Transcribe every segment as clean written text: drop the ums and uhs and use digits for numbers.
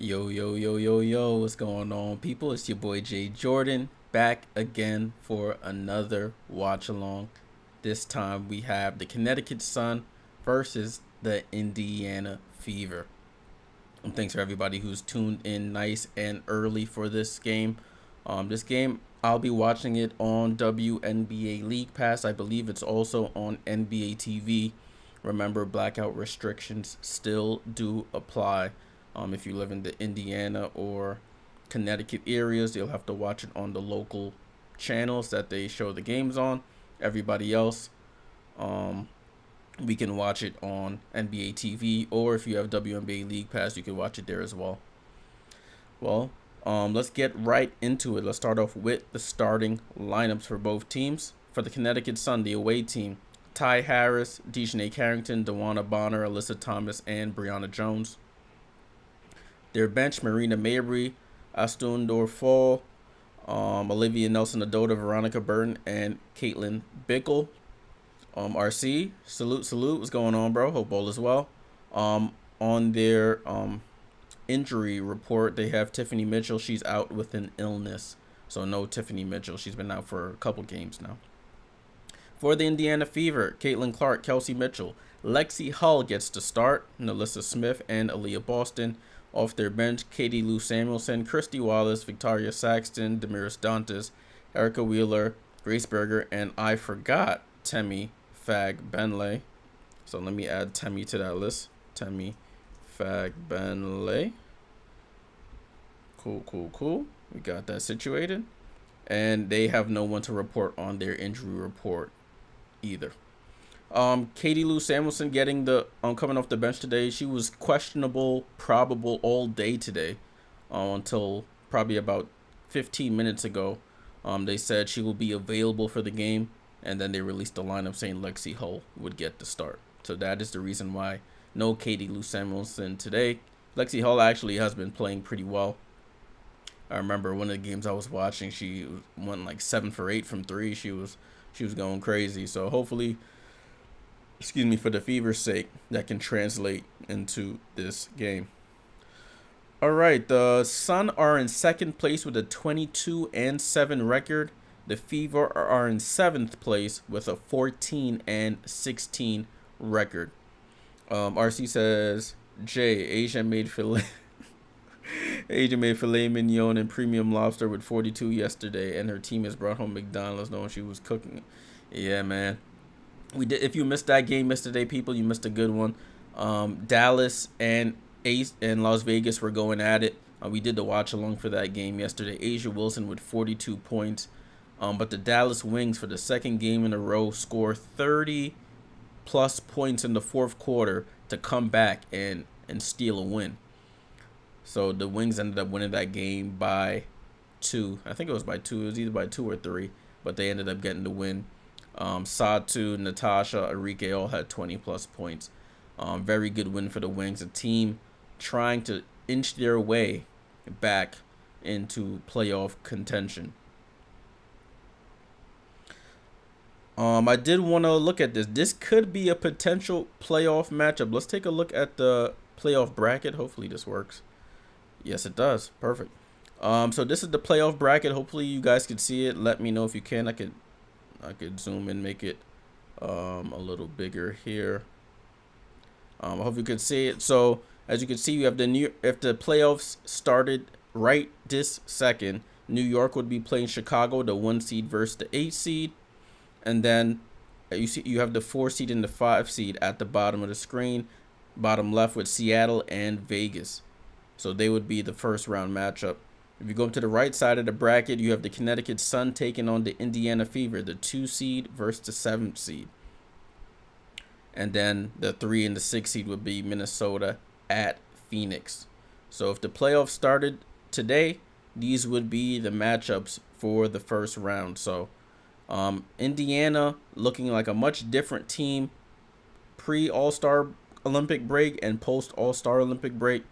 Yo, yo, yo, yo, yo, what's going on, people? It's your boy Jay Jordan back again for another watch along. This time we have the Connecticut Sun versus the Indiana Fever. And thanks for everybody who's tuned in nice and early for this game. This game, I'll be watching it on WNBA League Pass. I believe it's also on NBA TV. Remember, blackout restrictions still do apply. If you live in the Indiana or Connecticut areas, you'll have to watch it on the local channels that they show the games on. Everybody else, we can watch it on NBA TV, or if you have WNBA League Pass, you can watch it there as well. Well, let's get right into it. Let's start off with the starting lineups for both teams. For the Connecticut Sun, the away team, Ty Harris, Dejanay Carrington, Dewana Bonner, Alyssa Thomas, and Brianna Jones. Their bench, Marina Mabry, Astundor Fall, Olivia Nelson-Adota, Veronica Burton, and Caitlin Bickle. RC, salute. What's going on, bro? Hope all is well. On their injury report, they have Tiffany Mitchell. She's out with an illness. So no Tiffany Mitchell. She's been out for a couple games now. For the Indiana Fever, Caitlin Clark, Kelsey Mitchell. Lexi Hull gets to start. Nalissa Smith and Aaliyah Boston. Off their bench, Katie Lou Samuelson, Christy Wallace, Victoria Saxton, Damaris Dantas, Erica Wheeler, Grace Berger, and I forgot Temi Fag-Benley. So let me add Temi to that list. Temi Fag-Benley. Cool. We got that situated. And they have no one to report on their injury report either. Katie Lou Samuelson getting the coming off the bench today. She was questionable, probable all day today, until probably about 15 minutes ago. They said she will be available for the game, and then they released the lineup saying Lexi Hull would get the start. So that is the reason why no Katie Lou Samuelson today. Lexi Hull actually has been playing pretty well. I remember one of the games I was watching, she went like 7 for 8 from 3. She was going crazy. So hopefully, for the Fever's sake, that can translate into this game. All right, the Sun are in second place with a 22-7 record. The Fever are in 7th place with a 14-16 record. RC says, Asia made filet mignon and premium lobster with 42 yesterday, and her team has brought home McDonald's knowing she was cooking. Yeah, man. We did. If you missed that game yesterday, people, you missed a good one. Dallas and Las Vegas were going at it. We did the watch along for that game yesterday. Asia Wilson with 42 points. But the Dallas Wings, for the second game in a row, score 30 plus points in the fourth quarter to come back and steal a win. So the Wings ended up winning that game by 2. I think it was by 2. It was either by 2 or 3, but they ended up getting the win. Satu, Natasha, Enrique all had 20 plus points. Very good win for the Wings. A team trying to inch their way back into playoff contention. I did want to look at this. This could be a potential playoff matchup. Let's take a look at the playoff bracket. Hopefully this works. Yes, it does. Perfect. So this is the playoff bracket. Hopefully you guys can see it. Let me know if you can. I could zoom and make it a little bigger here. I hope you can see it. So as you can see, you have if the playoffs started right this second, New York would be playing Chicago, the 1 seed versus the 8 seed, and then you have the 4 seed and the 5 seed at the bottom of the screen, bottom left, with Seattle and Vegas. So they would be the first round matchup. If you go up to the right side of the bracket, you have the Connecticut Sun taking on the Indiana Fever, the 2 seed versus the 7th seed. And then the 3 and the 6 seed would be Minnesota at Phoenix. So if the playoffs started today, these would be the matchups for the first round. So Indiana looking like a much different team pre-All-Star Olympic break and post-All-Star Olympic break.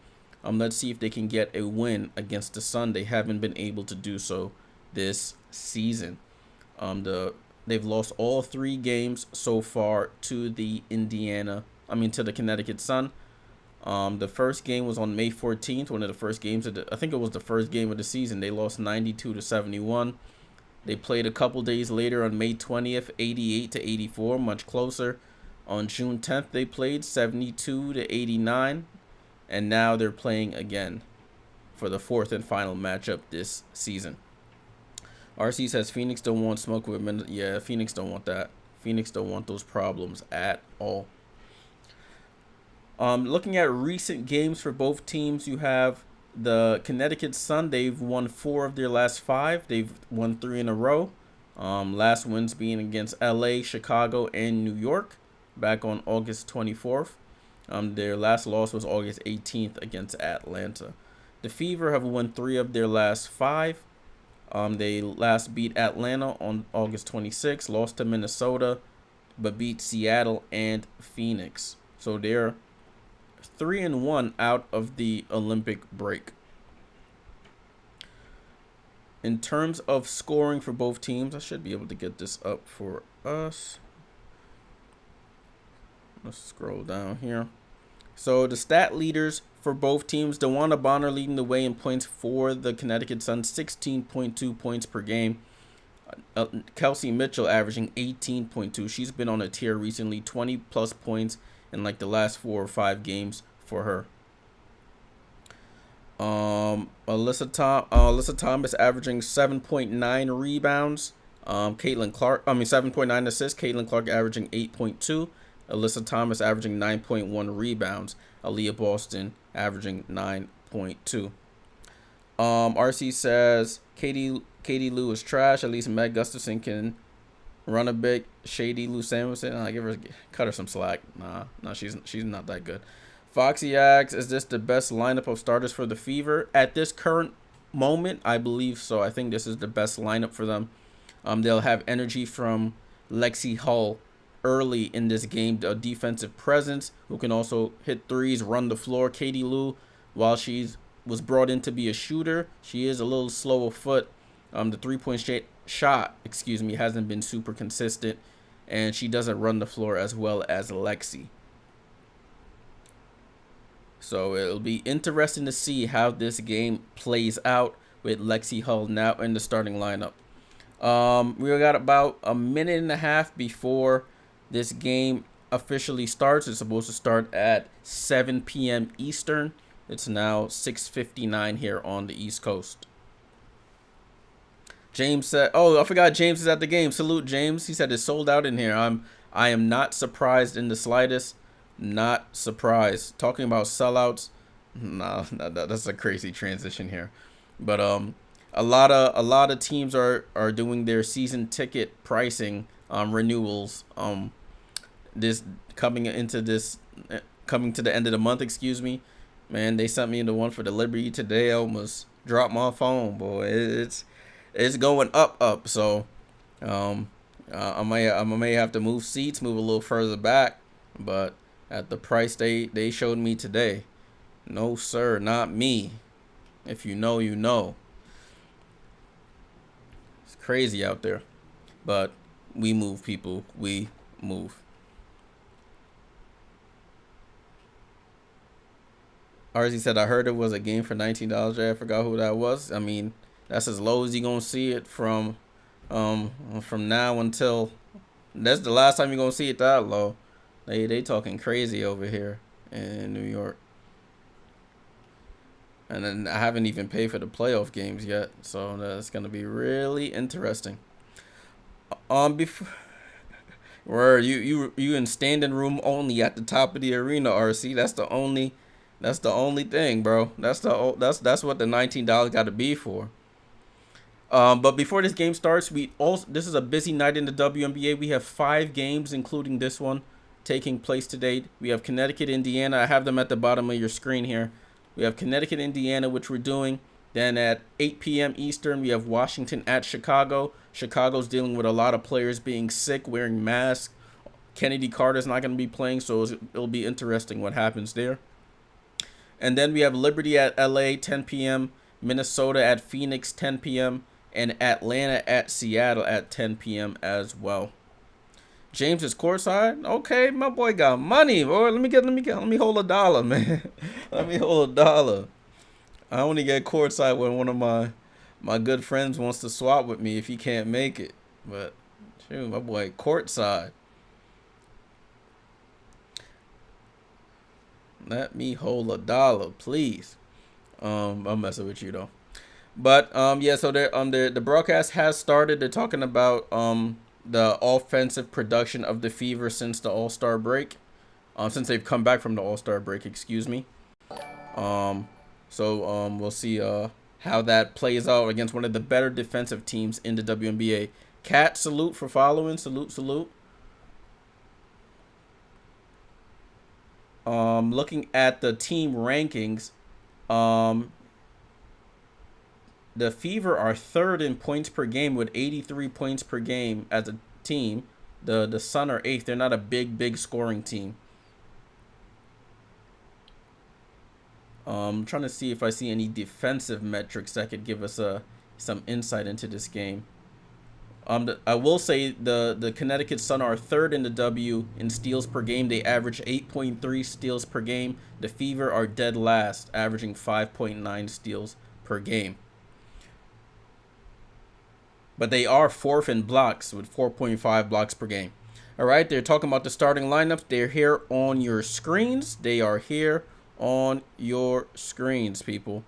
Let's see if they can get a win against the Sun. They haven't been able to do so this season. They've lost all 3 games so far to the Connecticut Sun. The first game was on May 14th, one of the first games of I think it was the first game of the season. They lost 92-71. They played a couple days later on May 20th, 88-84, much closer. On June 10th, they played 72-89, and now they're playing again for the fourth and final matchup this season. RC says Phoenix don't want smoke with men. Yeah, Phoenix don't want that. Phoenix don't want those problems at all. Looking at recent games for both teams, you have the Connecticut Sun. They've won 4 of their last 5. They've won 3 in a row. Last wins being against LA, Chicago, and New York back on August 24th. Their last loss was August 18th against Atlanta. The Fever have won 3 of their last 5. They last beat Atlanta on August 26th, lost to Minnesota, but beat Seattle and Phoenix. So they're 3-1 out of the Olympic break. In terms of scoring for both teams, I should be able to get this up for us. Let's scroll down here. So the stat leaders for both teams, DeWanna Bonner leading the way in points for the Connecticut Sun, 16.2 points per game. Kelsey Mitchell averaging 18.2. She's been on a tear recently, 20 plus points in like the last 4 or 5 games for her. Alyssa Thomas averaging 7.9 rebounds. 7.9 assists. Caitlin Clark averaging 8.2. Alyssa Thomas averaging 9.1 rebounds. Aaliyah Boston averaging 9.2. RC says Katie Lou is trash. At least Meg Gustafson can run a bit. Shady Lou Samuelson, cut her some slack. Nah, she's not that good. Foxy asks, is this the best lineup of starters for the Fever at this current moment? I believe so. I think this is the best lineup for them. They'll have energy from Lexi Hull early in this game, a defensive presence who can also hit threes, run the floor. Katie Lou, while was brought in to be a shooter, she is a little slow of foot. The three-point shot, hasn't been super consistent, and she doesn't run the floor as well as Lexi. So it'll be interesting to see how this game plays out with Lexi Hull now in the starting lineup. We got about a minute and a half before this game officially starts. It's supposed to start at 7 p.m. Eastern. It's now 6:59 here on the East Coast. James said, I forgot James is at the game. Salute, James. He said it's sold out in here. I am not surprised in the slightest. Not surprised. Talking about sellouts, no, that's a crazy transition here. But a lot of teams are doing their season ticket pricing renewals. This coming to the end of the month. Man, they sent me into one for the Liberty today. I almost dropped my phone, boy. It's going up. So I may have to move seats, move a little further back, but at the price they showed me today, no sir, not me. If you know, you know. It's crazy out there, but we move, people. We move. RZ said, I heard it was a game for $19. I forgot who that was. I mean, that's as low as you're gonna see it from now until that's the last time you're gonna see it that low. They talking crazy over here in New York. And then I haven't even paid for the playoff games yet, so that's gonna be really interesting. Before where you in standing room only at the top of the arena, RC. That's the only thing, bro. That's what the $19 got to be for. But before this game starts, this is a busy night in the WNBA. We have 5 games, including this one, taking place today. We have Connecticut, Indiana. I have them at the bottom of your screen here. We have Connecticut, Indiana, which we're doing. Then at 8 p.m. Eastern, we have Washington at Chicago. Chicago's dealing with a lot of players being sick, wearing masks. Kennedy Carter's not going to be playing, so it'll be interesting what happens there. And then we have Liberty at LA, 10 p.m., Minnesota at Phoenix, 10 p.m., and Atlanta at Seattle at 10 p.m. as well. James is courtside. Okay, my boy got money, boy. Let me hold a dollar, man. Let me hold a dollar. I only get courtside when one of my good friends wants to swap with me if he can't make it. But shoot, my boy courtside. Let me hold a dollar, please. I'm messing with you though. But yeah, so the broadcast has started. They're talking about the offensive production of the Fever since the All-Star break. Since they've come back from the All-Star break, excuse me. So we'll see how that plays out against one of the better defensive teams in the WNBA. Cat, salute for following. Salute. Looking at the team rankings, the Fever are third in points per game with 83 points per game as a team. The Sun are eighth. They're not a big scoring team. I'm trying to see if I see any defensive metrics that could give us some insight into this game. I will say the Connecticut Sun are third in the W in steals per game. They average 8.3 steals per game. The Fever are dead last, averaging 5.9 steals per game. But they are fourth in blocks with 4.5 blocks per game. All right, they're talking about the starting lineups. They're here on your screens. They are here on your screens, people.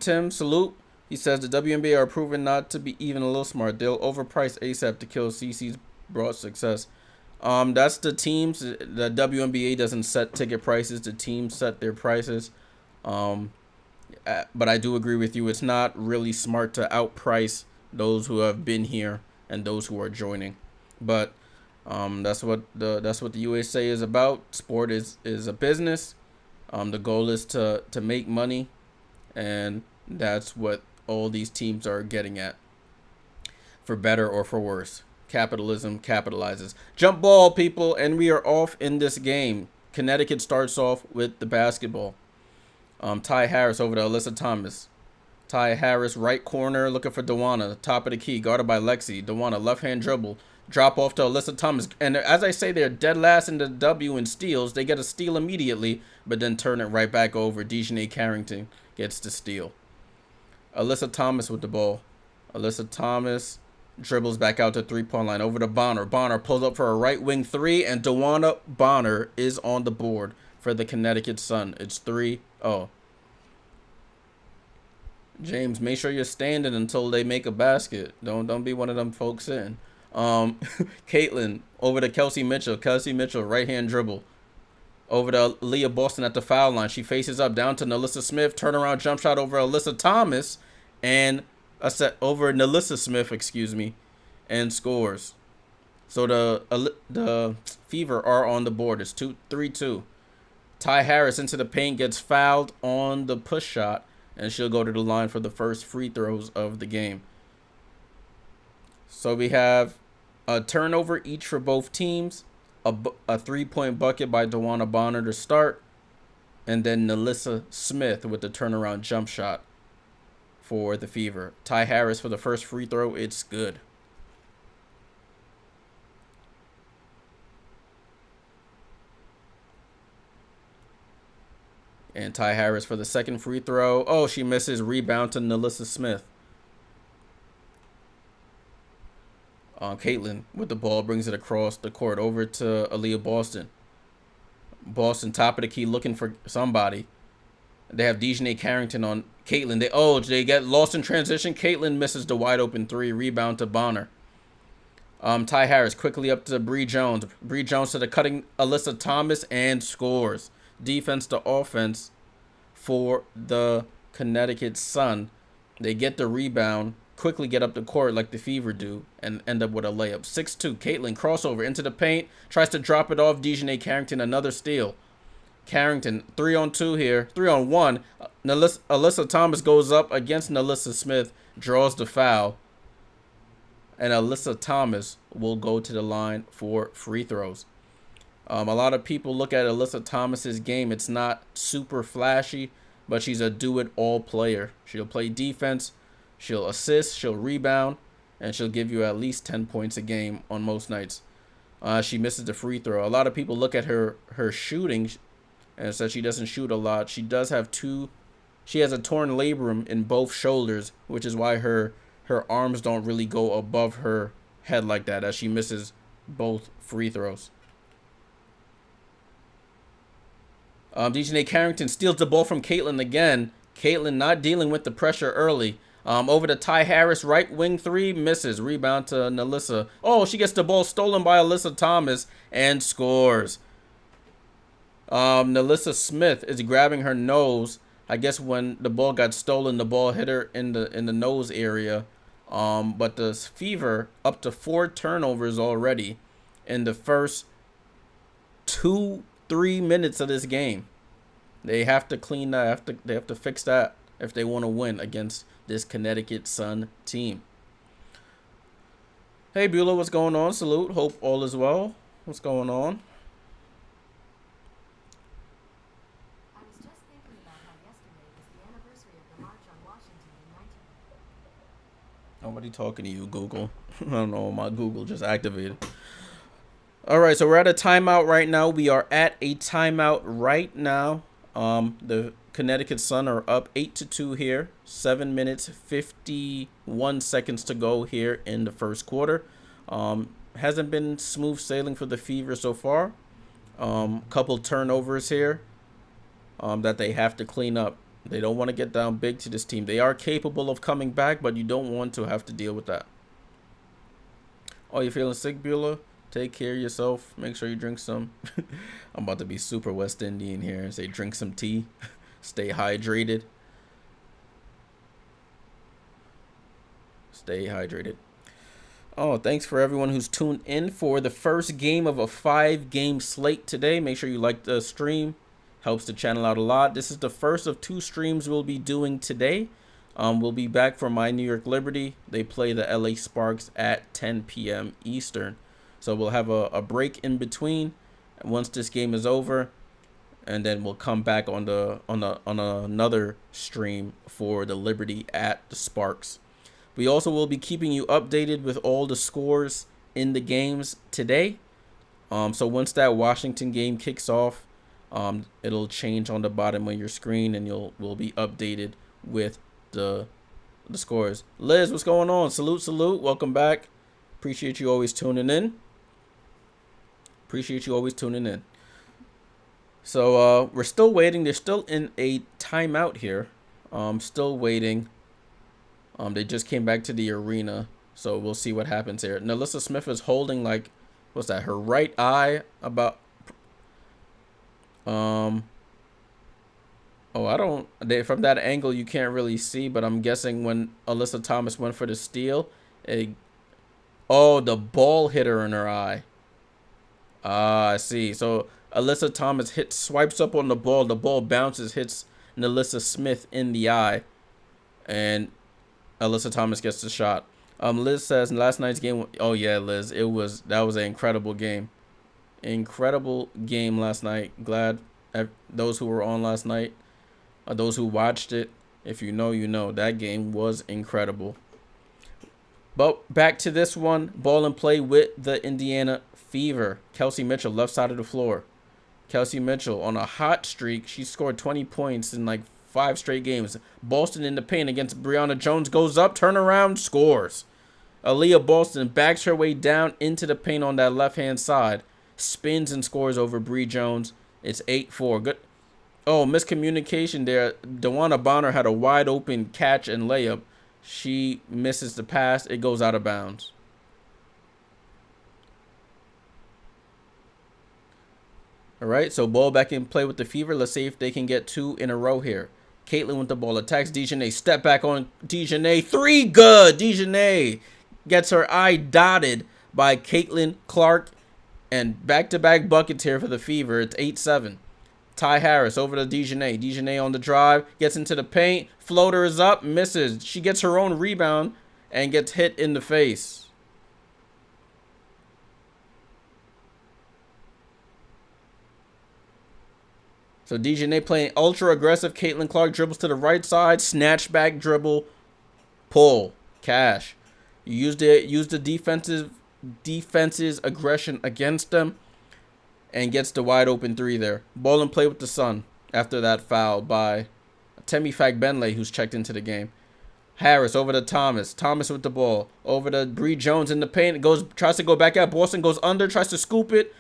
Tim, salute. He says the WNBA are proven not to be even a little smart. They'll overprice ASAP to kill CC's broad success. That's the teams. The WNBA doesn't set ticket prices. The teams set their prices. But I do agree with you. It's not really smart to outprice those who have been here and those who are joining. But that's what the USA is about. Sport is a business. The goal is to make money, and that's what all these teams are getting at, for better or for worse. Capitalism capitalizes. Jump ball, people, and we are off in this game. Connecticut starts off with the basketball. Ty Harris over to Alyssa Thomas. Ty Harris, right corner, looking for Dawana. Top of the key, guarded by Lexi. Dawana, left-hand dribble. Drop off to Alyssa Thomas. And as I say, they're dead last in the W in steals. They get a steal immediately, but then turn it right back over. Dejanay Carrington gets the steal. Alyssa Thomas with the ball. Alyssa Thomas dribbles back out to three-point line. Over to Bonner. Bonner pulls up for a right wing three, and Dawana Bonner is on the board for the Connecticut Sun. It's 3-0. James, make sure you're standing until they make a basket. Don't be one of them folks in. Caitlin over to Kelsey Mitchell. Kelsey Mitchell, right-hand dribble. Over to Leah Boston at the foul line. She faces up down to Nalissa Smith. Turnaround jump shot over Alyssa Thomas. And a set over Nalissa Smith, excuse me. And scores. So the Fever are on the board. It's 3-2. Ty Harris into the paint, gets fouled on the push shot. And she'll go to the line for the first free throws of the game. So we have a turnover each for both teams. A three-point bucket by Dawana Bonner to start. And then Nalissa Smith with the turnaround jump shot for the Fever. Ty Harris for the first free throw. It's good. And Ty Harris for the second free throw. Oh, she misses. Rebound to Nalissa Smith. Caitlin with the ball brings it across the court over to Aaliyah Boston. Boston top of the key looking for somebody. They have Dejanay Carrington on Caitlin. They get lost in transition. Caitlin misses the wide open three. Rebound to Bonner. Ty Harris quickly up to Bree Jones. Bree Jones to the cutting Alyssa Thomas and scores. Defense to offense for the Connecticut Sun. They get the rebound, quickly get up the court like the Fever do, and end up with a layup. 6-2. Caitlin crossover into the paint. Tries to drop it off. Dejanay Carrington, another steal. Carrington, 3-on-2 here. 3-on-1. Alyssa Thomas goes up against Nalissa Smith, draws the foul. And Alyssa Thomas will go to the line for free throws. A lot of people look at Alyssa Thomas's game. It's not super flashy, but she's a do-it-all player. She'll play defense, she'll assist, she'll rebound, and she'll give you at least 10 points a game on most nights. She misses the free throw. A lot of people look at her shooting and said she doesn't shoot a lot. She does have she has a torn labrum in both shoulders, which is why her arms don't really go above her head like that, as she misses both free throws. DJ Carrington steals the ball from Caitlin again. Caitlin not dealing with the pressure early. Over to Ty Harris, right wing three, misses. Rebound to Nalissa. Oh, she gets the ball stolen by Alyssa Thomas and scores. Nalissa Smith is grabbing her nose. I guess when the ball got stolen, the ball hit her in the nose area. But the Fever up to 4 turnovers already in the first 2-3 minutes of this game. They have to clean that. They have to fix that if they want to win against this Connecticut Sun team. Hey Beulah, what's going on? Salute. Hope all is well. What's going on? I was just thinking about how yesterday was the anniversary of the March on Washington in 19... Nobody talking to you, Google. I don't know. My Google just activated. All right, so we're at a timeout right now. We are at a timeout right now. The Connecticut Sun are up 8-2 here. 7 minutes 51 seconds to go here in the first quarter. Hasn't been smooth sailing for the Fever so far. Couple turnovers here that they have to clean up. They don't want to get down big to this team. They are capable of coming back, but you don't want to have to deal with that. Oh, you feeling sick, Beulah? Take care of yourself. Make sure you drink some. I'm about to be super West Indian here and say drink some tea. Stay hydrated. Stay hydrated. Oh, thanks for everyone who's tuned in for the first game of a 5-game slate today. Make sure you like the stream. Helps the channel out a lot. This is the first of 2 streams we'll be doing today. We'll be back for my New York Liberty. They play the LA Sparks at 10 p.m. Eastern. So we'll have a break in between once this game is over, and then we'll come back on another stream for the Liberty at the Sparks. We also will be keeping you updated with all the scores in the games today. So once that Washington game kicks off, it'll change on the bottom of your screen, and we'll be updated with the scores. Liz, what's going on? Salute. Welcome back. Appreciate you always tuning in. So we're still waiting. They're still in a timeout here. Still waiting. They just came back to the arena, so we'll see what happens here. Nalissa Smith is holding, like, what's that? Her right eye about. Oh, from that angle you can't really see, but I'm guessing when Alyssa Thomas went for the steal, the ball hit her in her eye. I see. So Alyssa Thomas swipes up on the ball bounces, hits Nalissa Smith in the eye, and Alyssa Thomas gets the shot. Liz says last night's game. Oh yeah, Liz, that was an incredible game. Incredible game last night. Glad those who were on last night, those who watched it, if you know, you know. That game was incredible. But back to this one. Ball and play with the Indiana Fever. Kelsey Mitchell, left side of the floor. Kelsey Mitchell on a hot streak. She scored 20 points in like 5 straight games. Boston in the paint against Brianna Jones. Goes up, turn around, scores. Aaliyah Boston backs her way down into the paint on that left-hand side. Spins and scores over Bree Jones. It's 8-4. Good. Oh, miscommunication there. DeWanna Bonner had a wide open catch and layup. She misses the pass. It goes out of bounds. All right, so ball back in play with the Fever. Let's see if they can get 2 in a row here. Caitlin with the ball. Attacks DeJournay. Step back on DeJournay. 3 good. DeJournay gets her eye dotted by Caitlin Clark. And back-to-back buckets here for the Fever. It's 8-7. Ty Harris over to DeJournay. DeJournay on the drive. Gets into the paint. Floater is up. Misses. She gets her own rebound and gets hit in the face. So DeJournay playing ultra aggressive. Caitlin Clark dribbles to the right side. Snatch back dribble. Pull. Cash. You use the defensive defense's aggression against them and gets the wide open three there. Ball in play with the Sun after that foul by Temi Fagbenle, who's checked into the game. Harris over to Thomas. Thomas with the ball. Over to Bree Jones in the paint. Tries to go back out. Boston goes under. Tries to scoop it.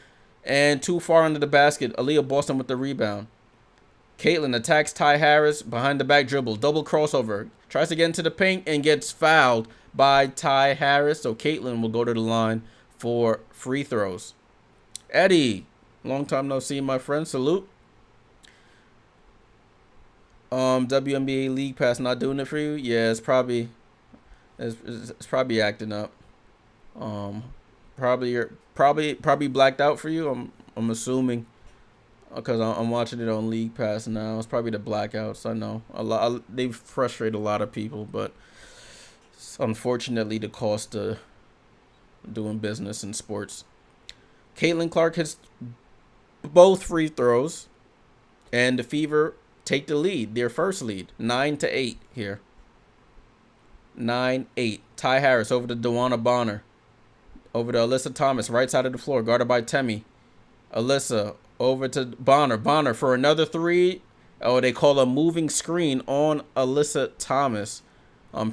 And too far under the basket. Aaliyah Boston with the rebound. Caitlin attacks Ty Harris. Behind the back dribble. Double crossover. Tries to get into the paint and gets fouled by Ty Harris. So Caitlin will go to the line for free throws. Eddie. Long time no see, my friend. Salute. WNBA League Pass not doing it for you? Yeah, it's probably acting up. Probably blacked out for you. I'm assuming because I'm watching it on League Pass now. It's probably the blackouts. I know they frustrate a lot of people, but it's unfortunately the cost of doing business in sports. Caitlin Clark hits both free throws, and the Fever take the lead, their first lead, 9-8 here. 9-8. Ty Harris over to Dewana Bonner. Over to Alyssa Thomas, right side of the floor, guarded by Temi. Alyssa over to Bonner. Bonner for another three. Oh, they call a moving screen on Alyssa Thomas.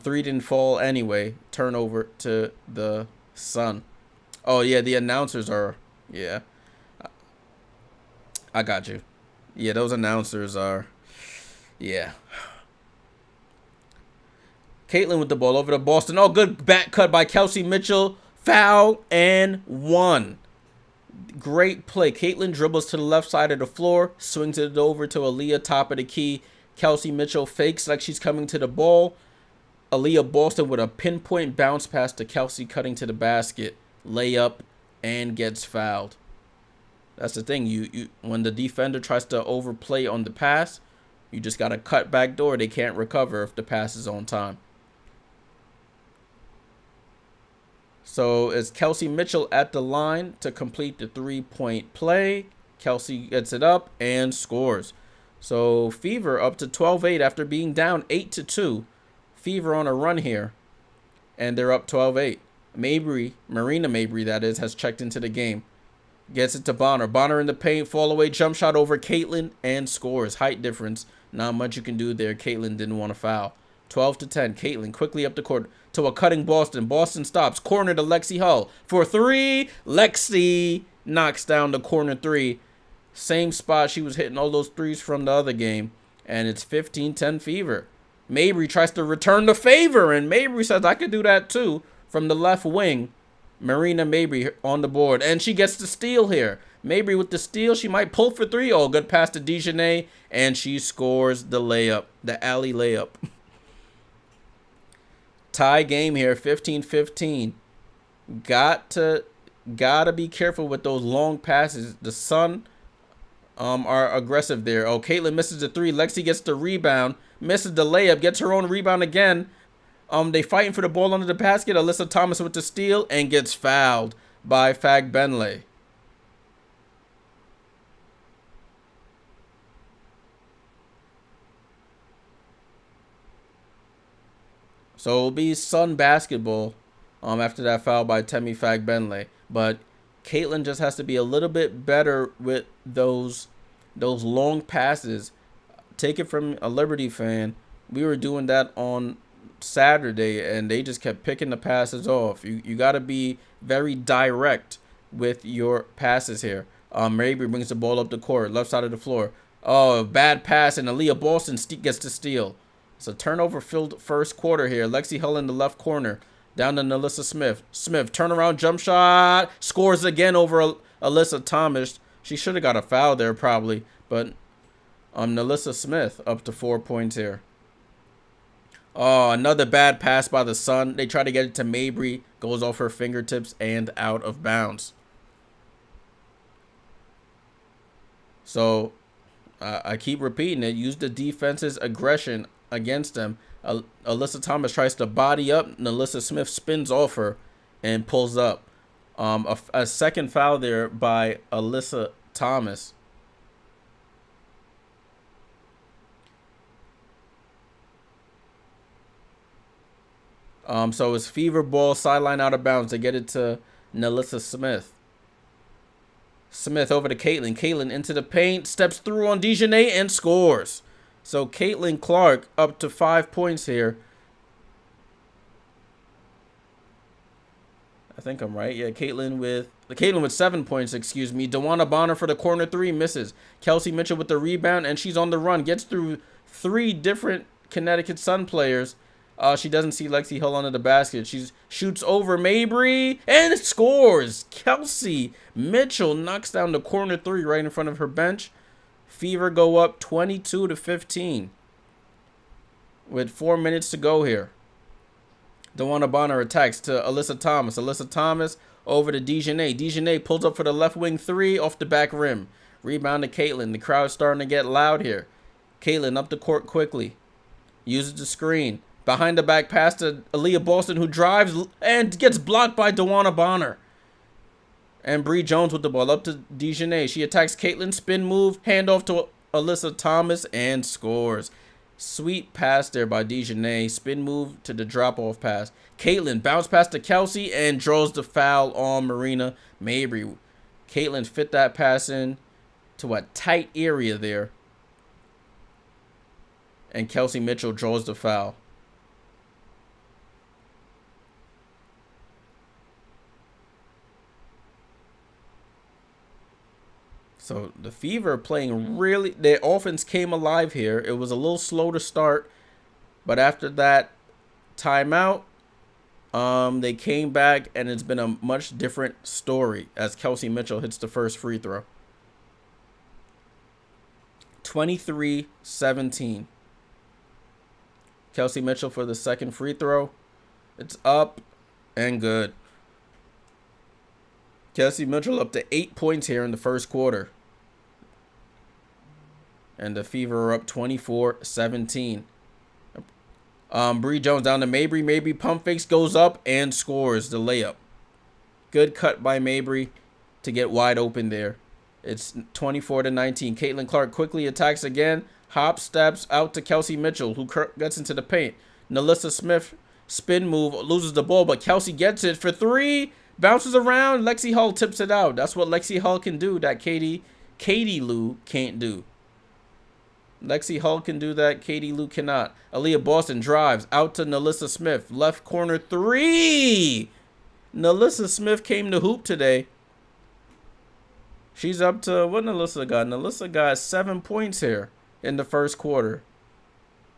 Three didn't fall anyway. Turnover to the Sun. Oh, yeah, the announcers are, yeah. I got you. Yeah, those announcers are, yeah. Caitlin with the ball over to Boston. Oh, good back cut by Kelsey Mitchell. Foul and 1. Great play. Caitlin dribbles to the left side of the floor. Swings it over to Aaliyah, top of the key. Kelsey Mitchell fakes like she's coming to the ball. Aaliyah Boston with a pinpoint bounce pass to Kelsey, cutting to the basket. Layup and gets fouled. That's the thing. You when the defender tries to overplay on the pass, you just got to cut back door. They can't recover if the pass is on time. So it's Kelsey Mitchell at the line to complete the three-point play. Kelsey gets it up and scores. So Fever up to 12-8 after being down 8-2. Fever on a run here, and they're up 12-8. Marina Mabry, that is, has checked into the game. Gets it to Bonner. Bonner in the paint. Fall away. Jump shot over Caitlin and scores. Height difference. Not much you can do there. Caitlin didn't want to foul. 12-10. Caitlin quickly up the court to a cutting Boston. Boston stops. Corner to Lexi Hull for 3. Lexi knocks down the corner 3. Same spot she was hitting all those threes from the other game. And it's 15-10 Fever. Mabry tries to return the favor. And Mabry says, I could do that too. From the left wing. Marina Mabry on the board. And she gets the steal here. Mabry with the steal. She might pull for 3. Oh, good pass to Dejanay. And she scores the layup. The alley layup. Tie game here. 15-15. Gotta be careful with those long passes. The Sun are aggressive there. Oh, Caitlin misses the 3. Lexi gets the rebound. Misses the layup. Gets her own rebound again. They fighting for the ball under the basket. Alyssa Thomas with the steal and gets fouled by Fagbenle. So it'll be Sun basketball after that foul by Temi Fagbenle. But Caitlin just has to be a little bit better with those long passes. Take it from a Liberty fan. We were doing that on Saturday, and they just kept picking the passes off. You got to be very direct with your passes here. Mabry brings the ball up the court, left side of the floor. Oh, bad pass, and Aaliyah Boston gets the steal. It's a turnover-filled first quarter here. Lexi Hull in the left corner, down to Nalissa Smith. Smith, turnaround jump shot, scores again over Alyssa Thomas. She should have got a foul there probably, but Nalissa Smith up to 4 points here. Oh, another bad pass by the Sun. They try to get it to Mabry. Goes off her fingertips and out of bounds. So, I keep repeating it. Use the defense's aggression against them. Alyssa Thomas tries to body up. Nalissa Smith spins off her and pulls up. A second foul there by Alyssa Thomas. So it's Fever ball, sideline out of bounds. They get it to Nalissa Smith. Smith over to Caitlin. Caitlin into the paint. Steps through on Dejanay and scores. So Caitlin Clark up to 5 points here. I think I'm right. Yeah, Caitlin with 7 points, excuse me. DeWanna Bonner for the corner three, misses. Kelsey Mitchell with the rebound, and she's on the run. Gets through 3 different Connecticut Sun players. She doesn't see Lexi Hull under the basket. She shoots over Mabry and scores. Kelsey Mitchell knocks down the corner three right in front of her bench. Fever go up 22-15 with 4 minutes to go here. DeWanna Bonner attacks to Alyssa Thomas. Alyssa Thomas over to Dejanay. Dejanay pulls up for the left wing three off the back rim. Rebound to Caitlin. The crowd's starting to get loud here. Caitlin up the court quickly. Uses the screen. Behind the back pass to Aaliyah Boston, who drives and gets blocked by DeWanna Bonner. And Bree Jones with the ball up to Dejanay. She attacks Caitlin. Spin move. Handoff to Alyssa Thomas and scores. Sweet pass there by Dejanay. Spin move to the drop-off pass. Caitlin bounce pass to Kelsey and draws the foul on Marina Mabry. Caitlin fit that pass in to a tight area there. And Kelsey Mitchell draws the foul. So the Fever playing really, their offense came alive here. It was a little slow to start, but after that timeout, they came back and it's been a much different story as Kelsey Mitchell hits the first free throw. 23-17. Kelsey Mitchell for the second free throw. It's up and good. Kelsey Mitchell up to 8 points here in the first quarter. And the Fever are up 24-17. Bree Jones down to Mabry. Mabry pump fakes, goes up and scores the layup. Good cut by Mabry to get wide open there. It's 24-19. Caitlin Clark quickly attacks again. Hop steps out to Kelsey Mitchell, who gets into the paint. Nalissa Smith spin move, loses the ball, but Kelsey gets it for three. Bounces around. Lexi Hull tips it out. That's what Lexi Hull can do that Katie Lou can't do. Lexi Hull can do that. Katie Lou cannot. Aaliyah Boston drives out to Nalissa Smith. Left corner three. Nalissa Smith came to hoop today. She's up to, what Nalissa got? Nalissa got 7 points here in the first quarter.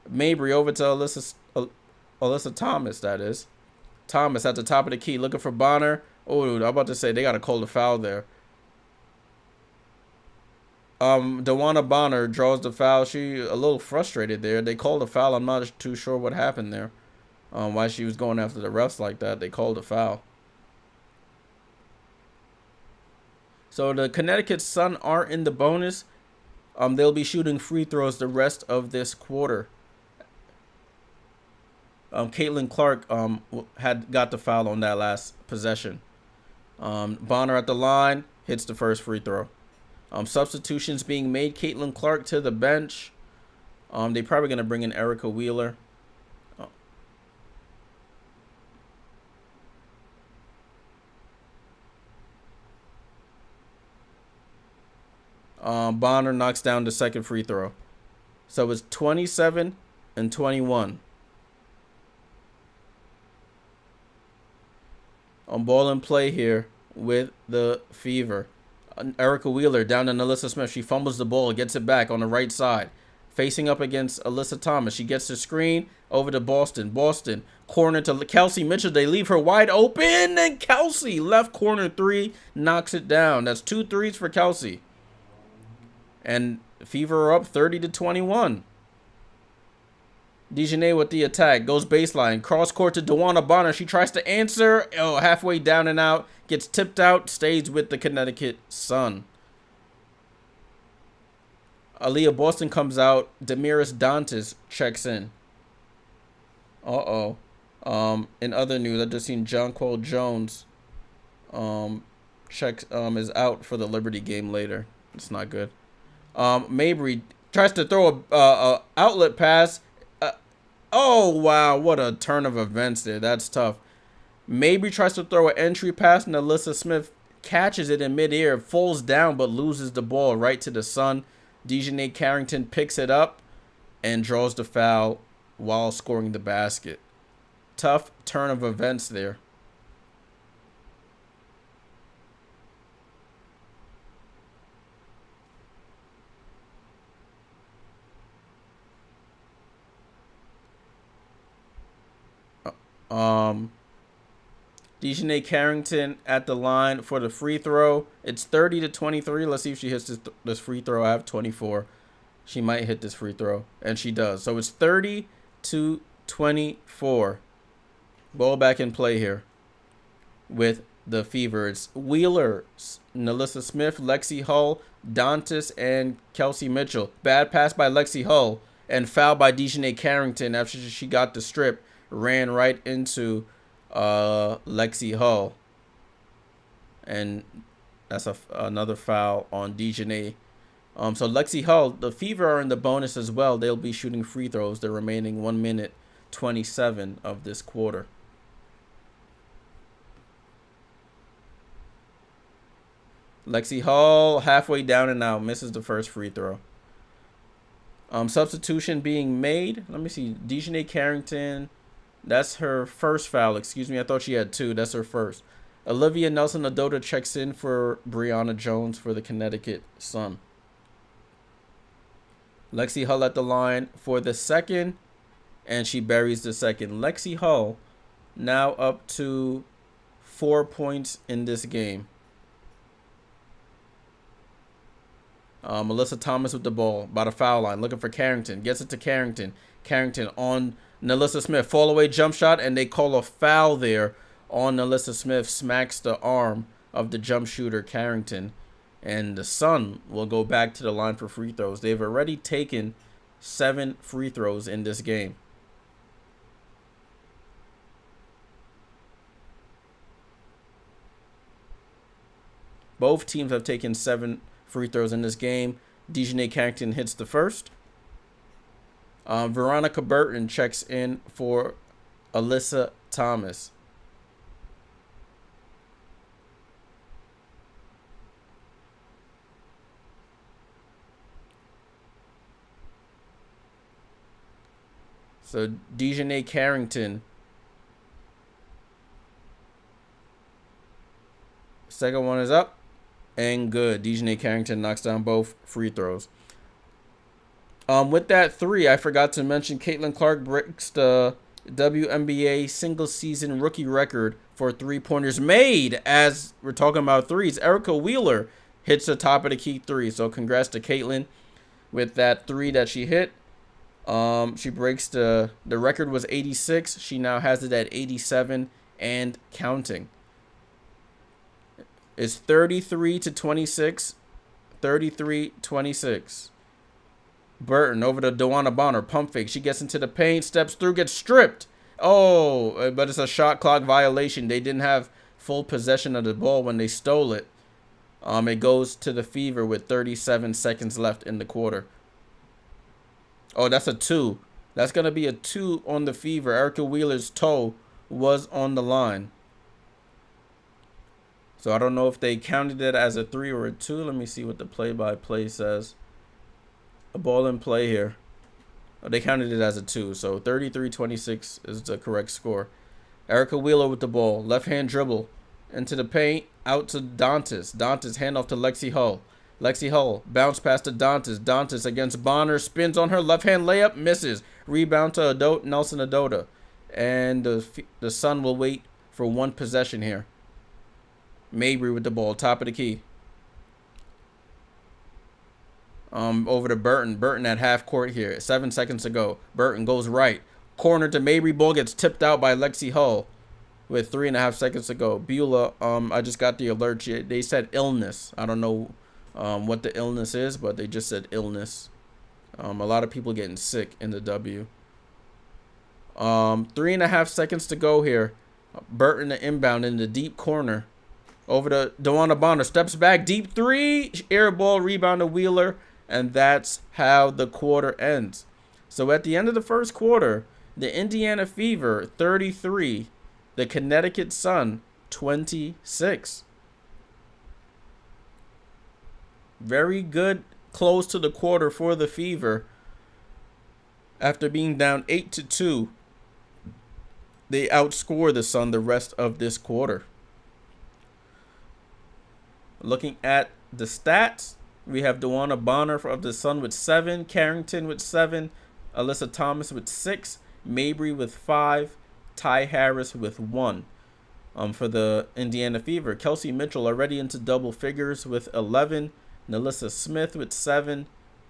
Mabry over to Alyssa Thomas, that is. Thomas at the top of the key looking for Bonner. Oh, I'm about to say they got to call the foul there. DeWanna Bonner draws the foul. She a little frustrated there. They called the foul. I'm not too sure what happened there. Why she was going after the refs like that. They called the foul. So the Connecticut Sun are in the bonus. They'll be shooting free throws the rest of this quarter. Caitlin Clark had got the foul on that last possession. Bonner at the line hits the first free throw. Substitutions being made. Caitlin Clark to the bench. They're probably going to bring in Erica Wheeler. Bonner knocks down the second free throw. So it's 27-21. On ball and play here with the Fever. Erica Wheeler down to Nalissa Smith. She fumbles the ball, gets it back on the right side. Facing up against Alyssa Thomas. She gets the screen over to Boston. Boston corner to Kelsey Mitchell. They leave her wide open. And Kelsey, left corner three, knocks it down. That's 2 threes for Kelsey. And Fever are up 30-21. Dejanay with the attack. Goes baseline. Cross court to DeWanna Bonner. She tries to answer. Oh, halfway down and out. Gets tipped out. Stays with the Connecticut Sun. Aaliyah Boston comes out. Damiris Dantas checks in. Uh-oh. In other news, I just seen Jonquel Jones is out for the Liberty game later. It's not good. Mabry tries to throw a outlet pass. Oh, wow. What a turn of events there. That's tough. Mabry tries to throw an entry pass, and Alyssa Smith catches it in midair, falls down, but loses the ball right to the Sun. DiJonai Carrington picks it up and draws the foul while scoring the basket. Tough turn of events there. DiJonai Carrington at the line for the free throw. It's 30-23. Let's see if she hits this free throw. I have 24. She might hit this free throw, and she does. So it's 30-24. Ball back in play here with the Fever. It's Wheeler, Nalissa Smith, Lexi Hull, Dantas, and Kelsey Mitchell. Bad pass by Lexi Hull and foul by DiJonai Carrington after she got the strip. Ran right into Lexi Hull. And that's another foul on DiJonai. So Lexi Hull, the Fever are in the bonus as well. They'll be shooting free throws the remaining 1 minute 27 of this quarter. Lexi Hull halfway down and out, misses the first free throw. Substitution being made. Let me see. DiJonai Carrington, that's her first foul. Excuse me, I thought she had two. That's her first. Olivia Nelson-Ododa checks in for Brianna Jones for the Connecticut Sun. Lexi Hull at the line for the second, and she buries the second. Lexi Hull now up to 4 points in this game. Melissa Thomas with the ball by the foul line, looking for Carrington. Gets it to Carrington. Carrington on Nalissa Smith. Fall away jump shot, and they call a foul there on Nalissa Smith. Smacks the arm of the jump shooter, Carrington. And the Sun will go back to the line for free throws. They've already taken 7 free throws in this game. Both teams have taken 7 free throws in this game. DiJonai Carrington hits the first. Veronica Burton checks in for Alyssa Thomas. So DiJonai Carrington. Second one is up. And good. DiJonai Carrington knocks down both free throws. With that 3, I forgot to mention Caitlin Clark breaks the WNBA single season rookie record for 3-pointers made. As we're talking about threes, Erica Wheeler hits the top of the key 3. So congrats to Caitlin with that 3 that she hit. She breaks the record was 86. She now has it at 87 and counting. It's 33-26. 33-26. Burton over to Dewana Bonner. Pump fake. She gets into the paint. Steps through. Gets stripped. Oh, but it's a shot clock violation. They didn't have full possession of the ball when they stole it. It goes to the Fever with 37 seconds left in the quarter. Oh, that's a 2. That's going to be a 2 on the Fever. Erica Wheeler's toe was on the line. So I don't know if they counted it as a 3 or a 2. Let me see what the play-by-play says. A ball in play here. Oh, they counted it as a 2. So 33-26 is the correct score. Erica Wheeler with the ball. Left-hand dribble into the paint. Out to Dantas. Dantas handoff to Lexi Hull. Lexi Hull bounce pass to Dantas. Dantas against Bonner. Spins on her left-hand layup. Misses. Rebound to Nelson-Ododa. And the Sun will wait for one possession here. Mabry with the ball, top of the key. Over to Burton. Burton at half court here. 7 seconds to go. Burton goes right. Corner to Mabry. Ball gets tipped out by Lexi Hull with 3.5 seconds to go. Beulah, I just got the alert. They said illness. I don't know what the illness is, but they just said illness. A lot of people getting sick in the W. 3.5 seconds to go here. Burton the inbound in the deep corner. Over to Dewana Bonner. Steps back. Deep 3. Air ball. Rebound to Wheeler. And that's how the quarter ends. So at the end of the first quarter, the Indiana Fever 33. The Connecticut Sun, 26. Very good close to the quarter for the Fever. After being down 8-2, they outscore the Sun the rest of this quarter. Looking at the stats, we have Dewana Bonner of the Sun with 7, Carrington with 7, Alyssa Thomas with 6, Mabry with 5, Ty Harris with 1. For the Indiana Fever, Kelsey Mitchell already into double figures with 11, Nalissa Smith with 7,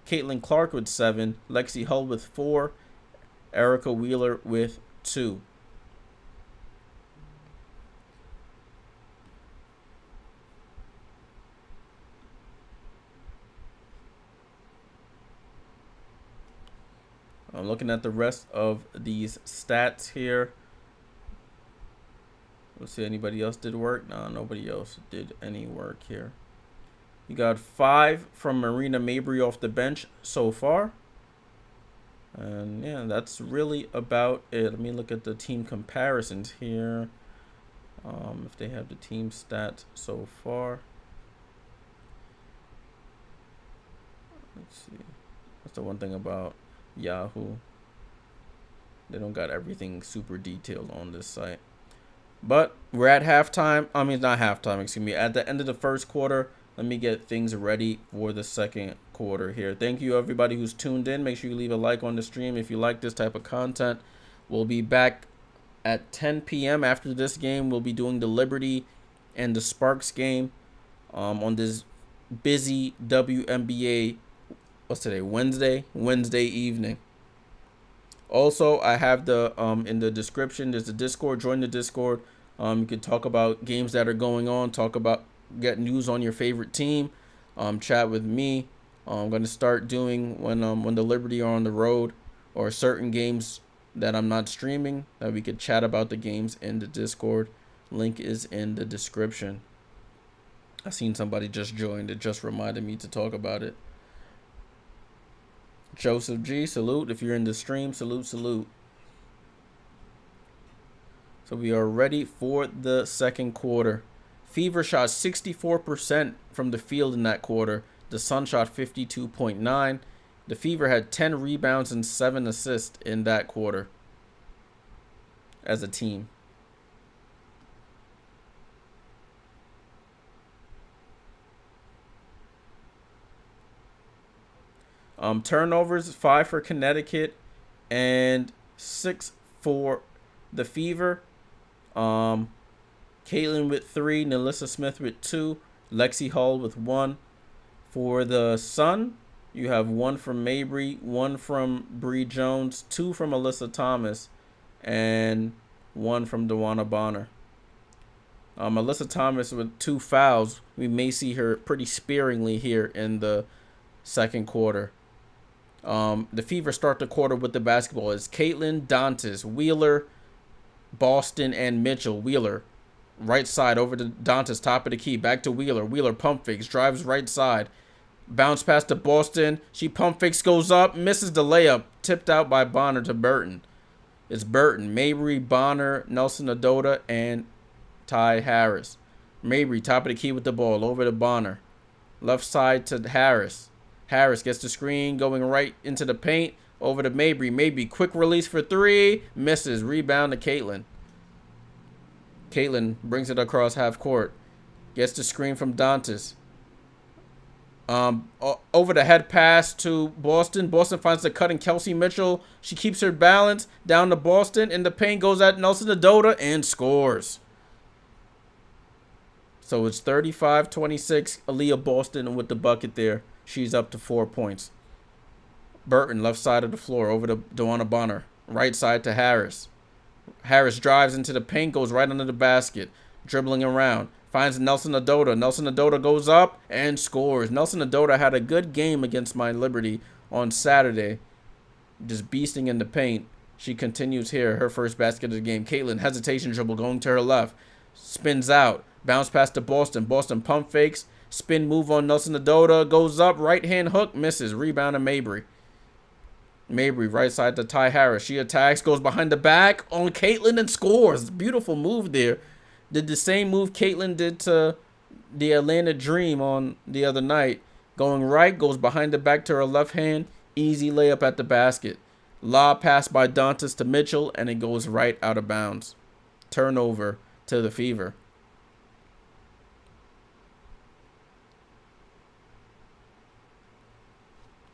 Caitlin Clark with 7, Lexi Hull with 4, Erica Wheeler with 2. I'm looking at the rest of these stats here. Let's see, anybody else did work? No, nobody else did any work here. You got 5 from Marina Mabry off the bench so far. And yeah, that's really about it. Let me look at the team comparisons here. If they have the team stats so far. Let's see. That's the one thing about Yahoo. They don't got everything super detailed on this site. But we're at halftime. I mean, not halftime, excuse me. At the end of the first quarter, let me get things ready for the second quarter here. Thank you, everybody who's tuned in. Make sure you leave a like on the stream if you like this type of content. We'll be back at 10 p.m. after this game. We'll be doing the Liberty and the Sparks game on this busy WNBA. What's today? Wednesday evening. Also, I have the in the description, there's a Discord. Join the Discord. You can talk about games that are going on, get news on your favorite team, chat with me. I'm going to start doing when the Liberty are on the road or certain games that I'm not streaming, that we could chat about the games in the Discord. Link is in the description. I seen somebody just joined. It just reminded me to talk about it. Joseph G, salute. If you're in the stream, salute. So we are ready for the second quarter. Fever shot 64% from the field in that quarter. The Sun shot 52.9. The Fever had 10 rebounds and 7 assists in that quarter as a team. Turnovers, 5 for Connecticut and 6 for the Fever. Caitlin with 3, Nalissa Smith with 2, Lexi Hull with 1. For the Sun, you have 1 from Mabry, 1 from Bree Jones, 2 from Alyssa Thomas, and 1 from Dewana Bonner. Alyssa Thomas with 2 fouls. We may see her pretty sparingly here in the second quarter. The Fever start the quarter with the basketball. It's Caitlin, Dantas, Wheeler, Boston, and Mitchell. Wheeler, right side over to Dantas, top of the key. Back to Wheeler. Wheeler pump fakes, drives right side. Bounce pass to Boston. She pump fakes, goes up, misses the layup. Tipped out by Bonner to Burton. It's Burton, Mabry, Bonner, Nelson Adota, and Ty Harris. Mabry, top of the key with the ball, over to Bonner. Left side to Harris. Harris gets the screen, going right into the paint, over to Mabry. Mabry, quick release for 3, misses. Rebound to Caitlin. Caitlin brings it across half court. Gets the screen from Dantas. Over the head pass to Boston. Boston finds the cut in Kelsey Mitchell. She keeps her balance. Down to Boston. In the paint goes at Nelson Adota and scores. So it's 35-26. Aaliyah Boston with the bucket there. She's up to 4 points. Burton, left side of the floor, over to Dewana Bonner. Right side to Harris. Harris drives into the paint, goes right under the basket. Dribbling around. Finds Nelson Adota. Nelson Adota goes up and scores. Nelson Adota had a good game against my Liberty on Saturday. Just beasting in the paint. She continues here. Her first basket of the game. Caitlin, hesitation dribble going to her left. Spins out. Bounce pass to Boston. Boston pump fakes. Spin move on Nelson Adota. Goes up. Right hand hook. Misses. Rebound to Mabry. Mabry right side to Ty Harris. She attacks, goes behind the back on Caitlin and scores. Beautiful move there. Did the same move Caitlin did to the Atlanta Dream on the other night. Going right, goes behind the back to her left hand. Easy layup at the basket. Lob pass by Dantas to Mitchell, and it goes right out of bounds. Turnover to the Fever.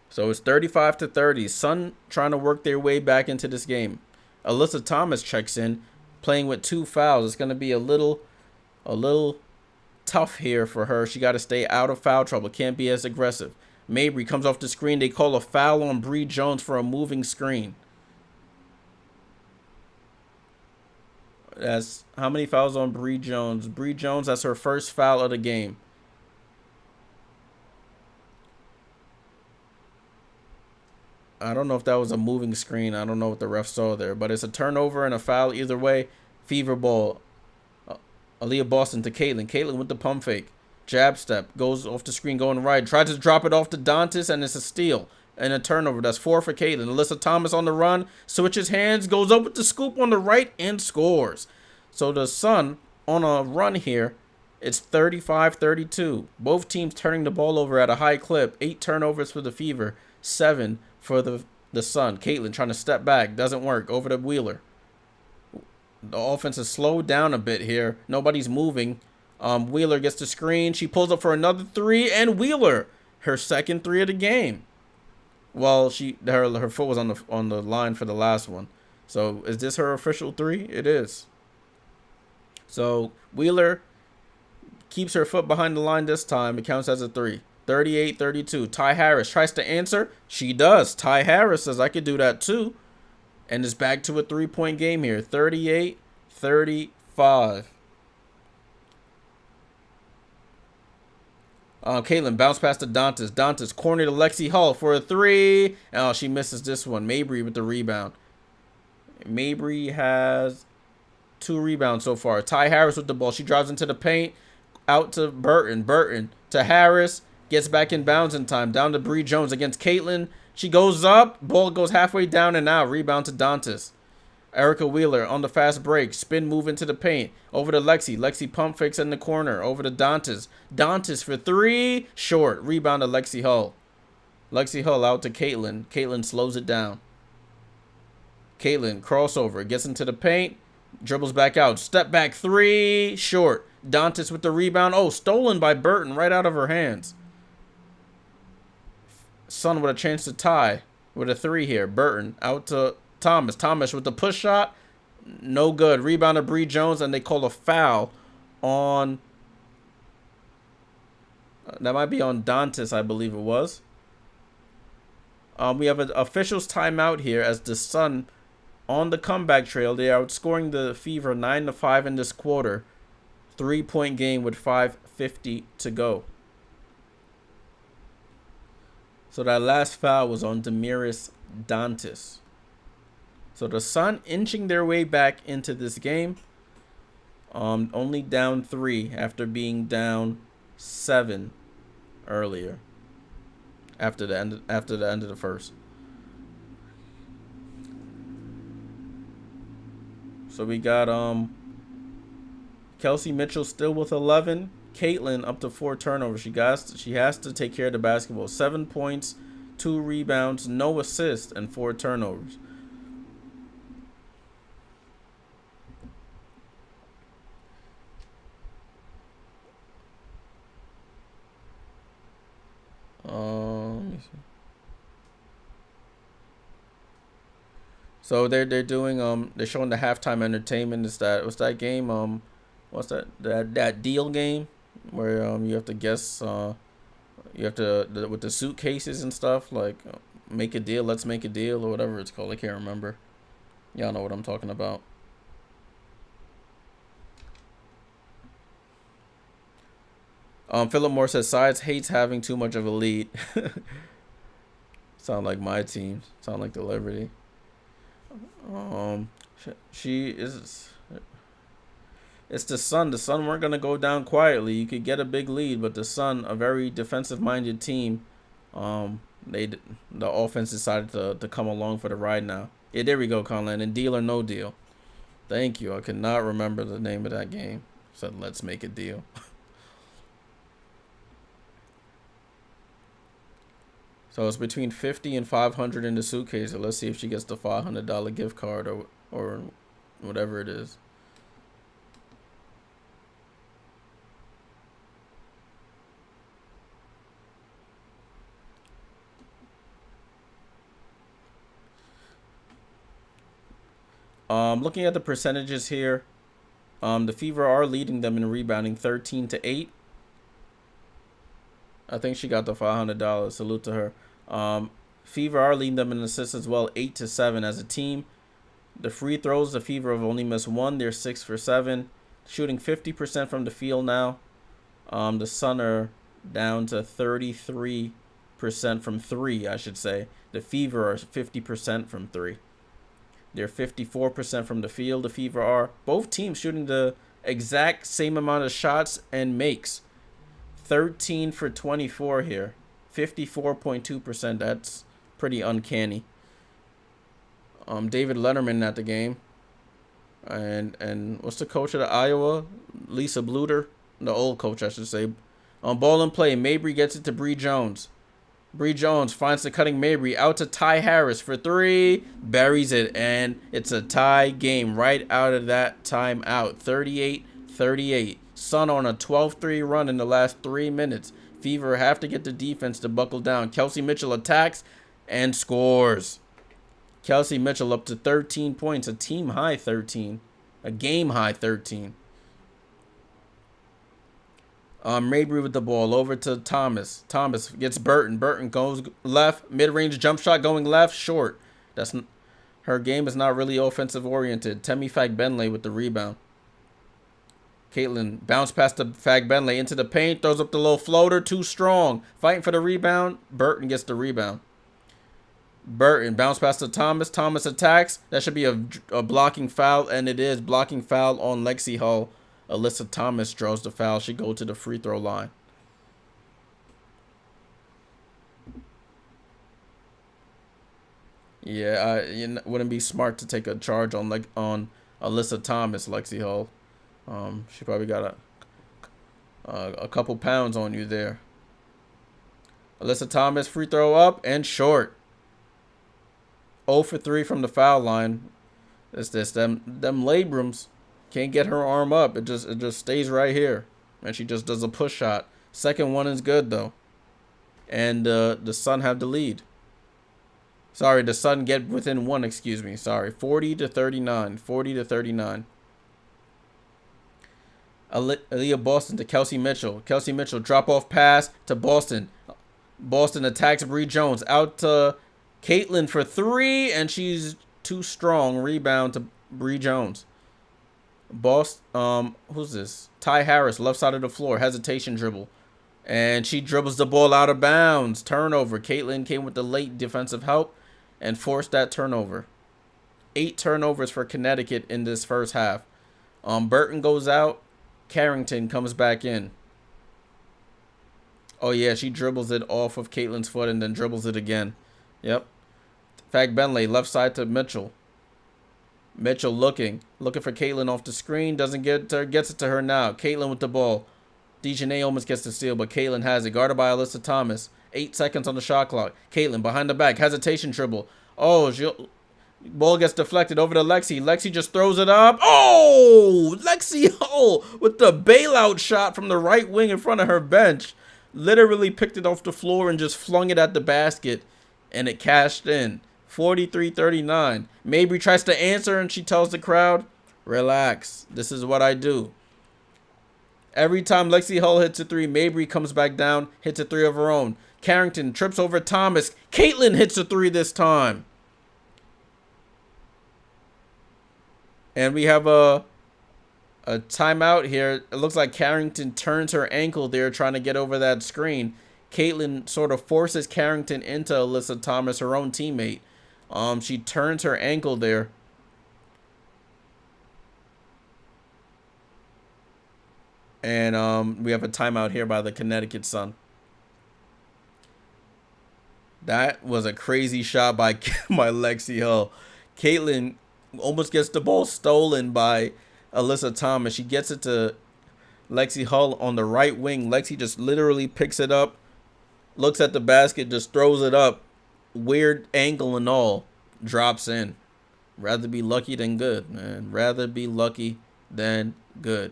So it's 35-30. Sun trying to work their way back into this game. Alyssa Thomas checks in, playing with 2 fouls. It's going to be a little tough here for her. She got to stay out of foul trouble. Can't be as aggressive. Mabry comes off the screen. They call a foul on Bree Jones for a moving screen. That's how many fouls on Bree Jones? Bree Jones, that's her first foul of the game. I don't know if that was a moving screen. I don't know what the ref saw there, but it's a turnover and a foul either way. Fever ball. Aaliyah Boston to Caitlin. Caitlin with the pump fake. Jab step. Goes off the screen going right. Tries to drop it off to Dantas, and it's a steal. And a turnover. That's 4 for Caitlin. Alyssa Thomas on the run. Switches hands. Goes up with the scoop on the right and scores. So the Sun on a run here. It's 35-32. Both teams turning the ball over at a high clip. 8 turnovers for the Fever. 7 for the Sun. Caitlin trying to step back. Doesn't work. Over to Wheeler. The offense is slowed down a bit here. Nobody's moving. Wheeler gets the screen. She pulls up for another 3. And Wheeler, her second 3 of the game. Well, her foot was on the line for the last one. So is this her official 3? It is. So Wheeler keeps her foot behind the line this time. It counts as a 3. 38-32. Ty Harris tries to answer. She does. Ty Harris says, I could do that too. And it's back to a 3-point game here. 38-35. Caitlin bounce past to Dantas. Dantas corner to Lexi Hull for a 3. Oh, she misses this one. Mabry with the rebound. Mabry has 2 rebounds so far. Ty Harris with the ball. She drives into the paint. Out to Burton. Burton to Harris. Gets back in bounds in time. Down to Bree Jones against Caitlin. She goes up. Ball goes halfway down and out. Rebound to Dantas. Erica Wheeler on the fast break. Spin move into the paint. Over to Lexi. Lexi pump fakes in the corner. Over to Dantas. Dantas for 3. Short. Rebound to Lexi Hull. Lexi Hull out to Caitlin. Caitlin slows it down. Caitlin crossover. Gets into the paint. Dribbles back out. Step back 3. Short. Dantas with the rebound. Oh, stolen by Burton right out of her hands. Sun with a chance to tie with a 3 here. Burton out to Thomas. Thomas with the push shot. No good. Rebound to Bree Jones, and they call a foul on... that might be on Dantas, I believe it was. We have an officials timeout here as the Sun on the comeback trail. They are outscoring the Fever 9-5 in this quarter. 3-point game with 5:50 to go. So that last foul was on Demiris Dantas. So the Sun inching their way back into this game. Only down 3 after being down 7 earlier. After the end of the first. So we got Kelsey Mitchell still with 11. Caitlin up to 4 turnovers. She has to take care of the basketball. 7 points, 2 rebounds, no assists, and 4 turnovers. Let me see. So they're doing they're showing the halftime entertainment. What's that game? What's that deal game where you have to guess you have to with the suitcases and stuff, like make a deal, let's make a deal, or whatever it's called. I can't remember. Y'all know what I'm talking about. Philip Moore says Sides hates having too much of a lead. Sound like my team. Sound like the Liberty. She is. It's the Sun. The Sun weren't gonna go down quietly. You could get a big lead, but the Sun, a very defensive-minded team, The offense decided to come along for the ride now. Yeah, there we go, Conlan. And Deal or No Deal. Thank you. I could not remember the name of that game. Said let's make a deal. So it's between 50 and 500 in the suitcase. So let's see if she gets the $500 gift card or whatever it is. Looking at the percentages here, the Fever are leading them in rebounding 13-8. I think she got the $500. Salute to her. Fever are leading them in assists as well, 8-7 as a team. The free throws, the Fever have only missed one. They're 6 for 7, shooting 50% from the field now. The Sun are down to 33% from 3, I should say. The Fever are 50% from 3. They're 54% from the field. The Fever are. Both teams shooting the exact same amount of shots and makes. 13 for 24 here. 54.2%. That's pretty uncanny. David Letterman at the game. And what's the coach of the Iowa? Lisa Bluter. The old coach, I should say. On ball and play, Mabry gets it to Bree Jones. Bree Jones finds the cutting Mabry out to Ty Harris for 3. Buries it, and it's a tie game right out of that timeout. 38-38. Sun on a 12-3 run in the last 3 minutes. Fever have to get the defense to buckle down. Kelsey Mitchell attacks and scores. Kelsey Mitchell up to 13 points. A team high 13. A game high 13. Mabry with the ball over to Thomas. Thomas gets Burton. Burton goes left. Mid-range jump shot going left. Short. Her game is not really offensive oriented. Temi Fagbenle with the rebound. Caitlin bounced past the Fagbenle into the paint. Throws up the low floater. Too strong. Fighting for the rebound. Burton gets the rebound. Burton bounce past to Thomas. Thomas attacks. That should be a blocking foul, and it is. Blocking foul on Lexi Hull. Alyssa Thomas draws the foul. She goes to the free throw line. Yeah, it wouldn't be smart to take a charge on Alyssa Thomas, Lexi Hull. She probably got a couple pounds on you there. Alyssa Thomas free throw up and short. 0 for 3 from the foul line. It's this them labrums. Can't get her arm up. It just stays right here. And she just does a push shot. Second one is good, though. And the Sun have the lead. Sorry, the Sun get within 1, excuse me. Sorry, 40-39. 40-39. Aaliyah Boston to Kelsey Mitchell. Kelsey Mitchell drop-off pass to Boston. Boston attacks Bree Jones. Out to Caitlin for 3, and she's too strong. Rebound to Bree Jones. Who's this? Ty Harris, left side of the floor, hesitation dribble, and she dribbles the ball out of bounds. Turnover. Caitlin came with the late defensive help and forced that turnover. 8 turnovers for Connecticut in this first half. Burton goes out. Carrington comes back in. Oh yeah, she dribbles it off of Caitlin's foot and then dribbles it again. Yep. Fagbenle left side to Mitchell. Mitchell looking for Caitlin off the screen. Doesn't get her. Gets it to her now. Caitlin with the ball. Dejanay almost gets the steal, but Caitlin has it. Guarded by Alyssa Thomas. 8 seconds on the shot clock. Caitlin behind the back. Hesitation dribble. Oh, ball gets deflected over to Lexi. Lexi just throws it up. Oh, Lexi with the bailout shot from the right wing in front of her bench. Literally picked it off the floor and just flung it at the basket, and it cashed in. 43-39. Mabry tries to answer, and she tells the crowd, relax. This is what I do. Every time Lexi Hull hits a 3, Mabry comes back down, hits a 3 of her own. Carrington trips over Thomas. Caitlin hits a 3 this time. And we have a timeout here. It looks like Carrington turns her ankle there trying to get over that screen. Caitlin sort of forces Carrington into Alyssa Thomas, her own teammate. She turns her ankle there. And we have a timeout here by the Connecticut Sun. That was a crazy shot by by Lexi Hull. Caitlin almost gets the ball stolen by Alyssa Thomas. She gets it to Lexi Hull on the right wing. Lexi just literally picks it up, looks at the basket, just throws it up. Weird angle and all. Drops in. Rather be lucky than good, man. Rather be lucky than good.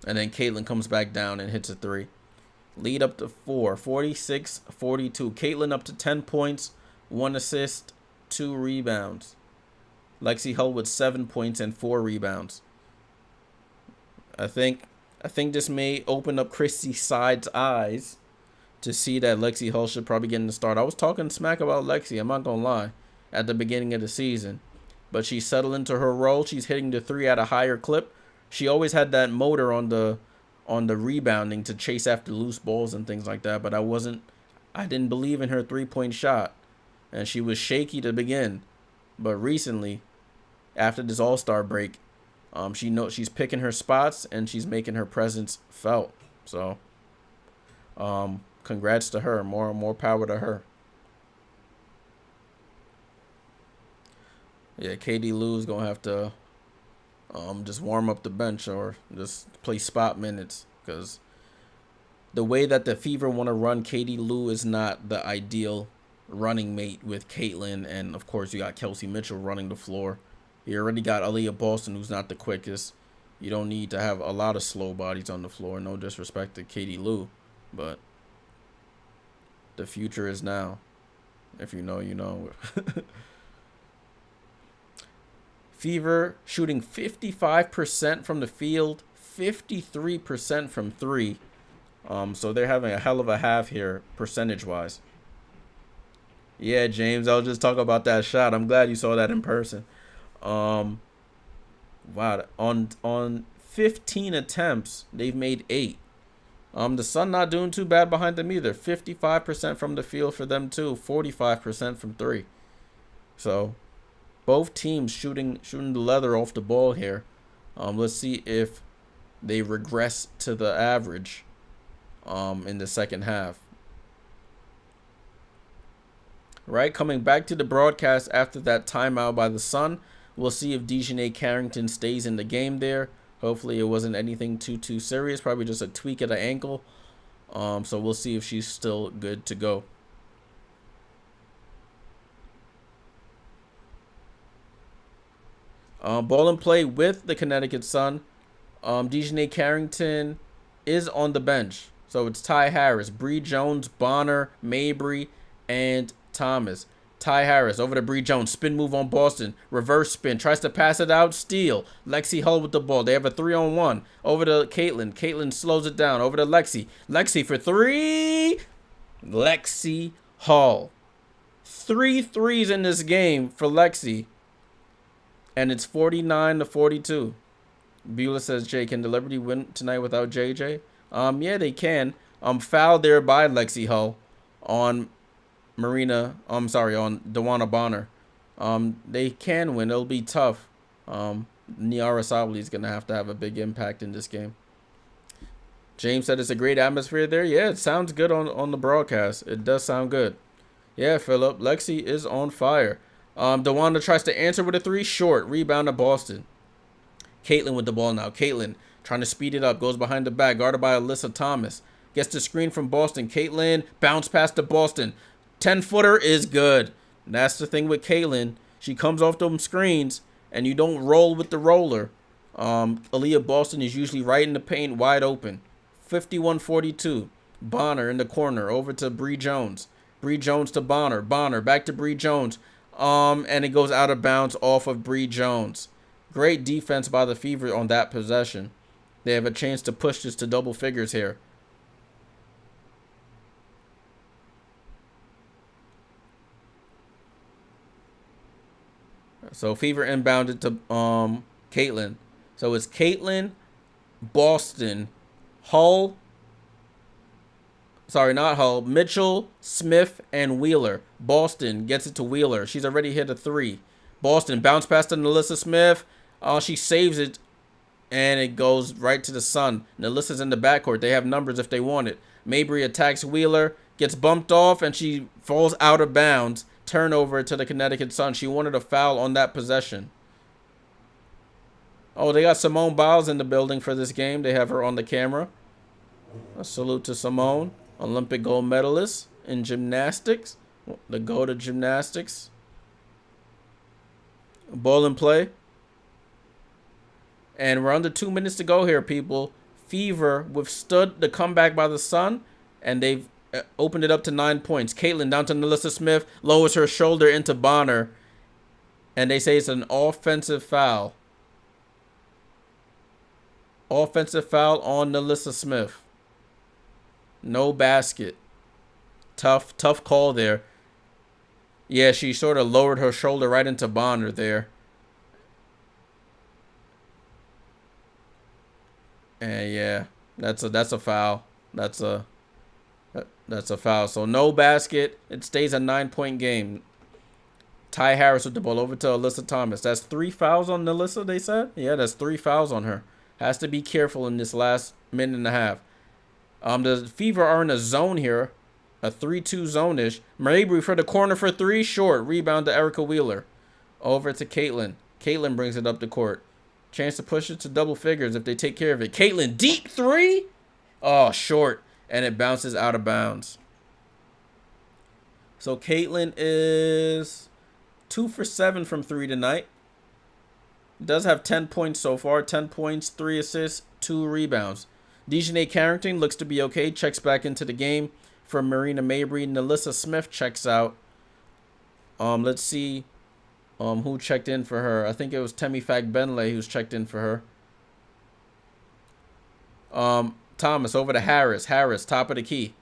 And then Caitlin comes back down and hits a three. Lead up to 4. 46-42. Caitlin up to 10 points, 1 assist, 2 rebounds. Lexi Hull with 7 points and 4 rebounds. I think this may open up Christy Side's eyes to see that Lexi Hull should probably get in the start. I was talking smack about Lexi, I'm not going to lie, at the beginning of the season. But she's settled into her role. She's hitting the three at a higher clip. She always had that motor on the rebounding to chase after loose balls and things like that. But I didn't believe in her three-point shot. And she was shaky to begin. But recently, after this All-Star break, she's picking her spots and she's making her presence felt. So, congrats to her. More power to her. Yeah, KD Lou's gonna have to just warm up the bench or just play spot minutes, because the way that the Fever want to run, KD Lou is not the ideal running mate with Caitlin, and of course you got Kelsey Mitchell running the floor. You already got Aaliyah Boston, who's not the quickest. You don't need to have a lot of slow bodies on the floor. No disrespect to KD Lou, but the future is now. If you know, you know. Fever shooting 55% from the field, 53% from three. So they're having a hell of a half here, percentage-wise. Yeah, James, I was just talking about that shot. I'm glad you saw that in person. Wow, on 15 attempts, they've made 8. The Sun not doing too bad behind them either. 55% from the field for them too, 45% from three. So both teams shooting the leather off the ball here. Let's see if they regress to the average in the second half. Right, coming back to the broadcast after that timeout by the Sun, we'll see if Dejanay Carrington stays in the game there. Hopefully it wasn't anything too serious, probably just a tweak at the ankle. So we'll see if she's still good to go. Ball and play with the Connecticut Sun. Dejanay Carrington is on the bench. So it's Ty Harris, Bree Jones, Bonner, Mabry, and Thomas. Ty Harris over to Bree Jones. Spin move on Boston. Reverse spin. Tries to pass it out. Steal. Lexi Hull with the ball. They have a 3-on-1. Over to Caitlin. Caitlin slows it down. Over to Lexi. Lexi for 3. Lexi Hull. 3 threes in this game for Lexi. And it's 49-42. Beulah says, Jay, can the Liberty win tonight without JJ? Yeah, they can. Foul there by Lexi Hull on on Dewana Bonner. They can win. It'll be tough. Niara Sabli is going to have a big impact in this game. James said it's a great atmosphere there. Yeah, it sounds good on the broadcast. It does sound good. Yeah, Philip. Lexi is on fire. Dewana tries to answer with a 3. Short. Rebound to Boston. Caitlin with the ball now. Caitlin trying to speed it up. Goes behind the back. Guarded by Alyssa Thomas. Gets the screen from Boston. Caitlin bounce pass to Boston. 10-footer is good. And that's the thing with Caitlin. She comes off them screens, and you don't roll with the roller. Aaliyah Boston is usually right in the paint, wide open. 51-42. Bonner in the corner. Over to Bree Jones. Bree Jones to Bonner. Bonner back to Bree Jones. And it goes out of bounds off of Bree Jones. Great defense by the Fever on that possession. They have a chance to push this to double figures here. So Fever inbounded to Caitlin. So it's Caitlin, Boston, Hull. Sorry, not Hull. Mitchell, Smith, and Wheeler. Boston gets it to Wheeler. She's already hit a 3. Boston bounce pass to Nalissa Smith. She saves it, and it goes right to the Sun. Nalissa's in the backcourt. They have numbers if they want it. Mabry attacks Wheeler. gets bumped off, and she falls out of bounds. Turnover to the Connecticut Sun. She wanted a foul on that possession. Oh, they got Simone Biles in the building for this game. They have her on the camera. A salute to Simone, Olympic gold medalist in gymnastics. The go to gymnastics. Ball in play. And we're under 2 minutes to go here, people. Fever withstood the comeback by the Sun, and they've opened it up to 9 points. Caitlin down to Melissa Smith, lowers her shoulder into Bonner, and they say it's an offensive foul. Offensive foul on Melissa Smith. No basket. Tough call there. Yeah, she sort of lowered her shoulder right into Bonner there. And yeah, that's a foul. That's a foul. So no basket. It stays a 9-point game. Ty Harris with the ball over to Alyssa Thomas. That's 3 fouls on Alyssa, they said? Yeah, that's 3 fouls on her. Has to be careful in this last minute and a half. The Fever are in a zone here. A 3-2 zone-ish. Mabry for the corner for 3. Short. Rebound to Erica Wheeler. Over to Caitlin. Caitlin brings it up the court. Chance to push it to double figures if they take care of it. Caitlin, deep 3. Oh, short. And it bounces out of bounds. So Caitlin is 2 for 7 from 3 tonight. Does have 10 points so far. 10 points, 3 assists, 2 rebounds. Dejanay Carrington looks to be okay. Checks back into the game for Marina Mabry. Nalissa Smith checks out. Let's see who checked in for her. I think it was Temi Fagbenle who's checked in for her. Thomas over to Harris. Harris, top of the key.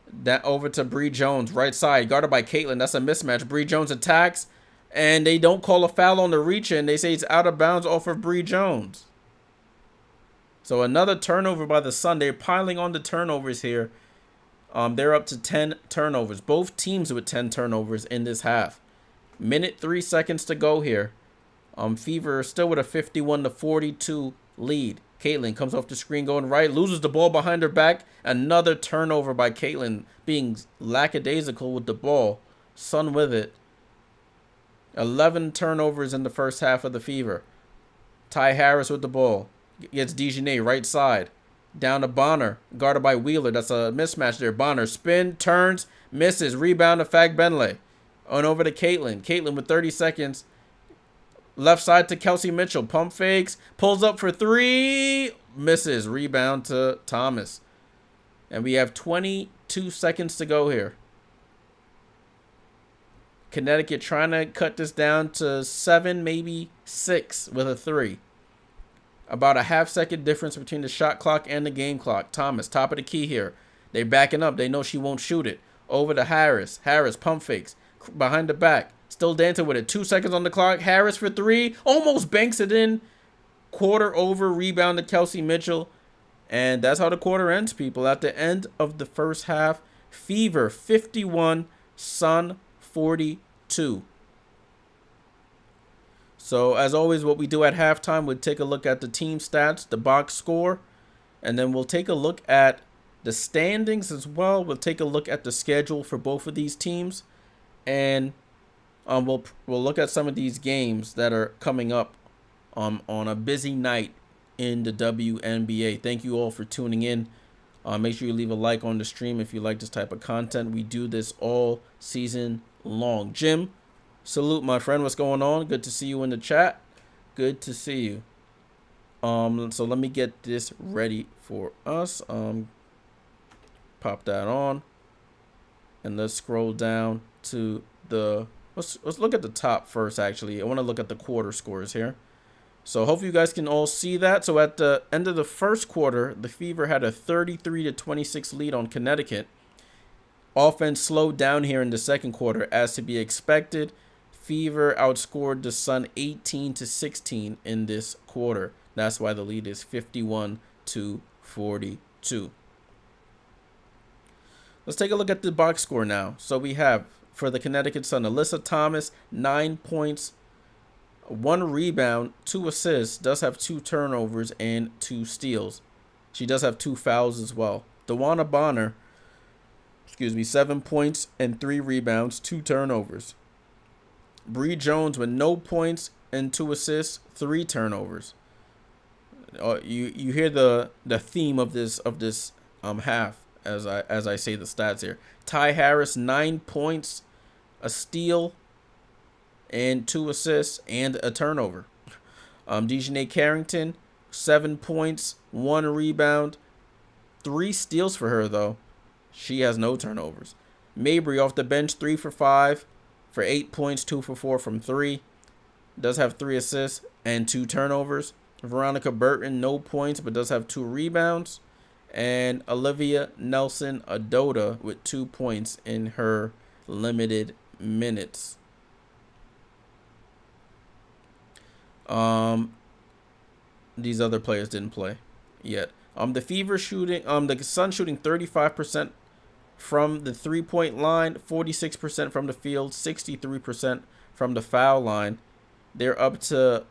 That over to Bree Jones, right side. Guarded by Caitlin. That's a mismatch. Bree Jones attacks. And they don't call a foul on the reach in. They say it's out of bounds off of Bree Jones. So another turnover by the Sun. They're piling on the turnovers here. They're up to 10 turnovers. Both teams with 10 turnovers in this half. Minute 3 seconds to go here. Fever still with a 51-42 lead. Caitlin comes off the screen going right. Loses the ball behind her back. Another turnover by Caitlin, being lackadaisical with the ball. Sun with it. 11 turnovers in the first half of the Fever. Ty Harris with the ball. Gets Dejanay right side. Down to Bonner. Guarded by Wheeler. That's a mismatch there. Bonner spin, turns, misses. Rebound to Fagbenle. On over to Caitlin. Caitlin with 30 seconds. Left side to Kelsey Mitchell. Pump fakes. Pulls up for 3. Misses. Rebound to Thomas. And we have 22 seconds to go here. Connecticut trying to cut this down to 7, maybe 6 with a 3. About a half-second difference between the shot clock and the game clock. Thomas, top of the key here. They're backing up. They know she won't shoot it. Over to Harris. Harris, pump fakes. Behind the back. Still dancing with it. 2 seconds on the clock. Harris for 3. Almost banks it in. Quarter over. Rebound to Kelsey Mitchell. And that's how the quarter ends, people. At the end of the first half, Fever 51, Sun 42. So, as always, what we do at halftime, we'll take a look at the team stats, the box score, and then we'll take a look at the standings as well. We'll take a look at the schedule for both of these teams, and we'll look at some of these games that are coming up on a busy night in the WNBA. Thank you all for tuning in. Make sure you leave a like on the stream if you like this type of content. We do this all season long. Jim, salute, my friend. What's going on? Good to see you in the chat. Good to see you. So let me get this ready for us. Pop that on. And let's scroll down to the let's look at the top first, actually. I want to look at the quarter scores here. So hopefully you guys can all see that. So at the end of the first quarter, the Fever had a 33-26 lead on Connecticut. Offense slowed down here in the second quarter, as to be expected. Fever outscored the Sun 18-16 in this quarter. That's why the lead is 51-42. Let's take a look at the box score now. So we have, for the Connecticut Sun, Alyssa Thomas, 9 points, 1 rebound, 2 assists, does have 2 turnovers and 2 steals. She does have 2 fouls as well. Dewana Bonner, 7 points and 3 rebounds, 2 turnovers. Bree Jones with no points and 2 assists, 3 turnovers. You hear the theme of this half as I say the stats here. Ty Harris 9 points, a steal, and 2 assists and a turnover. Dejanay Carrington 7 points, 1 rebound, 3 steals for her though. She has no turnovers. Mabry off the bench 3 for 5 for 8 points, 2 for 4 from 3. Does have 3 assists and 2 turnovers. Veronica Burton, no points, but does have 2 rebounds. And Olivia Nelson Adota with 2 points in her limited minutes. These other players didn't play yet. The Fever shooting, the Sun shooting 35% from the 3-point line, 46% from the field, 63% from the foul line. They're up to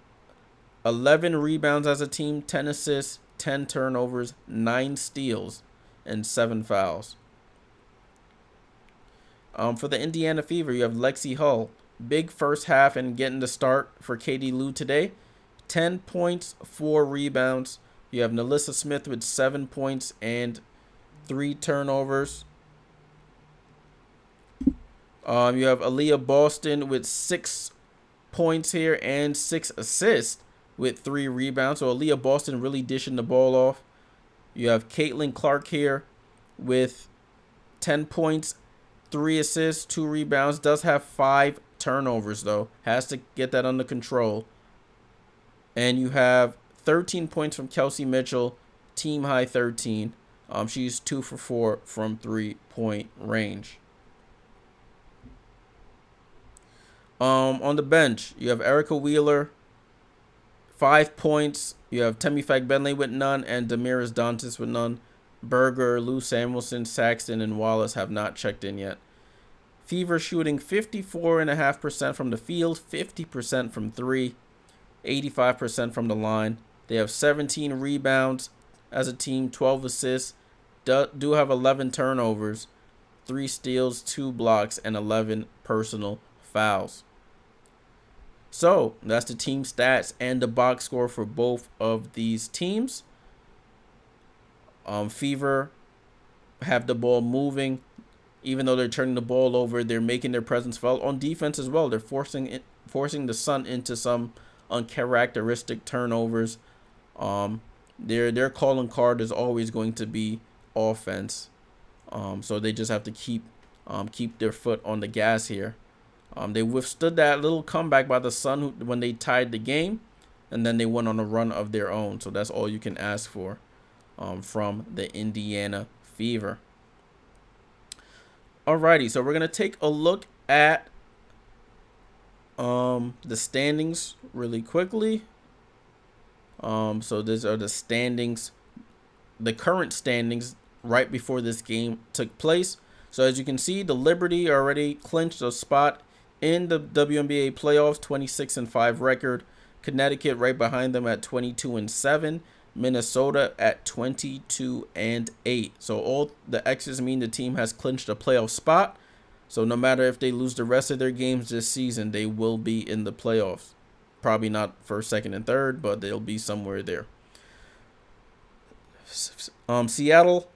11 rebounds as a team, 10 assists, 10 turnovers, 9 steals, and 7 fouls. For the Indiana Fever, you have Lexi Hull. Big first half and getting the start for Katie Lou today. 10 points, 4 rebounds. You have Nalissa Smith with 7 points and 3 turnovers. You have Aaliyah Boston with 6 points here and 6 assists with 3 rebounds. So Aaliyah Boston really dishing the ball off. You have Caitlin Clark here with 10 points, 3 assists, 2 rebounds. Does have 5 turnovers though. Has to get that under control. And you have 13 points from Kelsey Mitchell, team high 13. She's 2 for 4 from 3-point range. On the bench, you have Erica Wheeler, 5 points. You have Temi Fagbenle with none and Damaris Dantas with none. Berger, Lou Samuelson, Saxton, and Wallace have not checked in yet. Fever shooting 54.5% from the field, 50% from 3, 85% from the line. They have 17 rebounds as a team, 12 assists, do have 11 turnovers, 3 steals, 2 blocks, and 11 personal fouls. So that's the team stats and the box score for both of these teams. Fever have the ball moving. Even though they're turning the ball over, they're making their presence felt on defense as well. They're forcing the Sun into some uncharacteristic turnovers. Their calling card is always going to be offense. So they just have to keep their foot on the gas here. They withstood that little comeback by the Sun when they tied the game, and then they went on a run of their own. So that's all you can ask for from the Indiana Fever. Alrighty, so we're going to take a look at the standings really quickly. So these are the standings, the current standings right before this game took place. So as you can see, the Liberty already clinched a spot in the WNBA playoffs, 26-5 record. Connecticut right behind them at 22-7. Minnesota at 22-8. So all the X's mean the team has clinched a playoff spot. So no matter if they lose the rest of their games this season, they will be in the playoffs. Probably not first, second, and third, but they'll be somewhere there. Seattle,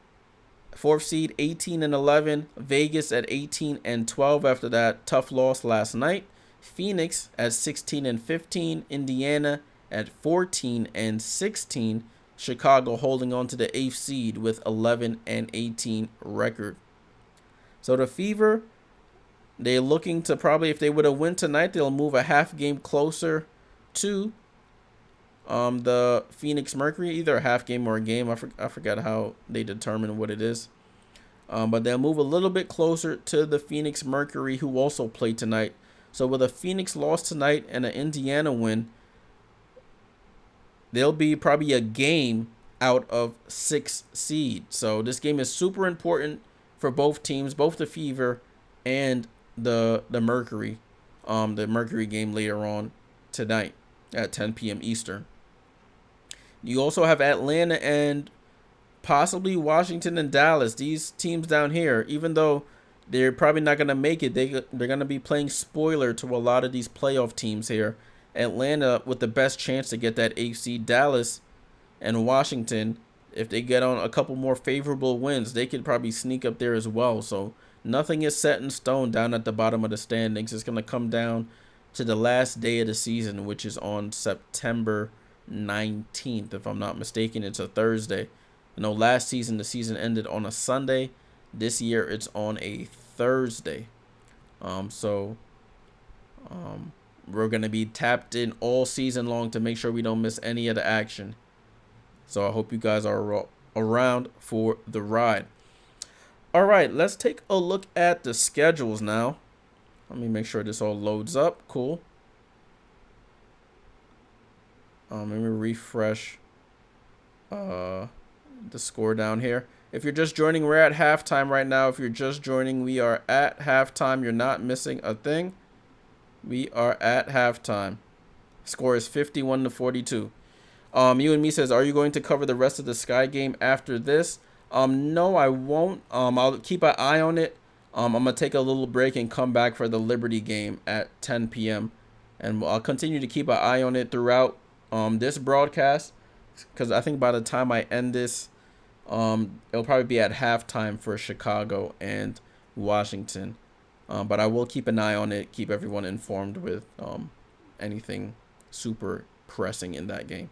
4th seed, 18-11. Vegas at 18-12 after that tough loss last night. Phoenix at 16-15. Indiana at 14-16. Chicago holding on to the 8th seed with 11-18 record. So the Fever, they're looking to probably, if they would have win tonight, they'll move a half game closer to the Phoenix Mercury, either a half game or a game. I forgot how they determine what it is. But they'll move a little bit closer to the Phoenix Mercury, who also played tonight. So with a Phoenix loss tonight and an Indiana win, they'll be probably a game out of 6th seed. So this game is super important for both teams, both the Fever and the Mercury. The Mercury game later on tonight at 10 p.m. Eastern. You also have Atlanta and possibly Washington and Dallas. These teams down here, even though they're probably not going to make it, they're going to be playing spoiler to a lot of these playoff teams here. Atlanta with the best chance to get that 8th seed. Dallas and Washington, if they get on a couple more favorable wins, they could probably sneak up there as well. So nothing is set in stone down at the bottom of the standings. It's going to come down to the last day of the season, which is on September 19th, if I'm not mistaken. It's a Thursday. You know, last season, the season ended on a Sunday. This year, it's on a Thursday. We're going to be tapped in all season long to make sure we don't miss any of the action. So I hope you guys are around for the ride. All right, let's take a look at the schedules now. Let me make sure this all loads up. Cool. Let me refresh the score down here. If you're just joining, we're at halftime right now. If you're just joining, we are at halftime. You're not missing a thing. We are at halftime. Score is 51-42. You and me says, are you going to cover the rest of the Sky game after this? No, I won't. I'll keep an eye on it. I'm going to take a little break and come back for the Liberty game at 10 p.m. And I'll continue to keep an eye on it throughout this broadcast, because I think by the time I end this, it'll probably be at halftime for Chicago and Washington. But I will keep an eye on it, keep everyone informed with anything super pressing in that game.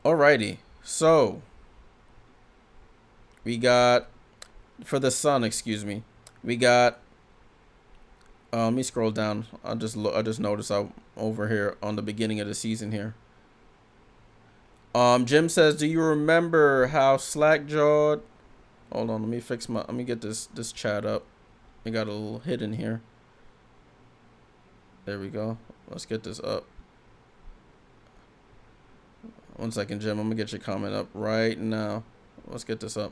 Alrighty, so we got, for the Sun, excuse me, we got, let me scroll down. I just noticed I'm over here on the beginning of the season here. Jim says, do you remember how slack-jawed? Hold on, let me get this chat up. We got a little hidden here. There we go. Let's get this up. 1 second, Jim. I'm gonna get your comment up right now. Let's get this up.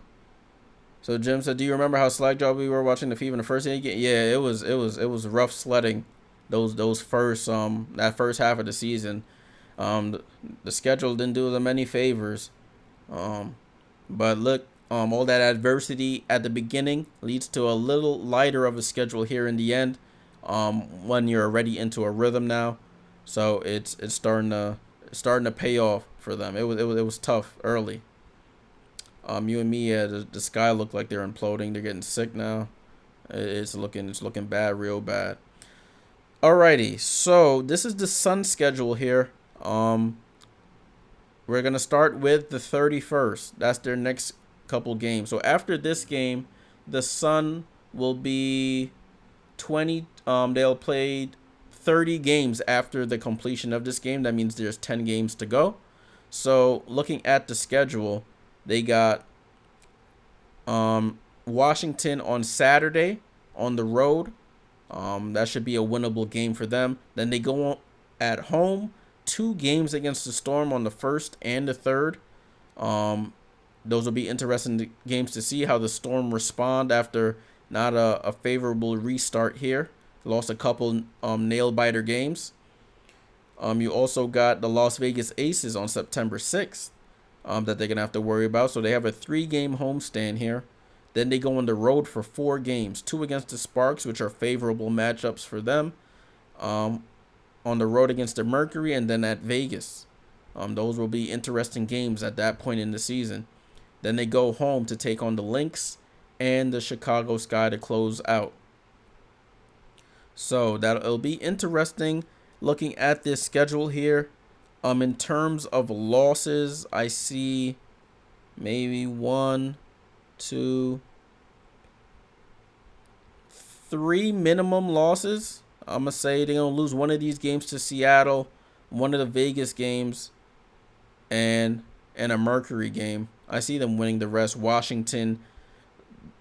So Jim said, do you remember how slack-jawed we were watching the Fever in the first game? Yeah, it was rough sledding. Those first that first half of the season. The schedule didn't do them any favors. But look, all that adversity at the beginning leads to a little lighter of a schedule here in the end. When you're already into a rhythm now, so it's starting to pay off for them. It was tough early. You and me, the Sky look like they're imploding. They're getting sick now. It's looking bad, real bad. Alrighty, so this is the Sun schedule here. We're gonna start with the 31st. That's their next couple games. So after this game, the Sun will be 20. They'll play 30 games after the completion of this game. That means there's 10 games to go. So looking at the schedule, they got Washington on Saturday on the road. That should be a winnable game for them. Then they go on at home, 2 games against the Storm on the 1st and the 3rd. Those will be interesting games to see how the Storm respond after not a favorable restart here. Lost a couple nail-biter games. You also got the Las Vegas Aces on September 6th that they're going to have to worry about. So they have a 3-game homestand here. Then they go on the road for 4 games. 2 against the Sparks, which are favorable matchups for them. On the road against the Mercury, and then at Vegas. Those will be interesting games at that point in the season. Then they go home to take on the Lynx and the Chicago Sky to close out. So it'll be interesting looking at this schedule here. In terms of losses, I see maybe 1, 2, 3 minimum losses. I'm gonna say they're gonna lose one of these games to Seattle, one of the Vegas games, and a Mercury game. I see them winning the rest. Washington,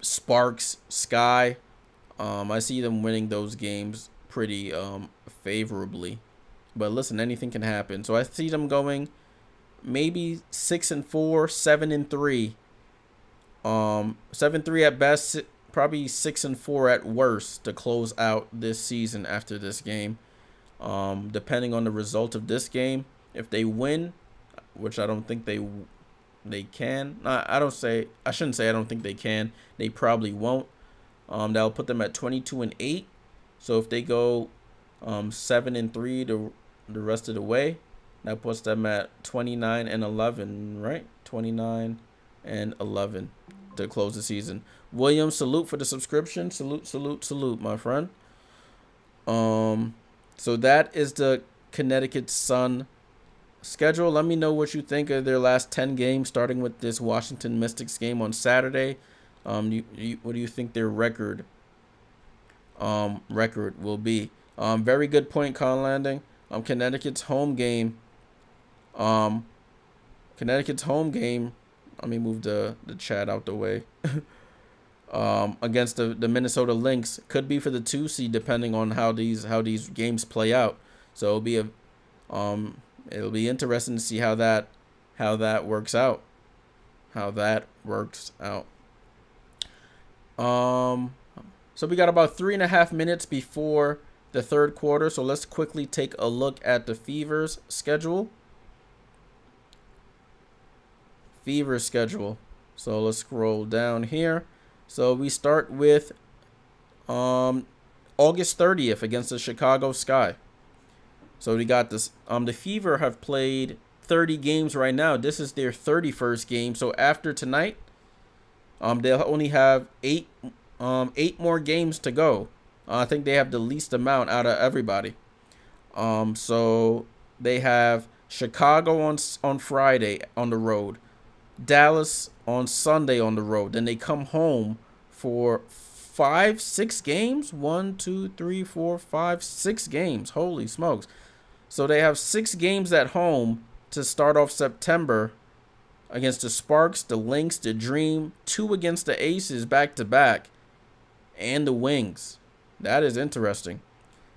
Sparks, Sky. I see them winning those games pretty favorably. But listen, anything can happen. So I see them going maybe 6-4, 7-3. 7-3 at best, probably 6-4 at worst to close out this season after this game. Depending on the result of this game, if they win, which I don't think they they can. I shouldn't say I don't think they can. They probably won't. That'll put them at 22-8. So if they go 7-3 the rest of the way, that puts them at 29-11, right? 29-11 to close the season. William, salute for the subscription. Salute, salute, salute, my friend. So that is the Connecticut Sun schedule. Let me know what you think of their last 10 games, starting with this Washington Mystics game on Saturday. What do you think their record will be? Very good point, Con Landing. Connecticut's home game. Let me move the chat out the way. Against the Minnesota Lynx could be for the 2 seed, depending on how these games play out. So it'll be interesting to see how that works out. So we got about 3.5 minutes before the third quarter. So let's quickly take a look at the Fever's schedule. So let's scroll down here. So we start with August 30th against the Chicago Sky. So we got this. The Fever have played 30 games right now. This is their 31st game. So after tonight, they'll only have eight more games to go. I think they have the least amount out of everybody. So they have Chicago on Friday on the road, Dallas on Sunday on the road. Then they come home for 6 games. 6 games. Holy smokes. So they have 6 games at home to start off September against the Sparks, the Lynx, the Dream, 2 against the Aces back to back, and the Wings. That is interesting.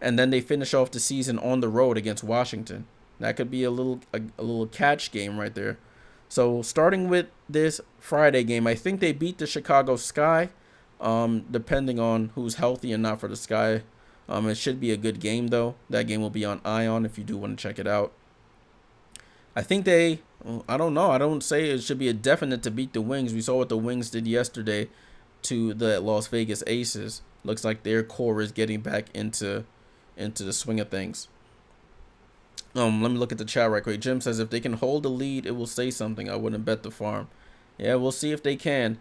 And then they finish off the season on the road against Washington. That could be a little catch game right there. So starting with this Friday game, I think they beat the Chicago Sky, depending on who's healthy and not for the Sky. It should be a good game, though. That game will be on Ion if you do want to check it out. I think I don't know. I don't say it should be a definite to beat the Wings. We saw what the Wings did yesterday to the Las Vegas Aces. Looks like their core is getting back into the swing of things. Let me look at the chat right quick. Jim says if they can hold the lead, it will say something. I wouldn't bet the farm. Yeah, we'll see if they can.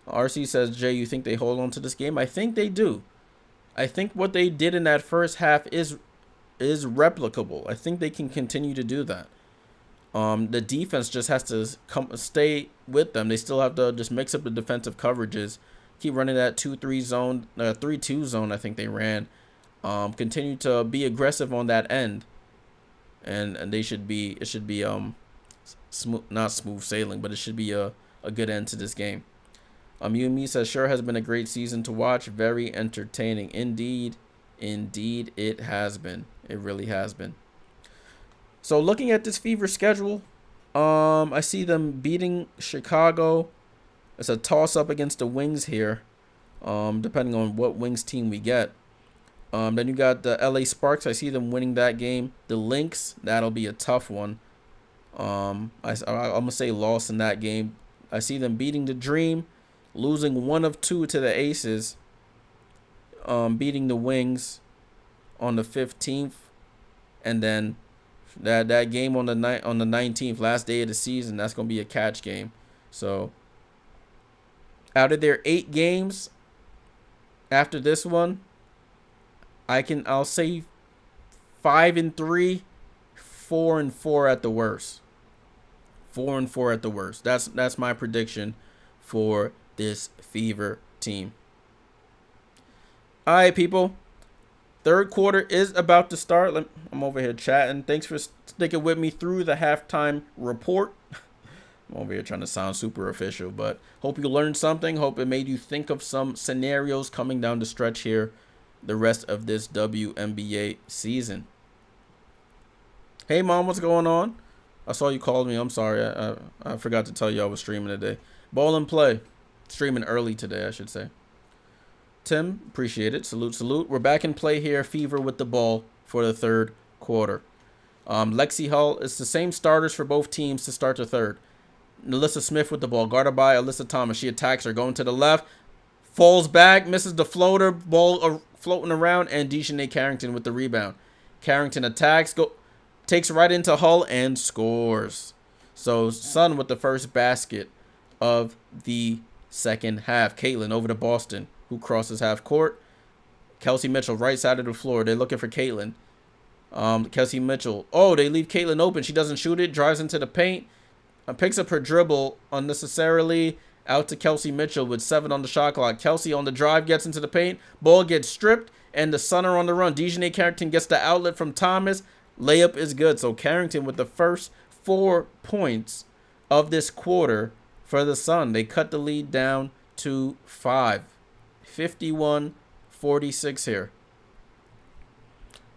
RC says, Jay, you think they hold on to this game? I think they do. I think what they did in that first half is replicable. I think they can continue to do that. The defense just has to stay with them. They still have to just mix up the defensive coverages. Keep running that 2-3 zone, 3-2 zone. I think they ran. Continue to be aggressive on that end, and they should be. It should be smooth, not smooth sailing, but it should be a good end to this game. You and me says sure has been a great season to watch. Very entertaining, indeed it has been. It really has been. So looking at this Fever schedule, I see them beating Chicago. It's a toss-up against the Wings here, depending on what Wings team we get. Then you got the LA Sparks. I see them winning that game. The Lynx, that'll be a tough one. I'm going to say loss in that game. I see them beating the Dream, losing 1 of 2 to the Aces, beating the Wings on the 15th, and then that game on the 19th, last day of the season, that's going to be a catch game. So out of their 8 games after this one, I'll say 5-3, 4-4 at the worst. 4-4 at the worst. That's my prediction for this Fever team. All right, people. Third quarter is about to start. I'm over here chatting. Thanks for sticking with me through the halftime report. I'm over here trying to sound super official, but hope you learned something. Hope it made you think of some scenarios coming down the stretch here the rest of this WNBA season. Hey, Mom, what's going on? I saw you called me. I'm sorry. I forgot to tell you I was streaming today. Ball and play. Streaming early today, I should say. Tim, appreciate it. Salute, salute. We're back in play here. Fever with the ball for the third quarter. Lexi Hull, it's the same starters for both teams to start the third. Nalissa Smith with the ball, guarded by Alyssa Thomas. She attacks her, going to the left, falls back, misses the floater, ball floating around, and Dejanay Carrington with the rebound. Carrington attacks, takes right into Hull and scores. So Sun with the first basket of the second half. Caitlin over to Boston, who crosses half court. Kelsey Mitchell, right side of the floor. They're looking for Caitlin. Kelsey Mitchell. Oh, they leave Caitlin open. She doesn't shoot it. Drives into the paint. Picks up her dribble unnecessarily. Out to Kelsey Mitchell with 7 on the shot clock. Kelsey on the drive gets into the paint. Ball gets stripped, and the Sun are on the run. Dejanay Carrington gets the outlet from Thomas. Layup is good. So Carrington with the first 4 points of this quarter for the Sun. They cut the lead down to 5. 51-46 here.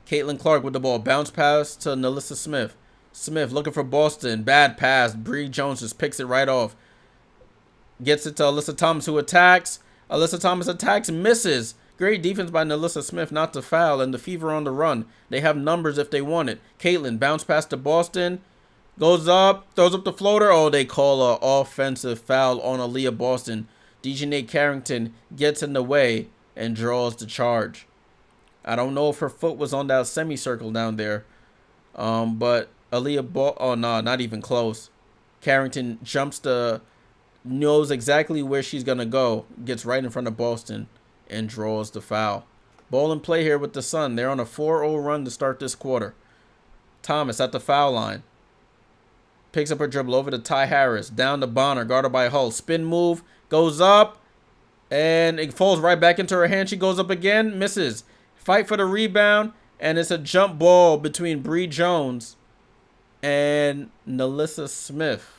Caitlin Clark with the ball. Bounce pass to Nalissa Smith. Smith looking for Boston. Bad pass. Bree Jones just picks it right off. Gets it to Alyssa Thomas, who attacks. Alyssa Thomas attacks, misses. Great defense by Nalissa Smith not to foul, and the Fever on the run. They have numbers if they want it. Caitlin bounce pass to Boston. Goes up, throws up the floater. Oh, they call an offensive foul on Aaliyah Boston. Dejanay Carrington gets in the way and draws the charge. I don't know if her foot was on that semicircle down there. But Aaliyah, oh no, not even close. Carrington knows exactly where she's going to go. Gets right in front of Boston and draws the foul. Ball in play here with the Sun. They're on a 4-0 run to start this quarter. Thomas at the foul line. Picks up her dribble over to Ty Harris. Down to Bonner, guarded by Hull. Spin move. Goes up. And it falls right back into her hand. She goes up again. Misses. Fight for the rebound. And it's a jump ball between Bree Jones and Nalissa Smith.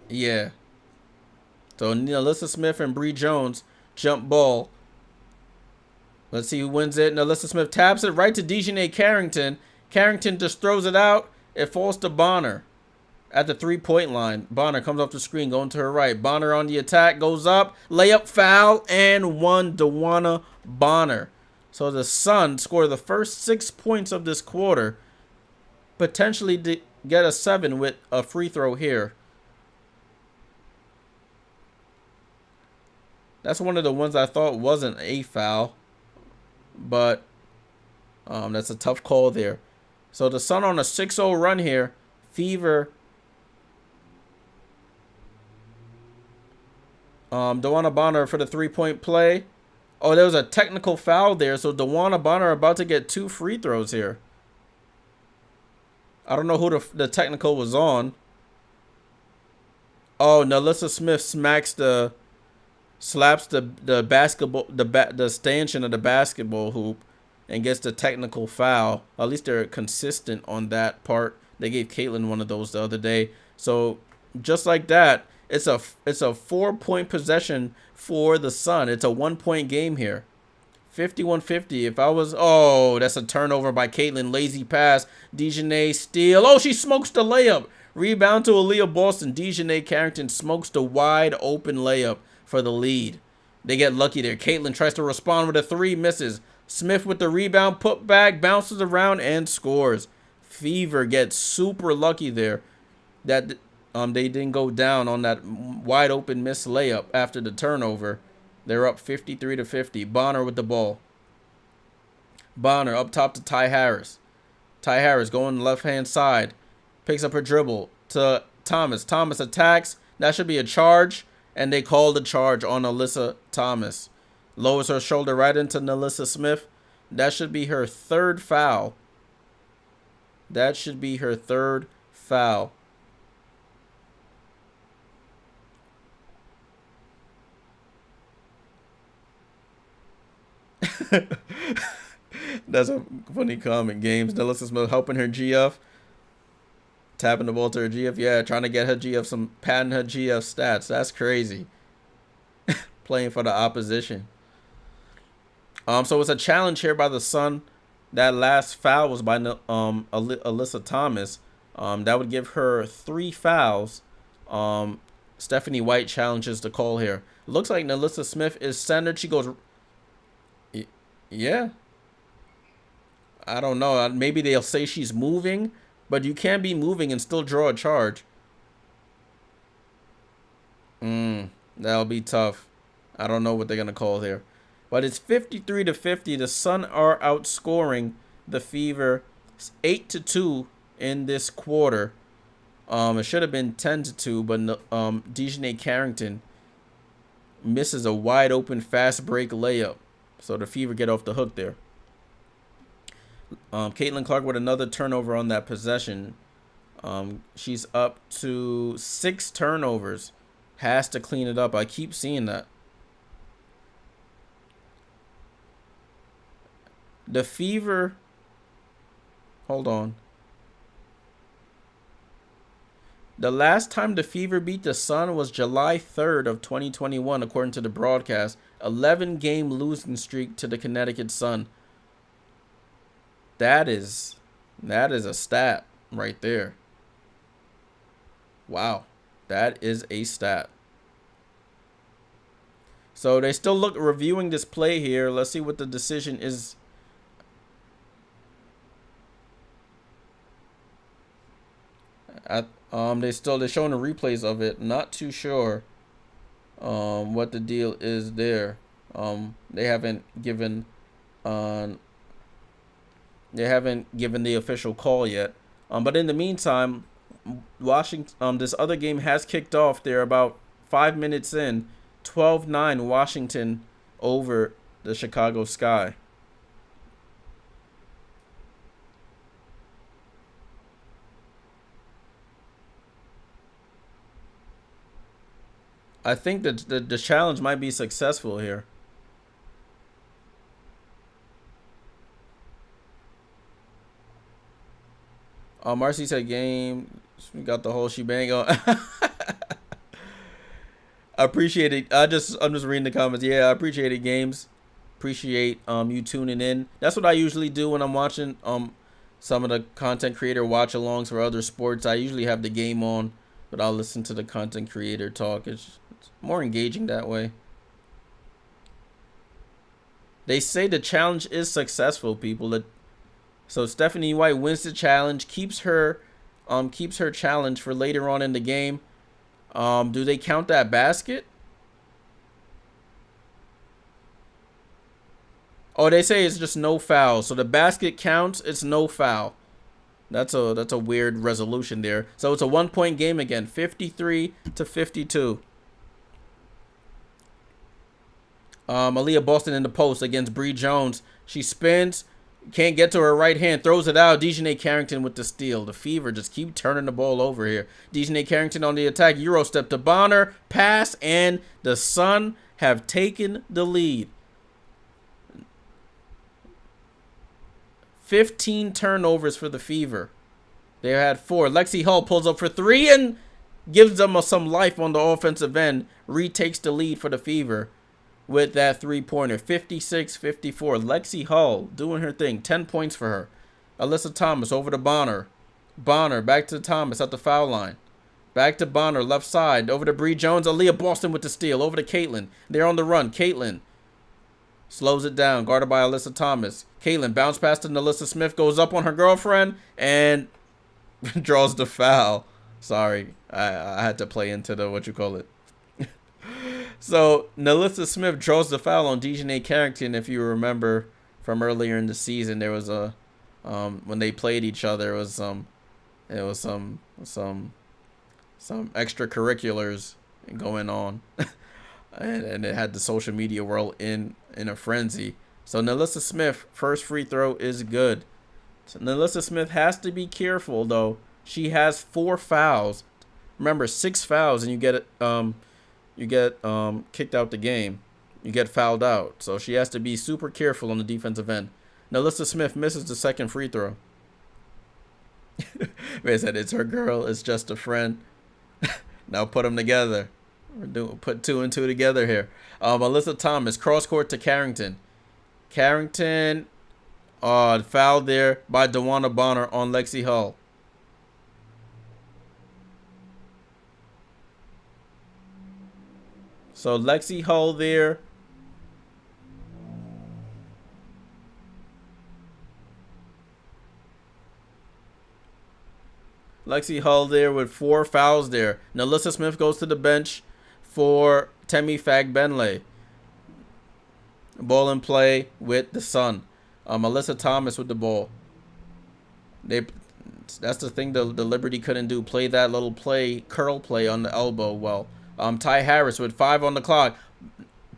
Yeah. So Nalissa Smith and Bree Jones jump ball. Let's see who wins it. Nalissa Smith taps it right to Dejanay Carrington. Carrington just throws it out. It falls to Bonner at the 3-point line. Bonner comes off the screen, going to her right. Bonner on the attack, goes up. Layup, foul, and one. DeWanna Bonner. So the Sun score the first 6 points of this quarter. Potentially get a 7 with a free throw here. That's one of the ones I thought wasn't a foul. But that's a tough call there. So the Sun on a 6-0 run here. Fever. DeWanna Bonner for the 3-point play. Oh, there was a technical foul there. So DeWanna Bonner about to get 2 free throws here. I don't know who the technical was on. Oh, Nalissa Smith slaps the basketball, the stanchion of the basketball hoop and gets the technical foul. At least they're consistent on that part. They gave Caitlin one of those the other day. So just like that, it's a 4-point possession for the Sun. It's a 1-point game here. 51-50. If I was, oh, that's a turnover by Caitlin. Lazy pass. Dejanay steal. Oh, she smokes the layup. Rebound to Aaliyah Boston. Dejanay Carrington smokes the wide open layup for the lead. They get lucky there. Caitlin tries to respond with a 3, misses. Smith with the rebound, put back, bounces around, and scores. Fever gets super lucky there that they didn't go down on that wide open missed layup after the turnover. They're up 53-50. Bonner with the ball. Bonner up top to Ty Harris. Ty Harris going left-hand side. Picks up her dribble to Thomas. Thomas attacks. That should be a charge. And they call the charge on Alyssa Thomas. Lowers her shoulder right into Nalissa Smith. That should be her 3rd foul. That should be her 3rd foul. That's a funny comment. Games. Nalissa Smith helping her GF. Tapping the ball to her GF. Yeah, trying to get her GF padding her GF stats. That's crazy. Playing for the opposition. So it's a challenge here by the Sun. That last foul was by Alyssa Thomas. That would give her 3 fouls. Stephanie White challenges the call here. Looks like Nalissa Smith is centered. She goes. Yeah, I don't know. Maybe they'll say she's moving, but you can't be moving and still draw a charge. That'll be tough. I don't know what they're gonna call there, but it's 53 to 50. The Sun are outscoring the Fever 8-2 in this quarter. It should have been 10-2, but Dejanay Carrington misses a wide open fast break layup, so the Fever get off the hook there. Caitlin Clark with another turnover on that possession. She's up to 6 turnovers. Has to clean it up. I keep seeing that. The Fever. Hold on. The last time the Fever beat the Sun was July 3rd of 2021, according to the broadcast. 11-game losing streak to the Connecticut Sun. That is a stat right there. Wow. That is a stat. So they still reviewing this play here. Let's see what the decision is. They're showing the replays of it. Not too sure what the deal is there. They haven't given the official call yet. But in the meantime, Washington, this other game has kicked off. They're about 5 minutes in. 12-9 Washington over the Chicago Sky. I think that the challenge might be successful here. Marcy said game. We got the whole shebang on. I appreciate it. I'm just reading the comments. Yeah, I appreciate it, games. Appreciate you tuning in. That's what I usually do when I'm watching some of the content creator watch alongs for other sports. I usually have the game on, but I'll listen to the content creator talk. It's more engaging that way. They say the challenge is successful, people. So Stephanie White wins the challenge, keeps her challenge for later on in the game. Do they count that basket? Oh, they say it's just no foul. So the basket counts, it's no foul. That's a weird resolution there. So it's a 1-point game again, 53 to 52. Aaliyah Boston in the post against Bree Jones. She spins, can't get to her right hand, throws it out. Dejanay Carrington with the steal. The Fever just keep turning the ball over here. Dejanay Carrington on the attack. Euro step to Bonner. Pass, and the Sun have taken the lead. 15 turnovers for the Fever. They had 4. Lexi Hull pulls up for 3 and gives them some life on the offensive end. Retakes the lead for the Fever with that 3-pointer. 56-54. Lexi Hull doing her thing. 10 points for her. Alyssa Thomas over to Bonner. Bonner back to Thomas at the foul line. Back to Bonner, left side. Over to Bree Jones. Aaliyah Boston with the steal. Over to Caitlin. They're on the run. Caitlin slows it down. Guarded by Alyssa Thomas. Caitlin bounce pass to Nalissa Smith. Goes up on her girlfriend and draws the foul. Sorry. I had to play into the what you call it. So Nalissa Smith draws the foul on Dejanay Carrington. If you remember from earlier in the season, there was a when they played each other, some extracurriculars going on, and it had the social media world in a frenzy. So Nalissa Smith first free throw is good. So Nalissa Smith has to be careful though. She has 4 fouls. Remember, 6 fouls and you get kicked out the game. You get fouled out. So she has to be super careful on the defensive end. Nalissa Smith misses the second free throw. Man said it's her girl. It's just a friend. Now put them together. Put 2 and 2 together here. Alyssa Thomas cross court to Carrington. Carrington fouled there by DeWanna Bonner on Lexi Hull. So Lexi Hull there. Lexi Hull there with 4 fouls there. Nalissa Smith goes to the bench for Temi Fagbenle. Ball in play with the Sun. Alyssa Thomas with the ball. That's the thing the Liberty couldn't do. Play that little curl play on the elbow well. Ty Harris with 5 on the clock.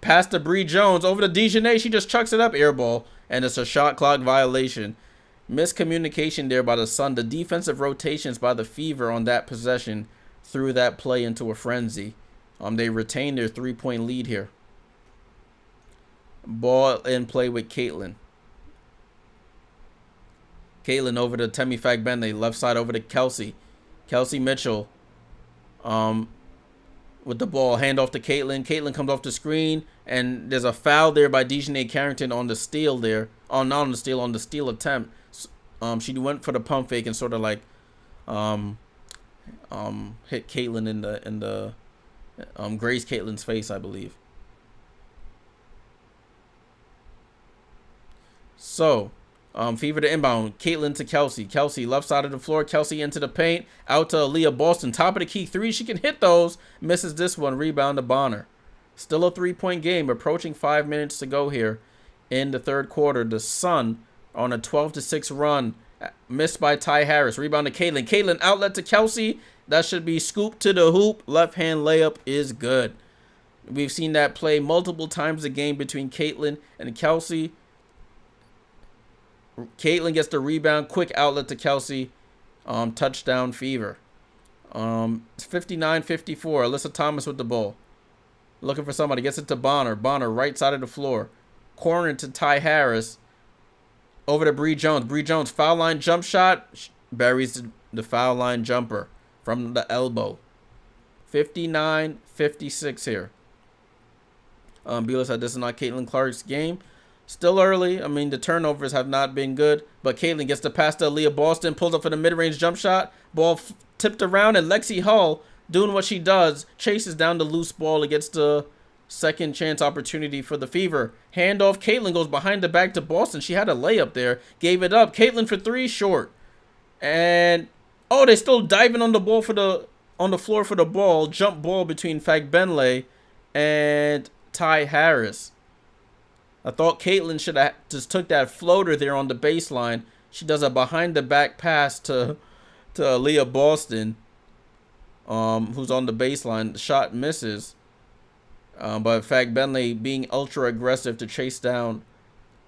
Pass to Bree Jones over to DeJournette. She just chucks it up, air ball, and it's a shot clock violation. Miscommunication there by the Sun. The defensive rotations by the Fever on that possession threw that play into a frenzy. They retained their 3-point lead here. Ball in play with Caitlin. Caitlin over to Temi Fagbenle. Left side over to Kelsey. Kelsey Mitchell with the ball. Hand off to Caitlin. Caitlin comes off the screen. And there's a foul there by DeJournette Carrington on the steal there. Not on the steal, on the steal attempt. She went for the pump fake and sort of like hit Caitlin in the grazed Caitlin's face, I believe. So, Fever to inbound. Caitlin to Kelsey. Kelsey left side of the floor. Kelsey into the paint. Out to Aaliyah Boston. Top of the key 3. She can hit those. Misses this one. Rebound to Bonner. Still a 3-point game. Approaching 5 minutes to go here in the third quarter. The Sun on a 12-6 run. Missed by Ty Harris. Rebound to Caitlin. Caitlin outlet to Kelsey. That should be scooped to the hoop. Left hand layup is good. We've seen that play multiple times a game between Caitlin and Kelsey. Caitlin gets the rebound. Quick outlet to Kelsey. Touchdown Fever. It's 59-54. Alyssa Thomas with the ball. Looking for somebody. Gets it to Bonner. Bonner right side of the floor. Corner to Ty Harris. Over to Bree Jones. Bree Jones foul line jump shot. Buries the foul line jumper from the elbow. 59-56 here. Beal said this is not Caitlin Clark's game. Still early. I mean, the turnovers have not been good. But Caitlin gets the pass to Aaliyah Boston. Pulls up for the mid-range jump shot. Ball tipped around. And Lexi Hull, doing what she does, chases down the loose ball against the second chance opportunity for the Fever. Handoff. Caitlin goes behind the back to Boston. She had a layup there. Gave it up. Caitlin for 3, short. And, oh, they're still diving on the ball on the floor for the ball. Jump ball between Fagbenle and Ty Harris. I thought Caitlin should have just took that floater there on the baseline. She does a behind-the-back pass to Aaliyah Boston, who's on the baseline. The shot misses. But Fagbenle being ultra-aggressive to chase down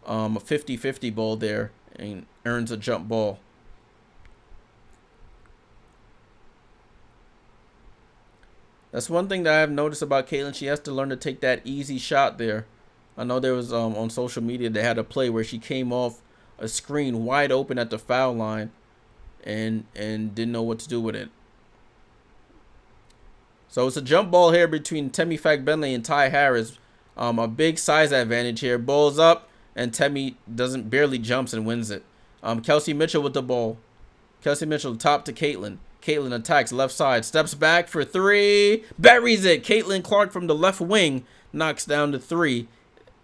a 50-50 ball there and earns a jump ball. That's one thing that I've noticed about Caitlin. She has to learn to take that easy shot there. I know there was on social media they had a play where she came off a screen wide open at the foul line and didn't know what to do with it. So it's a jump ball here between Temi Fagbenle and Ty Harris. A big size advantage here. Ball's up and Temi barely jumps and wins it. Kelsey Mitchell with the ball. Kelsey Mitchell top to Caitlin. Caitlin attacks left side. Steps back for 3. Buries it. Caitlin Clark from the left wing knocks down the 3.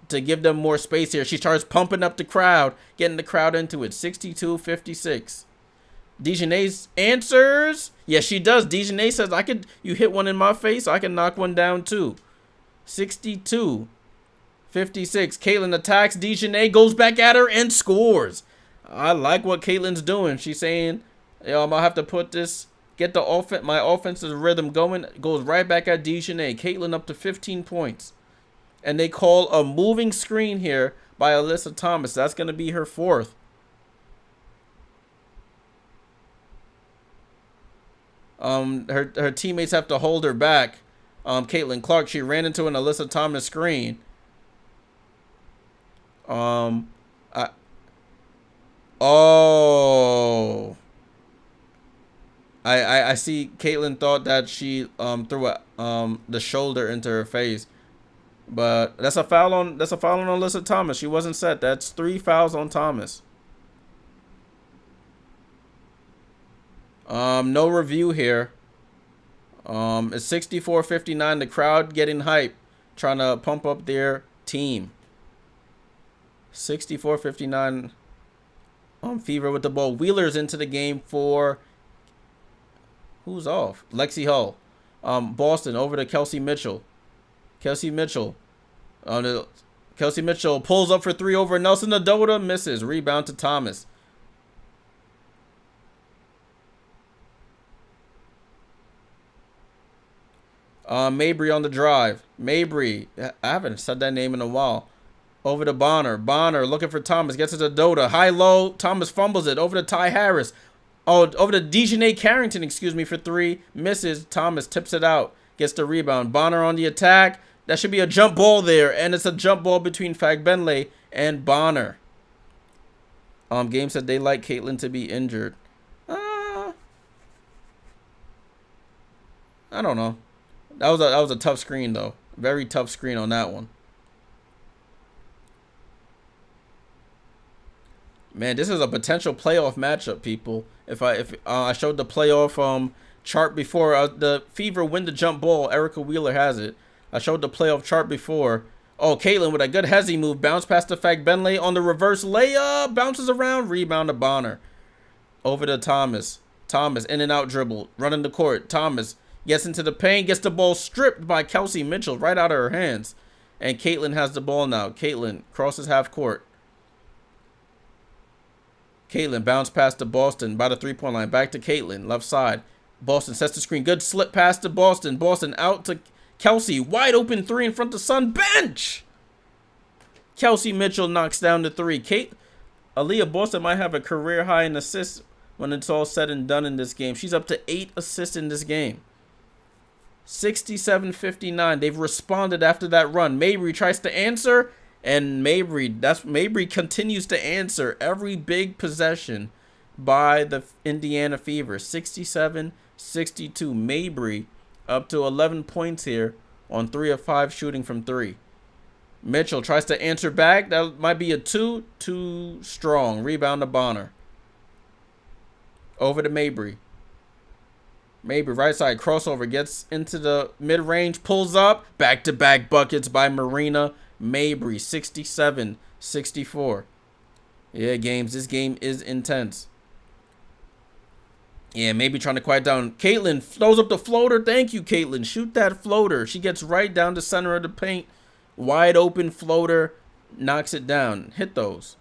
To give them more space here. She starts pumping up the crowd, getting the crowd into it. 62-56. DeJournette answers. Yes, she does. DeJournette says, you hit one in my face, I can knock one down too. 62-56. Caitlin attacks. DeJournette goes back at her and scores. I like what Caitlin's doing. She's saying, I'm gonna have to put this, get my offensive rhythm going. Goes right back at DeJournette. Caitlin up to 15 points. And they call a moving screen here by Alyssa Thomas. That's going to be her 4th. Her teammates have to hold her back. Caitlin Clark, she ran into an Alyssa Thomas screen. I see Caitlin thought that she threw the shoulder into her face. But that's a foul on Alyssa Thomas. She wasn't set. That's 3 fouls on Thomas. No review here. It's 64-59. The crowd getting hype, trying to pump up their team. 64-59. Fever with the ball. Wheeler's into the game for Who's off? Lexi Hull. Boston over to Kelsey Mitchell. Kelsey Mitchell. Kelsey Mitchell pulls up for three over Nelson Adota. Misses. Rebound to Thomas. Mabry on the drive. Mabry. I haven't said that name in a while. Over to Bonner. Bonner looking for Thomas. Gets it to Dota. High-low. Thomas fumbles it. Over to Ty Harris. Oh, over to Dejanay Carrington, excuse me, for three. Misses. Thomas tips it out. Gets the rebound. Bonner on the attack. That should be a jump ball there. And it's a jump ball between Fagbenle and Bonner. Game said they like Caitlin to be injured. I don't know. That was a tough screen, though. Very tough screen on that one. Man, this is a potential playoff matchup, people. If I showed the playoff chart before, the Fever win the jump ball. Erica Wheeler has it. I showed the playoff chart before. Oh, Caitlin with a good hezzy move. Bounce past the Fagbenle on the reverse layup. Bounces around. Rebound to Bonner. Over to Thomas. Thomas in and out dribble. Running the court. Thomas gets into the paint. Gets the ball stripped by Kelsey Mitchell right out of her hands. And Caitlin has the ball now. Caitlin crosses half court. Caitlin bounced past to Boston by the three-point line. Back to Caitlin. Left side. Boston sets the screen. Good slip pass to Boston. Boston out to Kelsey. Wide open three in front of Sun. Bench! Kelsey Mitchell knocks down the three. Aaliyah Boston might have a career high in assists when it's all said and done in this game. She's up to 8 assists in this game. 67-59. They've responded after that run. Mabry tries to answer. And Mabry continues to answer every big possession by the Indiana Fever. 67-62. Mabry up to 11 points here on 3 of 5 shooting from 3. Mitchell tries to answer back. That might be a 2. Too strong. Rebound to Bonner. Over to Mabry. Mabry right side crossover. Gets into the mid-range. Pulls up. Back-to-back buckets by Marina Mabry. 67-64. Yeah, games. This game is intense. Yeah, Mabry trying to quiet down. Caitlin throws up the floater. Thank you, Caitlin. Shoot that floater. She gets right down the center of the paint. Wide open floater. Knocks it down. Hit those.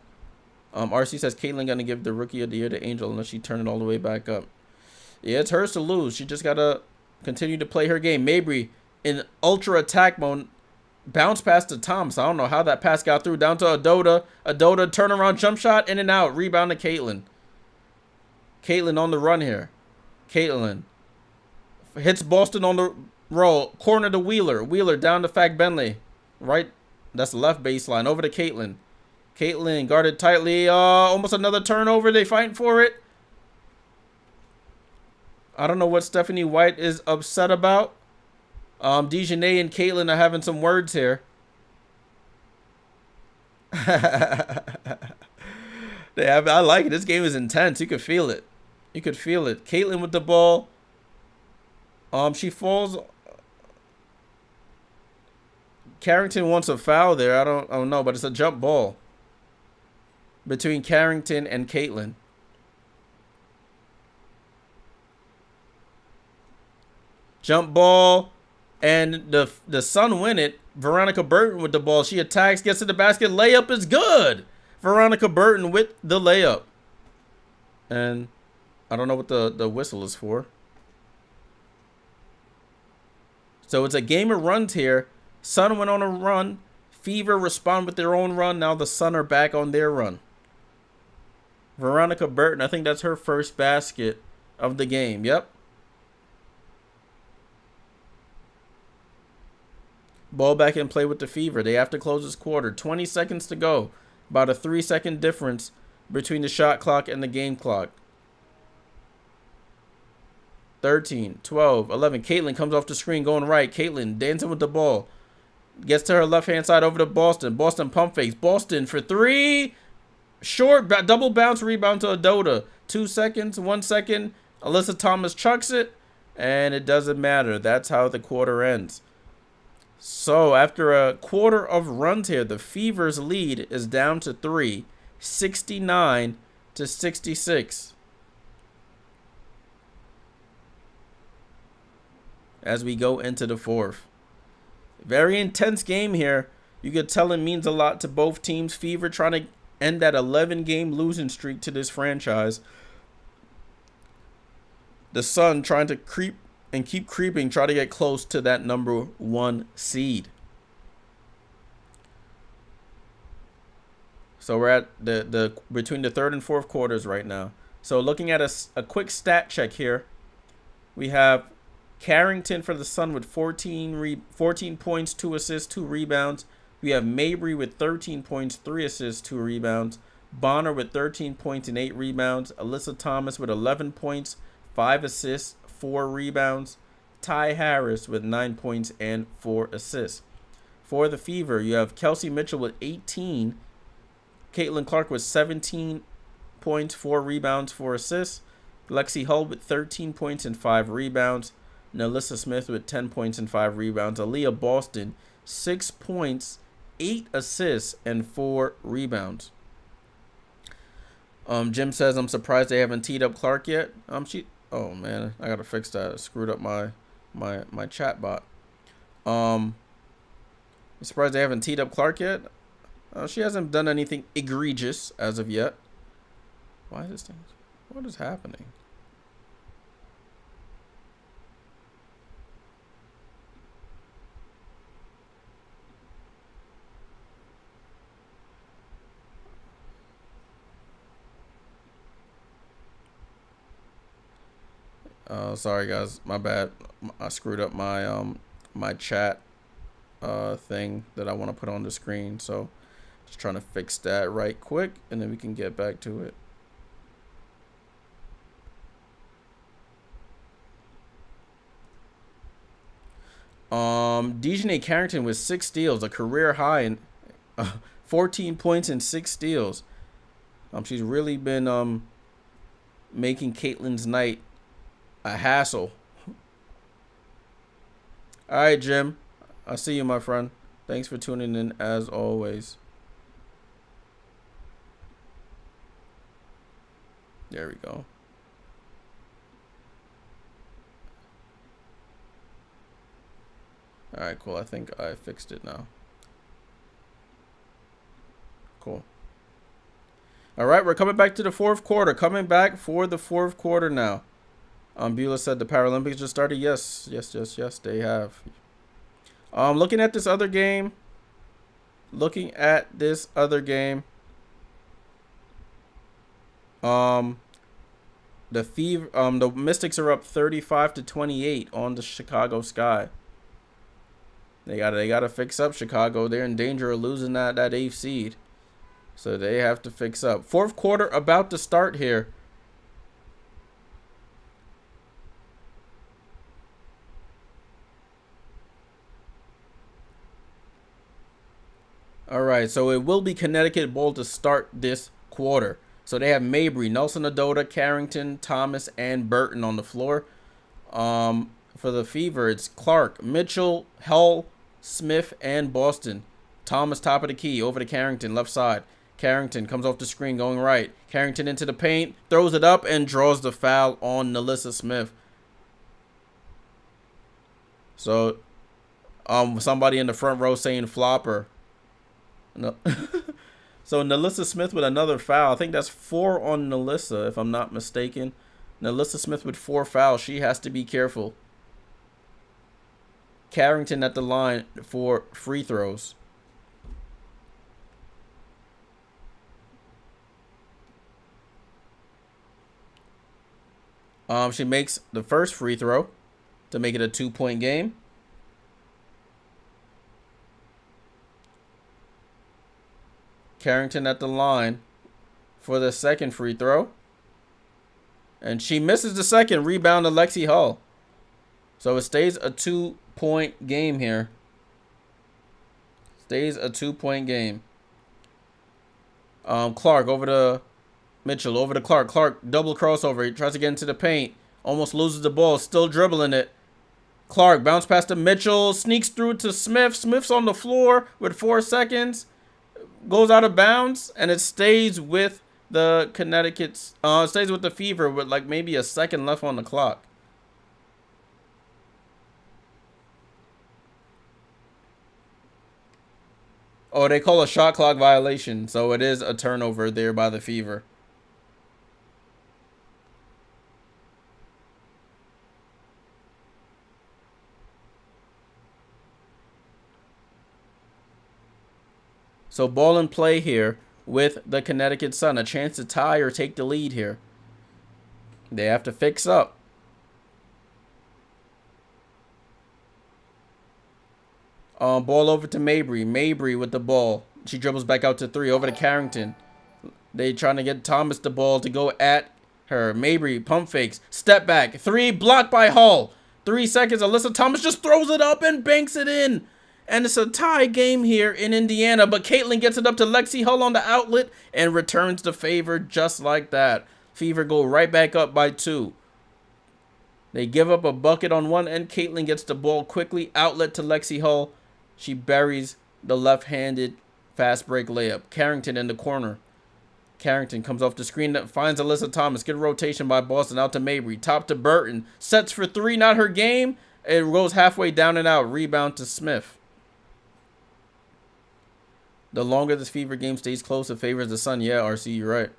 RC says Caitlin going to give the Rookie of the Year to Angel unless she turn it all the way back up. Yeah, it's hers to lose. She just got to continue to play her game. Mabry in ultra attack mode. Bounce pass to Thomas. I don't know how that pass got through. Down to Adota. Adota turnaround jump shot. In and out. Rebound to Caitlin. Caitlin on the run here. Caitlin hits Boston on the roll. Corner to Wheeler. Wheeler down to Fagbenle. Right. That's the left baseline. Over to Caitlin. Caitlin guarded tightly. Almost another turnover. They fighting for it. I don't know what Stephanie White is upset about. Dejanay and Caitlin are having some words here. I like it. This game is intense. You could feel it. You could feel it. Caitlin with the ball. She falls. Carrington wants a foul there. I don't know, but it's a jump ball between Carrington and Caitlin. Jump ball. And the Sun win it. Veronica Burton with the ball. She attacks, gets to the basket. Layup is good. Veronica Burton with the layup. And I don't know what the whistle is for. So it's a game of runs here. Sun went on a run. Fever respond with their own run. Now the Sun are back on their run. Veronica Burton, I think that's her first basket of the game. Yep. Ball back in play with the Fever. They have to close this quarter. 20 seconds to go. About a 3-second difference between the shot clock and the game clock. 13, 12, 11. Caitlin comes off the screen going right. Caitlin dancing with the ball. Gets to her left-hand side over to Boston. Boston pump fakes. Boston for 3. Short. Double bounce rebound to Adota. 2 seconds. 1 second. Alyssa Thomas chucks it. And it doesn't matter. That's how the quarter ends. So after a quarter of runs here, the Fever's lead is down to 3. 69-66. as we go into the fourth. Very intense game here. You could tell it means a lot to both teams. Fever trying to end that 11-game losing streak to this franchise. The Sun trying to creep and keep creeping, try to get close to that number 1 seed. So we're at the between the third and fourth quarters right now. So looking at a quick stat check here, we have Carrington for the Sun with 14 points, 2 assists, 2 rebounds. We have Mabry with 13 points, 3 assists, 2 rebounds. Bonner with 13 points and 8 rebounds. Alyssa Thomas with 11 points, 5 assists, 4 rebounds. Ty Harris with 9 points and 4 assists. For the Fever, you have Kelsey Mitchell with 18. Caitlin Clark with 17 points, 4 rebounds, 4 assists. Lexi Hull with 13 points and 5 rebounds. Nalissa Smith with 10 points and 5 rebounds. Aaliyah Boston, 6 points, 8 assists, and 4 rebounds. Jim says, I'm surprised they haven't teed up Clark yet. Oh man, I gotta fix that. I screwed up my chat bot. I'm surprised they haven't teed up Clark yet. She hasn't done anything egregious as of yet. Why is this thing? What is happening? Sorry guys, my bad. I screwed up my my chat thing that I want to put on the screen. So just trying to fix that right quick, and then we can get back to it. Dejanay Carrington with 6 steals, a career high, and 14 points and 6 steals. She's really been making Caitlin's night a hassle. All right, Jim. I see you, my friend. Thanks for tuning in as always. There we go. All right, cool. I think I fixed it now. Cool. All right, we're coming back to the fourth quarter. Coming back for the fourth quarter now. Beulah said the Paralympics just started. Yes, they have. Looking at this other game. The Mystics are up 35-28 on the Chicago Sky. They gotta fix up Chicago. They're in danger of losing that 8th seed. So they have to fix up. Fourth quarter about to start here. All right, so it will be Connecticut ball to start this quarter. So they have Mabry, Nelson Adota, Carrington, Thomas, and Burton on the floor. For the Fever, it's Clark, Mitchell, Hull, Smith, and Boston. Thomas top of the key, over to Carrington, left side. Carrington comes off the screen, going right. Carrington into the paint, throws it up, and draws the foul on Nalissa Smith. So, somebody in the front row saying flopper. No. So Nalissa Smith with another foul. I think that's 4 on Nalissa, if I'm not mistaken. Nalissa Smith with 4 fouls. She has to be careful. Carrington at the line for free throws. She makes the first free throw to make it a 2-point game. Carrington at the line for the second free throw. And she misses the second. Rebound to Lexi Hull. So it stays a 2-point game here. Stays a 2-point game. Clark over to Mitchell. Over to Clark. Clark double crossover. He tries to get into the paint. Almost loses the ball. Still dribbling it. Clark bounce pass to Mitchell. Sneaks through to Smith. Smith's on the floor with 4 seconds. Goes out of bounds, and it stays with the Connecticut's. Stays with the Fever with like maybe a second left on the clock. Oh, they call a shot clock violation, so it is a turnover there by the Fever. So ball in play here with the Connecticut Sun. A chance to tie or take the lead here. They have to fix up. Ball over to Mabry. Mabry with the ball. She dribbles back out to 3. Over to Carrington. They trying to get Thomas the ball to go at her. Mabry pump fakes. Step back. 3 blocked by Hull. 3 seconds. Alyssa Thomas just throws it up and banks it in. And it's a tie game here in Indiana. But Caitlin gets it up to Lexi Hull on the outlet and returns the favor just like that. Fever go right back up by 2. They give up a bucket on one end. Caitlin gets the ball quickly. Outlet to Lexi Hull. She buries the left-handed fast break layup. Carrington in the corner. Carrington comes off the screen, finds Alyssa Thomas. Good rotation by Boston out to Mabry. Top to Burton. Sets for 3, not her game. It goes halfway down and out. Rebound to Smith. The longer this Fever game stays close, it favors the Sun. Yeah, RC, you're right.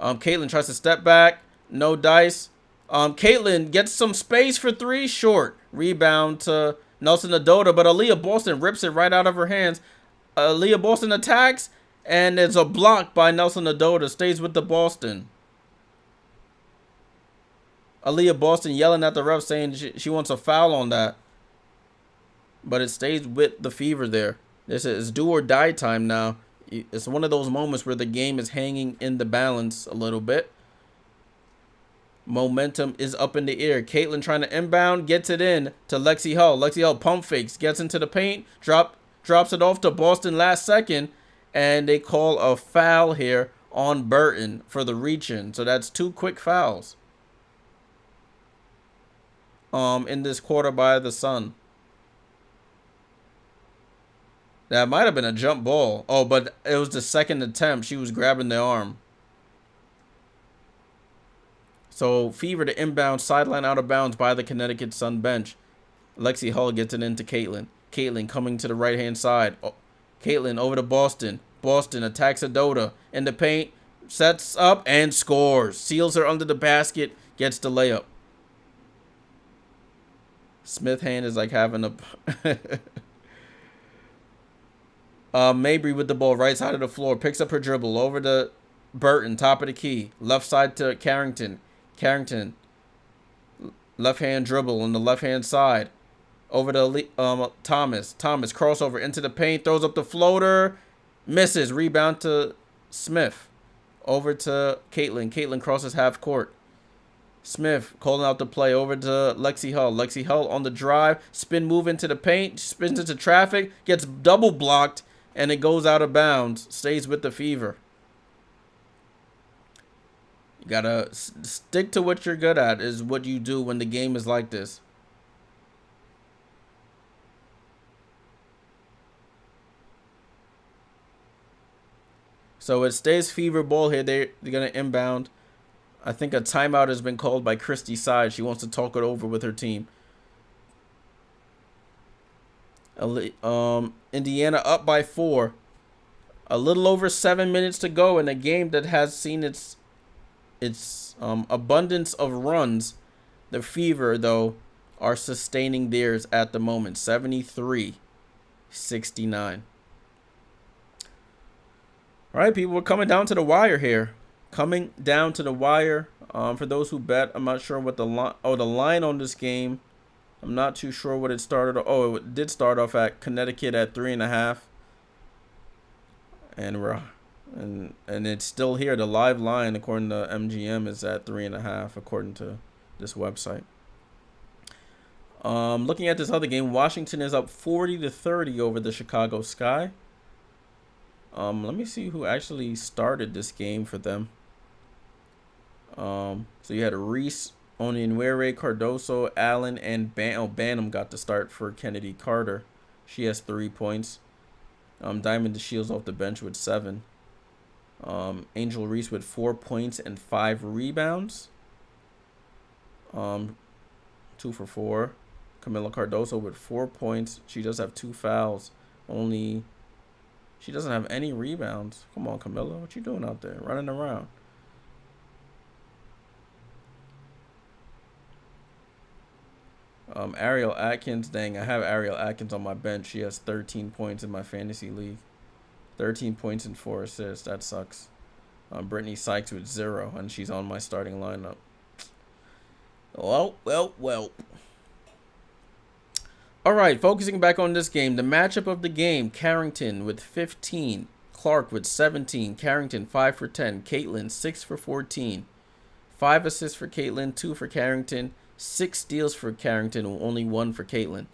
Caitlin tries to step back. No dice. Caitlin gets some space for 3. Short. Rebound to Nelson Adota, but Aaliyah Boston rips it right out of her hands. Aaliyah Boston attacks, and it's a block by Nelson Adota. Stays with the Boston. Aaliyah Boston yelling at the ref saying she wants a foul on that. But it stays with the Fever there. This is do or die time now. It's one of those moments where the game is hanging in the balance a little bit. Momentum is up in the air. Caitlin trying to inbound, gets it in to Lexi Hull. Lexi Hull pump fakes, gets into the paint, drops it off to Boston last second, and they call a foul here on Burton for the reach-in. So that's 2 quick fouls in this quarter by the Sun. That might have been a jump ball. Oh, but it was the second attempt. She was grabbing the arm. So Fever to inbound, sideline out of bounds by the Connecticut Sun bench. Lexi Hull gets it into Caitlin. Caitlin coming to the right-hand side. Oh, Caitlin over to Boston. Boston attacks Adota in the paint. Sets up and scores. Seals her under the basket. Gets the layup. Smith hand is like having a... Mabry with the ball, right side of the floor. Picks up her dribble over to Burton, top of the key. Left side to Carrington. Carrington, left-hand dribble on the left-hand side. Over to Thomas. Thomas, crossover into the paint. Throws up the floater. Misses. Rebound to Smith. Over to Caitlin. Caitlin crosses half court. Smith calling out the play over to Lexi Hull. Lexi Hull on the drive. Spin move into the paint. Spins into traffic. Gets double blocked. And it goes out of bounds. Stays with the Fever. You gotta stick to what you're good at is what you do when the game is like this. So it stays Fever ball here. They're going to inbound. I think a timeout has been called by Christy Side. She wants to talk it over with her team. Indiana up by 4. A little over 7 minutes to go in a game that has seen its abundance of runs. The Fever, though, are sustaining theirs at the moment. 73-69. All right, people, we're coming down to the wire here. Coming down to the wire. For those who bet, I'm not sure what the line. Oh, the line on this game. I'm not too sure what it started. Oh, it did start off at Connecticut at 3.5. And it's still here. The live line, according to MGM, is at 3.5, according to this website. Looking at this other game, Washington is up 40-30 over the Chicago Sky. Let me see who actually started this game for them. So you had Reese, Onyenwere, Cardoso, Allen, and Banham got the start for Kennedy Carter. She has 3 points. Diamond DeShields off the bench with 7. Angel Reese with 4 points and 5 rebounds. 2 for 4. Camila Cardoso with 4 points. She does have 2 fouls. Only She doesn't have any rebounds. Come on, Camilla. What you doing out there? Running around. Ariel Atkins. Dang, I have Ariel Atkins on my bench. She has 13 points in my fantasy league. 13 points and 4 assists. That sucks. Brittany Sykes with 0, and she's on my starting lineup. Well. All right, focusing back on this game. The matchup of the game, Carrington with 15. Clark with 17. Carrington 5 for 10. Caitlin 6 for 14. 5 assists for Caitlin, 2 for Carrington. 6 steals for Carrington, only 1 for Caitlin.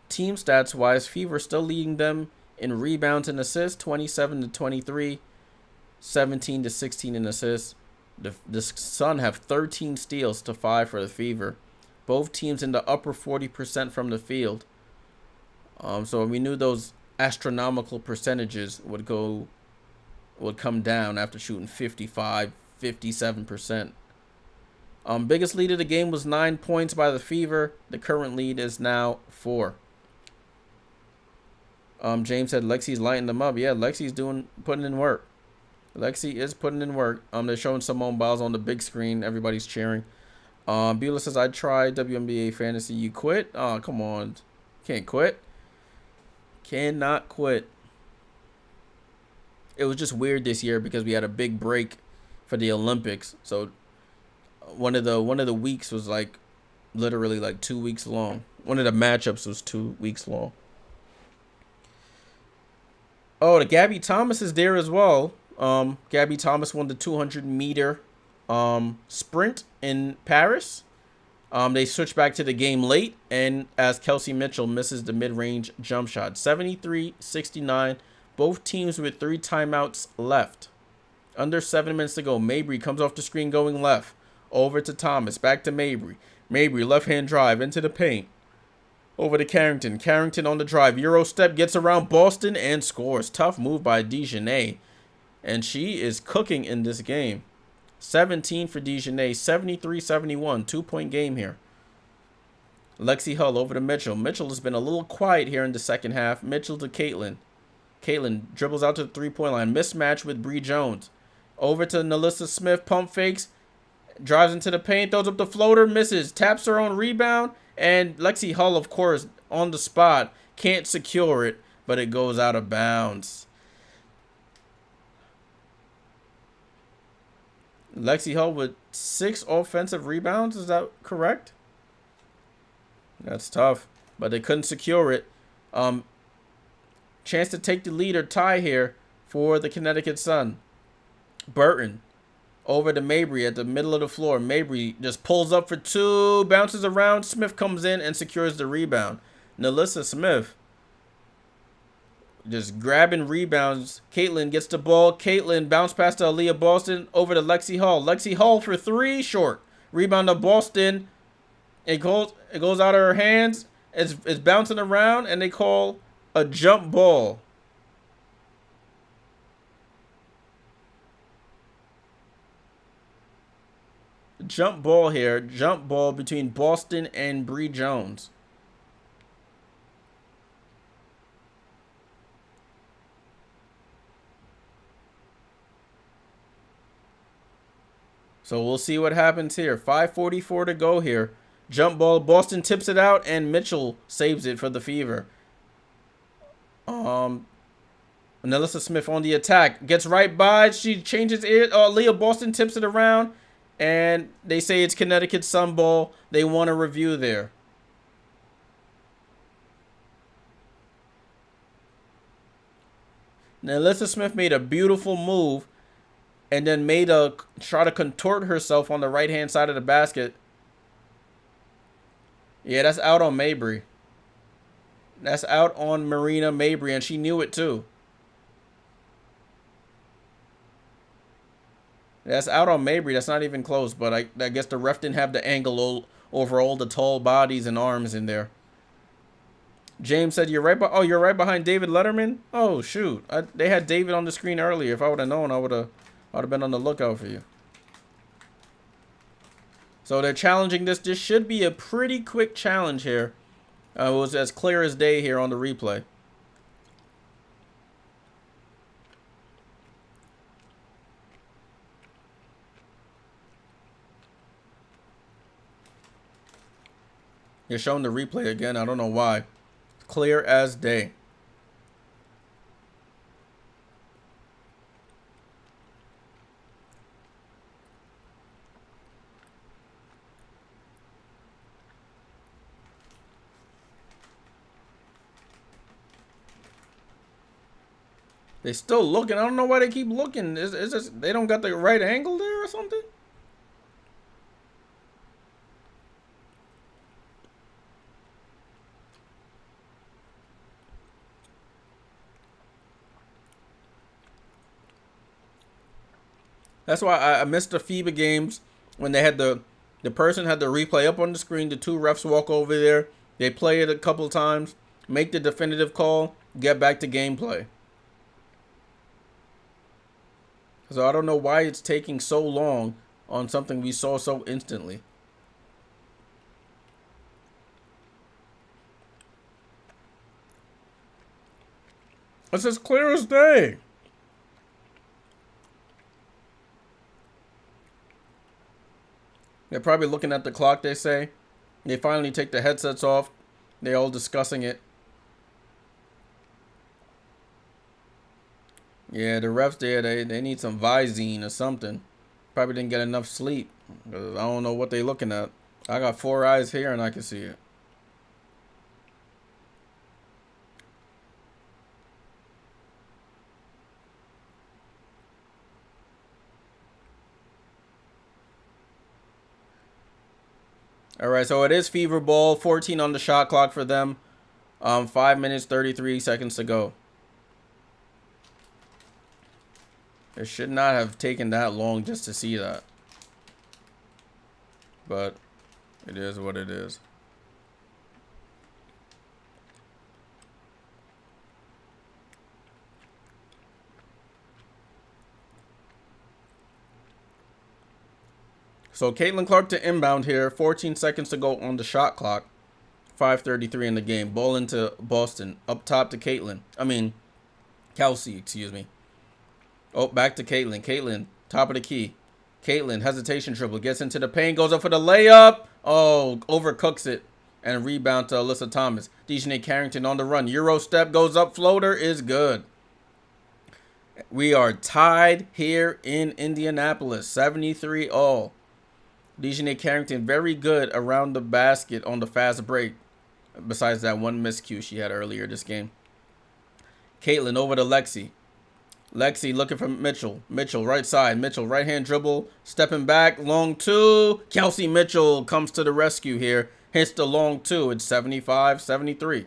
Team stats wise, Fever still leading them in rebounds and assists, 27 to 23, 17 to 16 in assists. The Sun have 13 steals to 5 for the Fever. Both teams in the upper 40% from the field. So we knew those astronomical percentages would come down after shooting 55, 57%. Biggest lead of the game was 9 points by the Fever. The current lead is now 4. James said Lexi's lighting them up. Yeah, Lexi's putting in work. Lexi is putting in work. They're showing Simone Biles on the big screen. Everybody's cheering. Beulah says, I tried WNBA fantasy. You quit? Oh, come on. Can't quit. Cannot quit. It was just weird this year because we had a big break for the Olympics. So one of the weeks was like literally like 2 weeks long. One of the matchups was 2 weeks long. Oh, the Gabby Thomas is there as well. Gabby Thomas won the 200-meter sprint in Paris. They switched back to the game late, and as Kelsey Mitchell misses the mid-range jump shot. 73-69. Both teams with 3 timeouts left. Under 7 minutes to go. Mabry comes off the screen going left. Over to Thomas. Back to Mabry. Mabry left-hand drive into the paint. Over to Carrington. Carrington on the drive. Euro step, gets around Boston and scores. Tough move by DeJournette. And she is cooking in this game. 17 for DeJournette. 73-71. 2-point game here. Lexi Hull over to Mitchell. Mitchell has been a little quiet here in the second half. Mitchell to Caitlin. Caitlin dribbles out to the three-point line. Mismatch with Bree Jones. Over to Nalissa Smith. Pump fakes. Drives into the paint. Throws up the floater. Misses. Taps her own rebound. And Lexi Hull, of course, on the spot. Can't secure it. But it goes out of bounds. Lexi Hull with 6 offensive rebounds. Is that correct? That's tough. But they couldn't secure it. Chance to take the lead or tie here for the Connecticut Sun. Burton over to Mabry at the middle of the floor. Mabry just pulls up for 2, bounces around. Smith comes in and secures the rebound. Nalissa Smith just grabbing rebounds. Caitlin gets the ball. Caitlin bounce pass to Aaliyah Boston over to Lexi Hull. Lexi Hull for 3, short. Rebound to Boston. It goes out of her hands. It's bouncing around, and they call a jump ball. Jump ball here. Jump ball between Boston and Bree Jones. So we'll see what happens here. 5:44 to go here. Jump ball. Boston tips it out, and Mitchell saves it for the Fever. Nalissa Smith on the attack. Gets right by. She changes it. Leah Boston tips it around. And they say it's Connecticut Sun ball. They want a review there. Nalissa Smith made a beautiful move. And then try to contort herself on the right-hand side of the basket. Yeah, that's out on Mabry. That's out on Marina Mabry, and she knew it too. That's out on Mabry. That's not even close, but I guess the ref didn't have the angle over all the tall bodies and arms in there. James said, you're right behind David Letterman? Oh, shoot. They had David on the screen earlier. If I would have known, I would have been on the lookout for you. So they're challenging this. This should be a pretty quick challenge here. It was as clear as day here on the replay. You're showing the replay again. I don't know why. Clear as day. They still looking. I don't know why they keep looking. Is this, they don't got the right angle there or something? That's why I missed the FIBA games when they had the person had the replay up on the screen. The two refs walk over there. They play it a couple times, make the definitive call, get back to gameplay. So I don't know why it's taking so long on something we saw so instantly. It's as clear as day. They're probably looking at the clock, they say. They finally take the headsets off. They're all discussing it. Yeah, the refs there, they need some Visine or something. Probably didn't get enough sleep. I don't know what they're looking at. I got 4 eyes here and I can see it. All right, so it is fever ball. 14 on the shot clock for them. 5 minutes, 33 seconds to go. It should not have taken that long just to see that. But it is what it is. So Caitlin Clark to inbound here. 14 seconds to go on the shot clock. 5:33 in the game. Ball into Boston. Up top to Caitlin. Kelsey, excuse me. Oh, back to Caitlin. Caitlin, top of the key. Caitlin, hesitation dribble. Gets into the paint. Goes up for the layup. Oh, overcooks it. And rebound to Alyssa Thomas. Dejanay Carrington on the run. Euro step. Goes up. Floater is good. We are tied here in Indianapolis. 73 all. Dejanay Carrington very good around the basket on the fast break. Besides that one miscue she had earlier this game. Caitlin over to Lexi. Lexi looking for Mitchell. Mitchell right side. Mitchell right hand dribble. Stepping back. Long two. Kelsey Mitchell comes to the rescue here. Hits the long two. It's 75-73.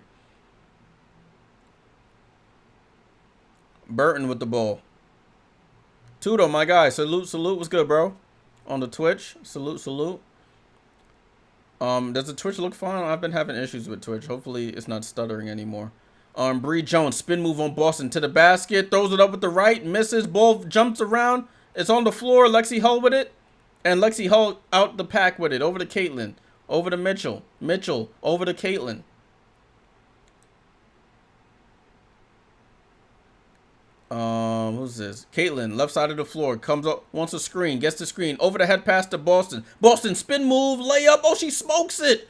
Burton with the ball. Tudo, my guy. Salute. What's good, bro? On the Twitch. Salute. Does the Twitch look fine? I've been having issues with Twitch. Hopefully it's not stuttering anymore. Bree Jones, spin move on Boston to the basket, throws it up with the right, misses, ball jumps around, it's on the floor, Lexi Hull with it, and Lexi Hull out the pack with it, over to Caitlin, over to Mitchell, over to Caitlin. Who's this? Caitlin, left side of the floor, comes up, wants a screen, gets the screen, over the head pass to Boston. Boston, spin move, layup, oh, she smokes it.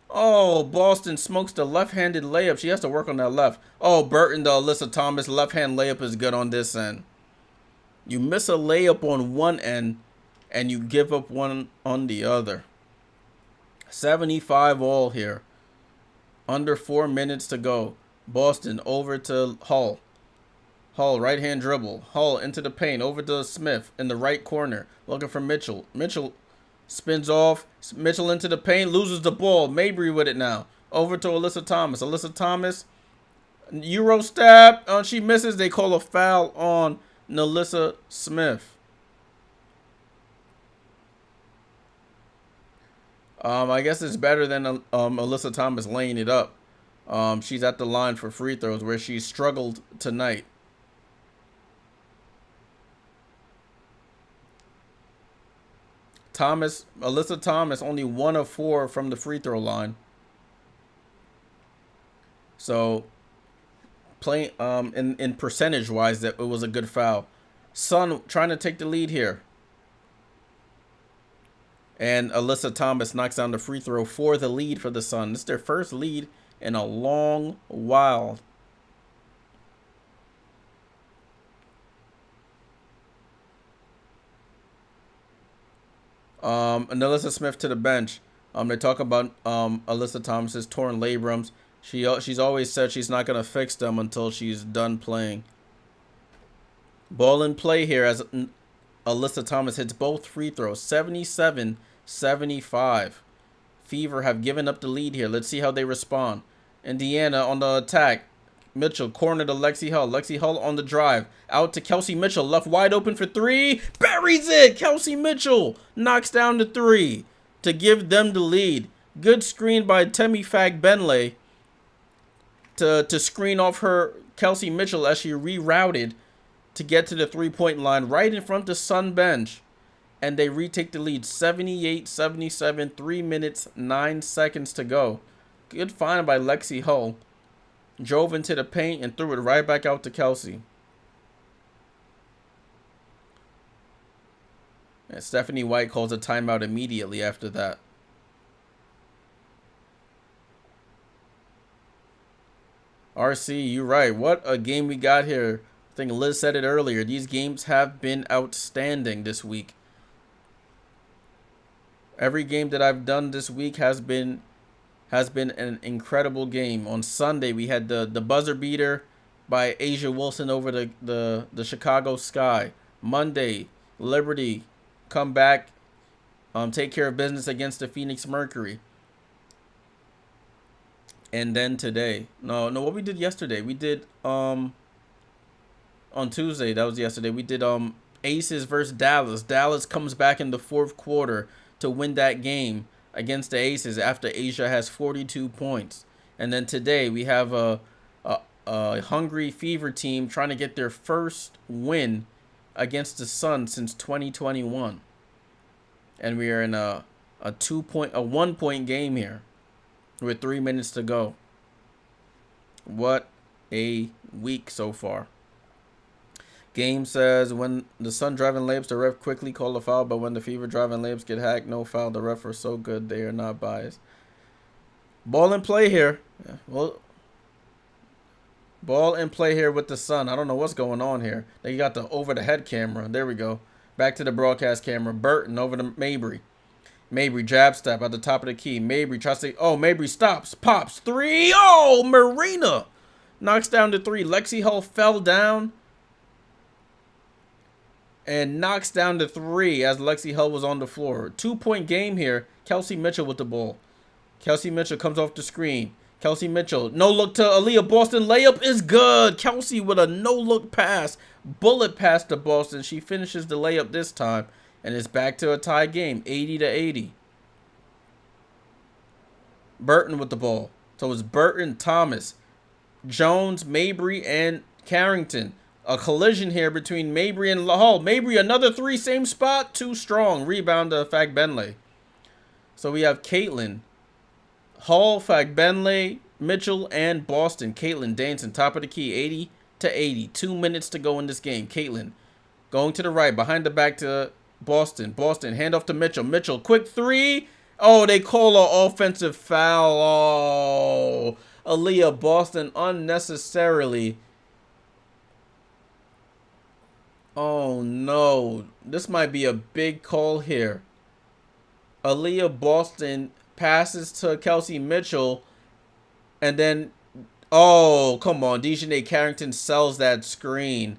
Oh, Boston smokes the left-handed layup. She has to work on that left. Oh, Burton, the Alyssa Thomas left-hand layup is good on this end. You miss a layup on one end, and you give up one on the other. 75 all here. Under 4 minutes to go. Boston over to Hull. Hull, right-hand dribble. Hull into the paint, over to Smith in the right corner. Looking for Mitchell. Mitchell spins off. Mitchell into the paint. Loses the ball. Mabry with it now. Over to Alyssa Thomas. Alyssa Thomas. Euro step. She misses. They call a foul on Nalissa Smith. I guess it's better than Alyssa Thomas laying it up. She's at the line for free throws where she struggled tonight. Alyssa Thomas, only 1 of 4 from the free throw line. So, playing in percentage wise, that it was a good foul. Sun trying to take the lead here. And Alyssa Thomas knocks down the free throw for the lead for the Sun. This is their first lead in a long while. And Alyssa Smith to the bench. They talk about Alyssa Thomas's torn labrums. She's always said she's not gonna fix them until she's done playing. Ball in play here as Alyssa Thomas hits both free throws. 77-75. Fever have given up the lead here. Let's see how they respond. Indiana on the attack. Mitchell corner to Lexi Hull. Lexi Hull on the drive. Out to Kelsey Mitchell. Left wide open for three. Buries it. Kelsey Mitchell knocks down the three to give them the lead. Good screen by Temi Fagbenle to screen off her Kelsey Mitchell as she rerouted to get to the three-point line right in front of the Sun bench. And they retake the lead 78-77, 3 minutes, 9 seconds to go. Good find by Lexi Hull. Drove into the paint and threw it right back out to Kelsey. And Stephanie White calls a timeout immediately after that. RC, you're right. What a game we got here. I think Liz said it earlier. These games have been outstanding this week. Every game that I've done this week has been an incredible game. On Sunday, we had the buzzer beater by Asia Wilson over the Chicago Sky. Monday, Liberty come back, take care of business against the Phoenix Mercury. And then today, no, what we did yesterday, we did on Tuesday, that was yesterday, we did Aces versus Dallas. Dallas comes back in the fourth quarter to win that game against the Aces after Asia has 42 points. And then today we have a hungry Fever team trying to get their first win against the Sun since 2021. And we are in a 1-point game here with 3 minutes to go. What a week so far. Game says when the Sun driving layups, the ref quickly call a foul, but when the Fever driving layups get hacked, no foul. The ref are so good, they are not biased. Ball in play here. Yeah, well, ball in play here with the Sun. I don't know what's going on here. They got the over-the-head camera. There we go. Back to the broadcast camera. Burton over to Mabry. Mabry jab step at the top of the key. Mabry tries to... Oh, Mabry stops. Pops. Three. Oh, Marina knocks down the three. Lexi Hull fell down and knocks down the three as Lexi Hull was on the floor. 2-point game here. Kelsey Mitchell with the ball. Kelsey Mitchell comes off the screen. Kelsey Mitchell. No look to Aaliyah Boston. Layup is good. Kelsey with a no-look pass. Bullet pass to Boston. She finishes the layup this time. And it's back to a tie game. 80-80. Burton with the ball. So it's Burton, Thomas, Jones, Mabry, and Carrington. A collision here between Mabry and Hull. Mabry, another three, same spot. Too strong. Rebound to Fagbenle. So we have Caitlin, Hull, Fagbenle, Mitchell, and Boston. Caitlin dancing, top of the key, 80-80. 2 minutes to go in this game. Caitlin going to the right, behind the back to Boston. Boston, handoff to Mitchell. Mitchell, quick three. Oh, they call an offensive foul. Oh, Aaliyah Boston unnecessarily. Oh, no. This might be a big call here. Aaliyah Boston passes to Kelsey Mitchell. And then, oh, come on. Dejanay Carrington sells that screen.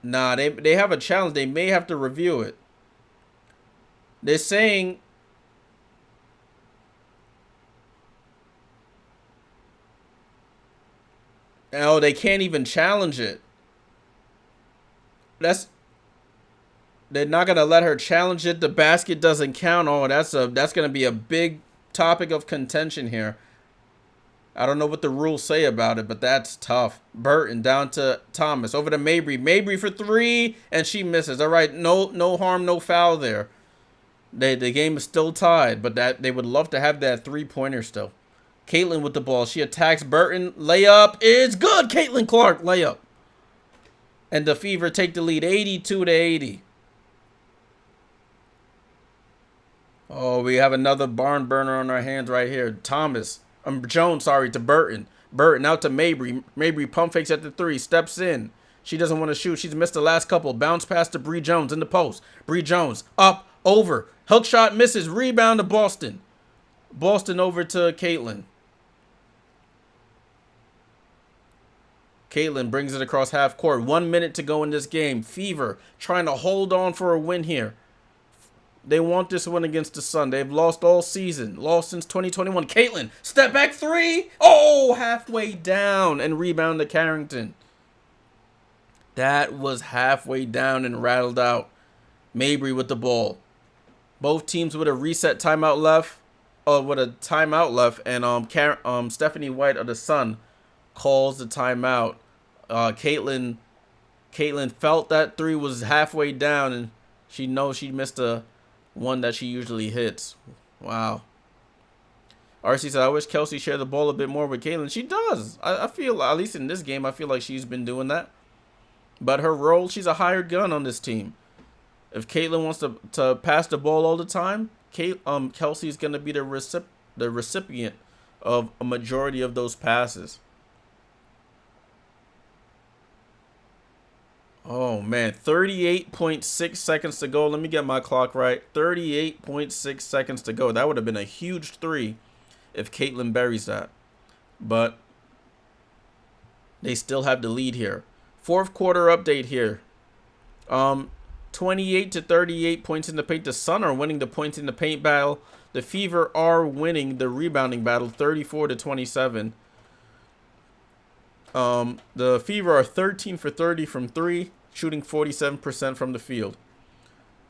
Nah, they have a challenge. They may have to review it. They're saying... Oh, they can't even challenge it. They're not gonna let her challenge it. The basket doesn't count. Oh, that's gonna be a big topic of contention here. I don't know what the rules say about it, but that's tough. Burton down to Thomas. Over to Mabry. Mabry for three, and she misses. All right, no harm, no foul there. The game is still tied, but that they would love to have that three-pointer still. Caitlin with the ball. She attacks Burton. Layup is good. Caitlin Clark, layup. And the Fever take the lead 82-80. Oh, we have another barn burner on our hands right here. Jones, sorry, to Burton. Burton out to Mabry. Mabry pump fakes at the 3, steps in. She doesn't want to shoot. She's missed the last couple. Bounce pass to Bree Jones in the post. Bree Jones up, over. Hook shot misses. Rebound to Boston. Boston over to Caitlin. Caitlin brings it across half court. 1 minute to go in this game. Fever trying to hold on for a win here. They want this win against the Sun. They've lost all season. Lost since 2021. Caitlin, step back 3. Oh, halfway down and rebound to Carrington. That was halfway down and rattled out. Mabry with the ball. Both teams with a reset timeout left. And Stephanie White of the Sun calls the timeout. Caitlin felt that 3 was halfway down, and she knows she missed a one that she usually hits. Wow. RC said, I wish Kelsey shared the ball a bit more with Caitlin. She does. I feel, at least in this game, I feel like she's been doing that. But her role, she's a hired gun on this team. If Caitlin wants to pass the ball all the time, Kelsey's going to be the recipient of a majority of those passes. Oh, man. 38.6 seconds to go. Let me get my clock right. 38.6 seconds to go. That would have been a huge 3 if Caitlin buries that. But they still have the lead here. Fourth quarter update here. 28 to 38 points in the paint. The Sun are winning the points in the paint battle. The Fever are winning the rebounding battle 34 to 27. The Fever are 13 for 30 from 3, shooting 47% from the field.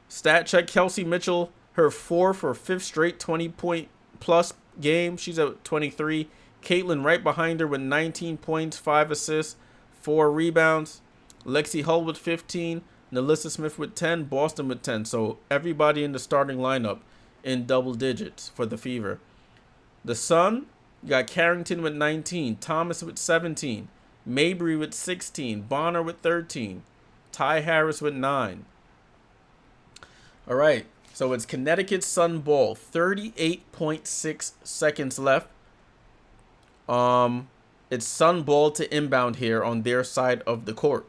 Stat check, Kelsey Mitchell, her 4th or 5th straight 20-point plus game. She's at 23. Caitlin right behind her with 19 points, 5 assists, 4 rebounds. Lexi Hull with 15. Nalissa Smith with 10. Boston with 10. So everybody in the starting lineup in double digits for the Fever. The Sun got Carrington with 19. Thomas with 17. Mabry with 16. Bonner with 13. Ty Harris with 9. All right. So it's Connecticut Sun ball. 38.6 seconds left. It's Sun ball to inbound here on their side of the court.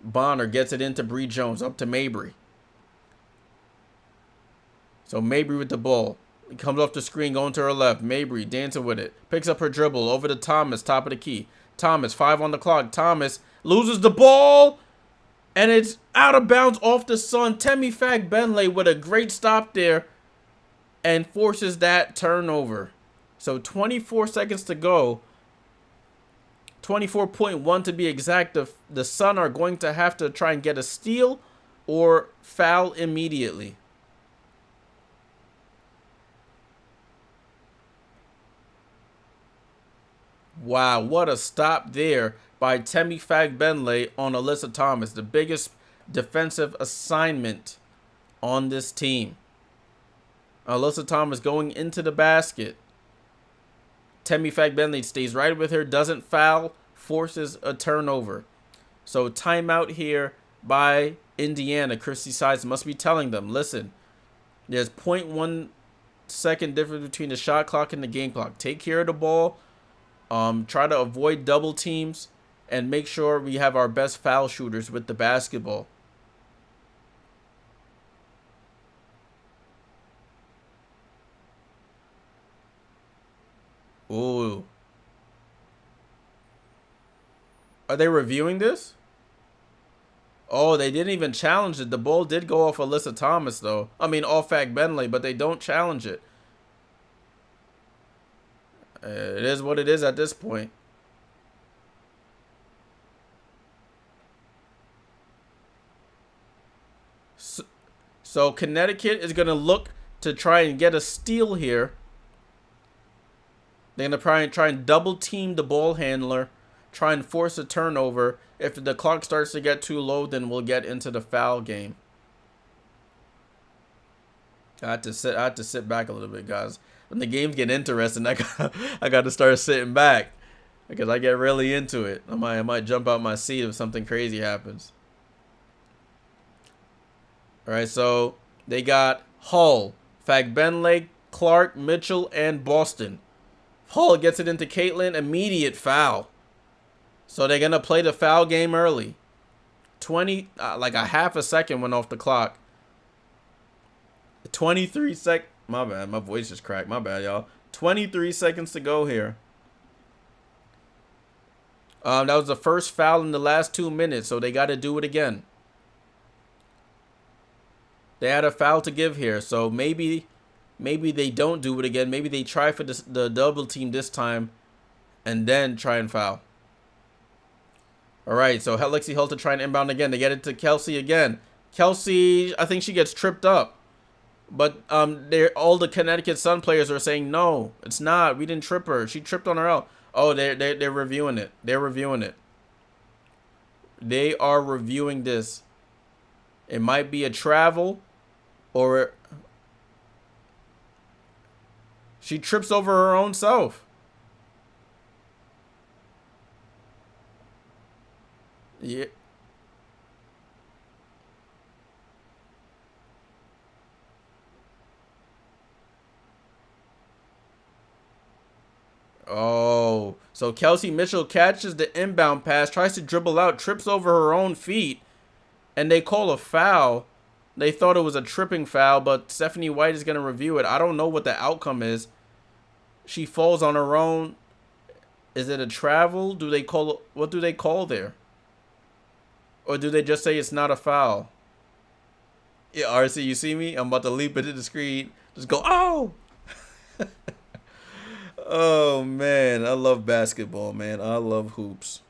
Bonner gets it into Bree Jones, up to Mabry. So Mabry with the ball. It comes off the screen, going to her left. Mabry dancing with it. Picks up her dribble over to Thomas, top of the key. Thomas, 5 on the clock. Thomas loses the ball. And it's out of bounds off the Sun. Temi Fag-Benley with a great stop there. And forces that turnover. So 24 seconds to go. 24.1 to be exact. The Sun are going to have to try and get a steal or foul immediately. Wow, what a stop there by Temi Fag-Benley on Alyssa Thomas. The biggest defensive assignment on this team. Alyssa Thomas going into the basket. Temi Fag-Benley stays right with her, doesn't foul, forces a turnover. So timeout here by Indiana. Christy Sides must be telling them, listen, there's 0.1 second difference between the shot clock and the game clock. Take care of the ball. Try to avoid double teams and make sure we have our best foul shooters with the basketball. Ooh. Are they reviewing this? Oh, they didn't even challenge it. The ball did go off Alyssa Thomas, though. I mean, off Fag-Benley, but they don't challenge it. It is what it is at this point. So Connecticut is going to look to try and get a steal here. They're going to try and double team the ball handler, try and force a turnover. If the clock starts to get too low, then we'll get into the foul game. I had to sit back a little bit, guys. When the games get interesting, I got to start sitting back because I get really into it. I might jump out my seat if something crazy happens. All right, so they got Hull, Fagbenle, Clark, Mitchell, and Boston. Hull gets it into Caitlin. Immediate foul. So they're going to play the foul game early. Like a half a second went off the clock. 23 sec. My bad. My voice just cracked. My bad, y'all. 23 seconds to go here. That was the first foul in the last 2 minutes, so they got to do it again. They had a foul to give here, so maybe they don't do it again. Maybe they try for the double team this time and then try and foul. All right, so Lexi Hull to try and inbound again. They get it to Kelsey again. Kelsey, I think she gets tripped up. But all the Connecticut Sun players are saying, no, it's not. We didn't trip her. She tripped on her out. Oh, they're reviewing it. They're reviewing it. They are reviewing this. It might be a travel or she trips over her own self. Yeah. Oh, so Kelsey Mitchell catches the inbound pass, tries to dribble out, trips over her own feet, and they call a foul. They thought it was a tripping foul, but Stephanie White is going to review it. I don't know what the outcome is. She falls on her own. Is it a travel? What do they call there? Or do they just say it's not a foul? Yeah, RC, you see me? I'm about to leap into the screen. Just go, oh! Oh, man. I love basketball, man. I love hoops.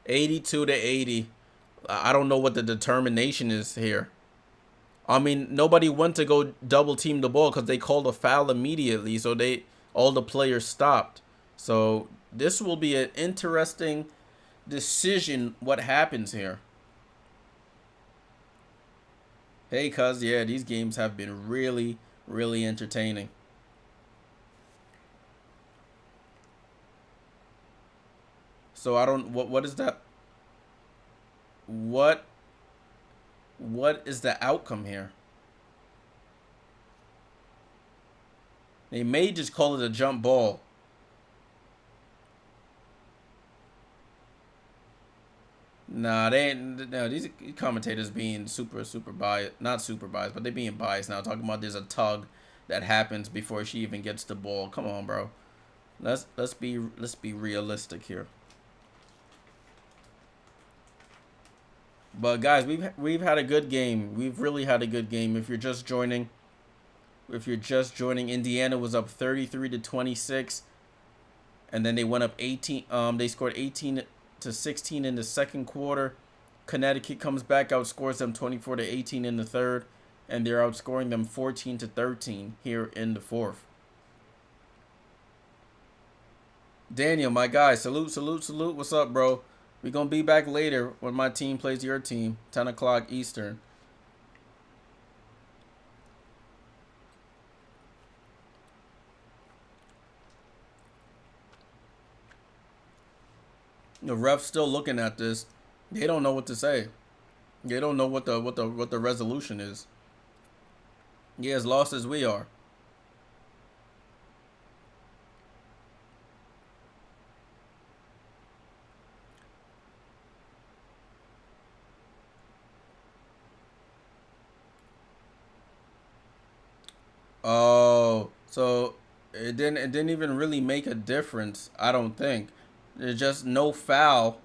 82 to 80. I don't know what the determination is here. I mean, nobody went to go double team the ball because they called a foul immediately. So all the players stopped. So this will be an interesting decision what happens here. Hey, cuz, yeah, these games have been really, really entertaining. So I don't what is that? What is the outcome here? They may just call it a jump ball. Nah, they ain't. No, these commentators being super biased, not super biased, but they being biased now. Talking about there's a tug that happens before she even gets the ball. Come on, bro. Let's be realistic here. But guys, we've had a good game. We've really had a good game. If you're just joining, Indiana was up 33 to 26, and then they went up 18. They scored 18 to 16 in the second quarter. Connecticut comes back, outscores them 24 to 18 in the third, and they're outscoring them 14 to 13 here in the fourth. Daniel, my guy, salute. What's up, bro? We're going to be back later when my team plays your team, 10 o'clock Eastern. The ref's still looking at this. They don't know what to say. They don't know what the resolution is. Yeah, as lost as we are. Oh, so it didn't even really make a difference, I don't think. There's just no foul.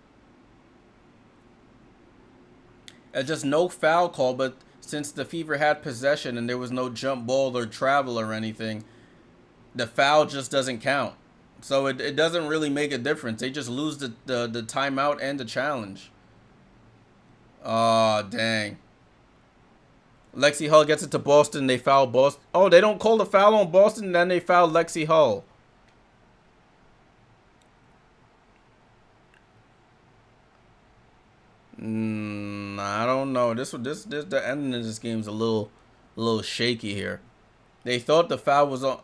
It's just no foul call, but since the Fever had possession and there was no jump ball or travel or anything, the foul just doesn't count. So it doesn't really make a difference. They just lose the timeout and the challenge. Oh, dang. Lexi Hull gets it to Boston. They foul Boston. Oh, they don't call the foul on Boston, then they foul Lexi Hull. I don't know. The ending of this game is a little shaky here. They thought the foul was on.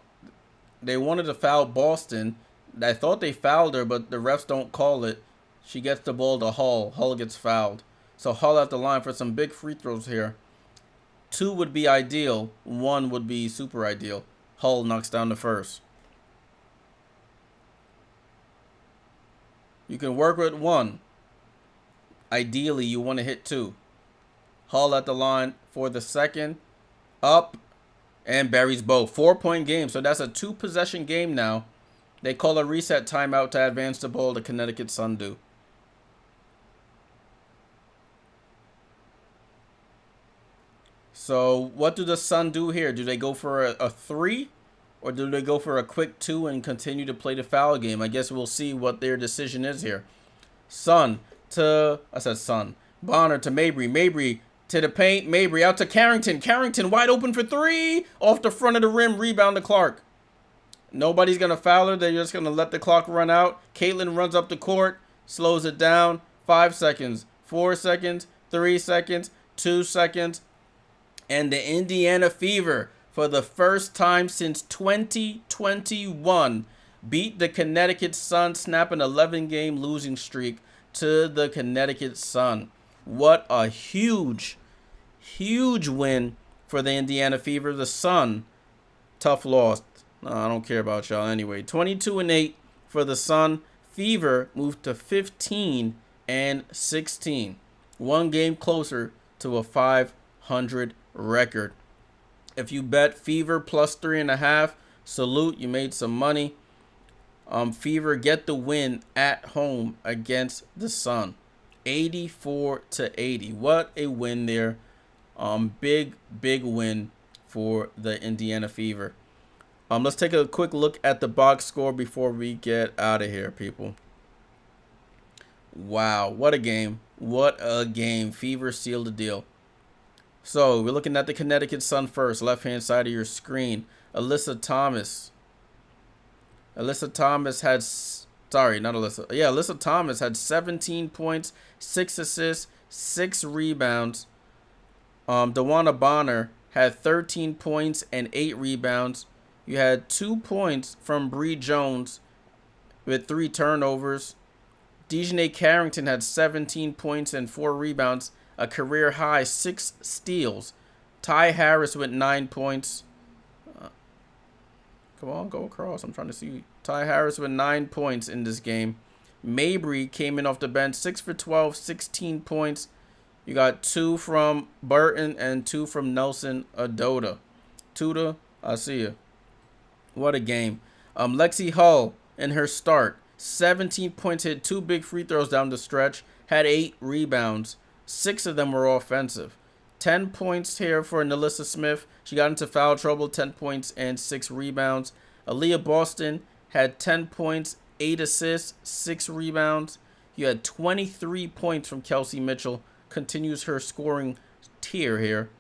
They wanted to foul Boston. I thought they fouled her, but the refs don't call it. She gets the ball to Hull. Hull gets fouled. So Hull at the line for some big free throws here. 2 would be ideal. 1 would be super ideal. Hull knocks down the first. You can work with 1. Ideally, you want to hit 2. Hull at the line for the second. Up. And buries both. 4-point game. So that's a 2-possession game now. They call a reset timeout to advance the ball. The Connecticut Sun do. So what do the Sun do here? Do they go for a 3? Or do they go for a quick 2 and continue to play the foul game? I guess we'll see what their decision is here. Sun to... I said Sun. Bonner to Mabry. Mabry to the paint. Mabry out to Carrington. Carrington wide open for 3. Off the front of the rim. Rebound to Clark. Nobody's going to foul her. They're just going to let the clock run out. Caitlin runs up the court. Slows it down. 5 seconds. 4 seconds. 3 seconds. 2 seconds. And the Indiana Fever, for the first time since 2021, beat the Connecticut Sun, snapping an 11-game losing streak to the Connecticut Sun. What a huge, huge win for the Indiana Fever. The Sun, tough loss. No, I don't care about y'all anyway. 22-8 for the Sun. Fever moved to 15-16. 1 game closer to a 500 record. If you bet Fever plus 3.5, salute, you made some money. Fever get the win at home against the Sun, 84-80. What a win there. Big win for the Indiana Fever. Let's take a quick look at the box score before we get out of here, people. Wow, what a game. What a game. Fever sealed the deal. So, we're looking at the Connecticut Sun first, left-hand side of your screen. Alyssa Thomas. Alyssa Thomas had... Sorry, not Alyssa. Yeah, Alyssa Thomas had 17 points, 6 assists, 6 rebounds. DeWanna Bonner had 13 points and 8 rebounds. You had 2 points from Bree Jones with 3 turnovers. Dejanay Carrington had 17 points and 4 rebounds. A career high 6 steals. Ty Harris with 9 points. Come on, go across. I'm trying to see. Ty Harris with 9 points in this game. Mabry came in off the bench, 6 for 12, 16 points. You got 2 from Burton and 2 from Nelson Adota. Tuda, I see you. What a game. Lexi Hull in her start, 17 points, hit 2 big free throws down the stretch, had 8 rebounds. 6 of them were offensive. 10 points here for Nalissa Smith. She got into foul trouble, 10 points and 6 rebounds. Aaliyah Boston had 10 points, 8 assists, 6 rebounds. You had 23 points from Kelsey Mitchell. Continues her scoring tier here.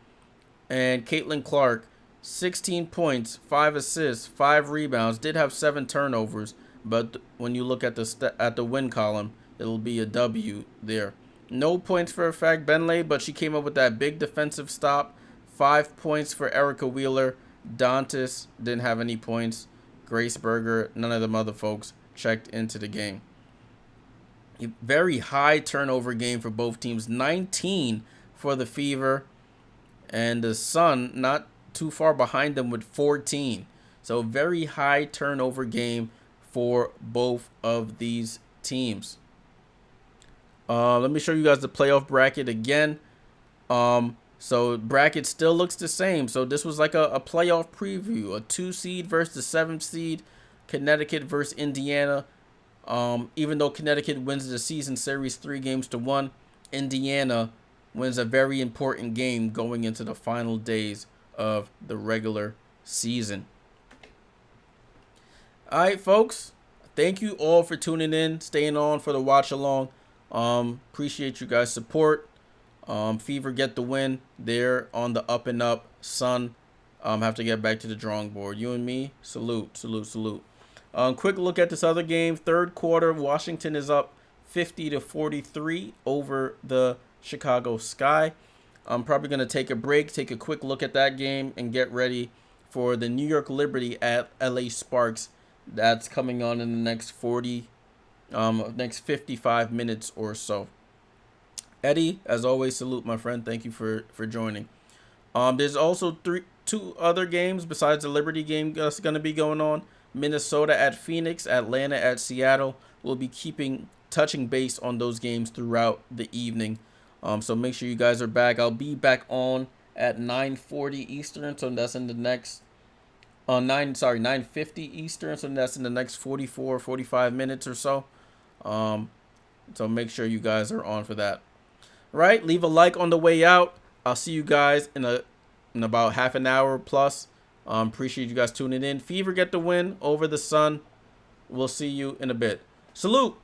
And Caitlin Clark, 16 points, 5 assists, 5 rebounds. Did have 7 turnovers, but when you look at the win column, it'll be a W there. No points for Fag Benley, but she came up with that big defensive stop. 5 points for Erica Wheeler. Dantas didn't have any points. Grace Berger, none of them other folks checked into the game. A very high turnover game for both teams. 19 for the Fever. And the Sun not too far behind them with 14. So very high turnover game for both of these teams. Let me show you guys the playoff bracket again. So bracket still looks the same. So this was like a playoff preview. A 2 seed versus the 7th seed. Connecticut versus Indiana. Even though Connecticut wins the season series 3-1, Indiana wins a very important game going into the final days of the regular season. All right, folks. Thank you all for tuning in, staying on for the watch along. Appreciate you guys' support. Fever get the win. They're on the up and up. Sun have to get back to the drawing board. You and me, salute. Quick look at this other game. Third quarter, Washington is up 50-43 over the Chicago Sky. I'm probably going to take a break, take a quick look at that game, and get ready for the New York Liberty at LA Sparks. That's coming on in the next 55 minutes or so. Eddie, as always, salute, my friend. Thank you for joining. There's also two other games besides the Liberty game that's going to be going on. Minnesota at Phoenix, Atlanta at Seattle. We'll be touching base on those games throughout the evening. So make sure you guys are back. I'll be back on at 9:40 Eastern, so that's in the next 9:50 Eastern, so that's in the next 45 minutes or so. So make sure you guys are on for that. Right? Leave a like on the way out. I'll see you guys in about half an hour plus. Appreciate you guys tuning in. Fever get the win over the Sun. We'll see you in a bit. Salute.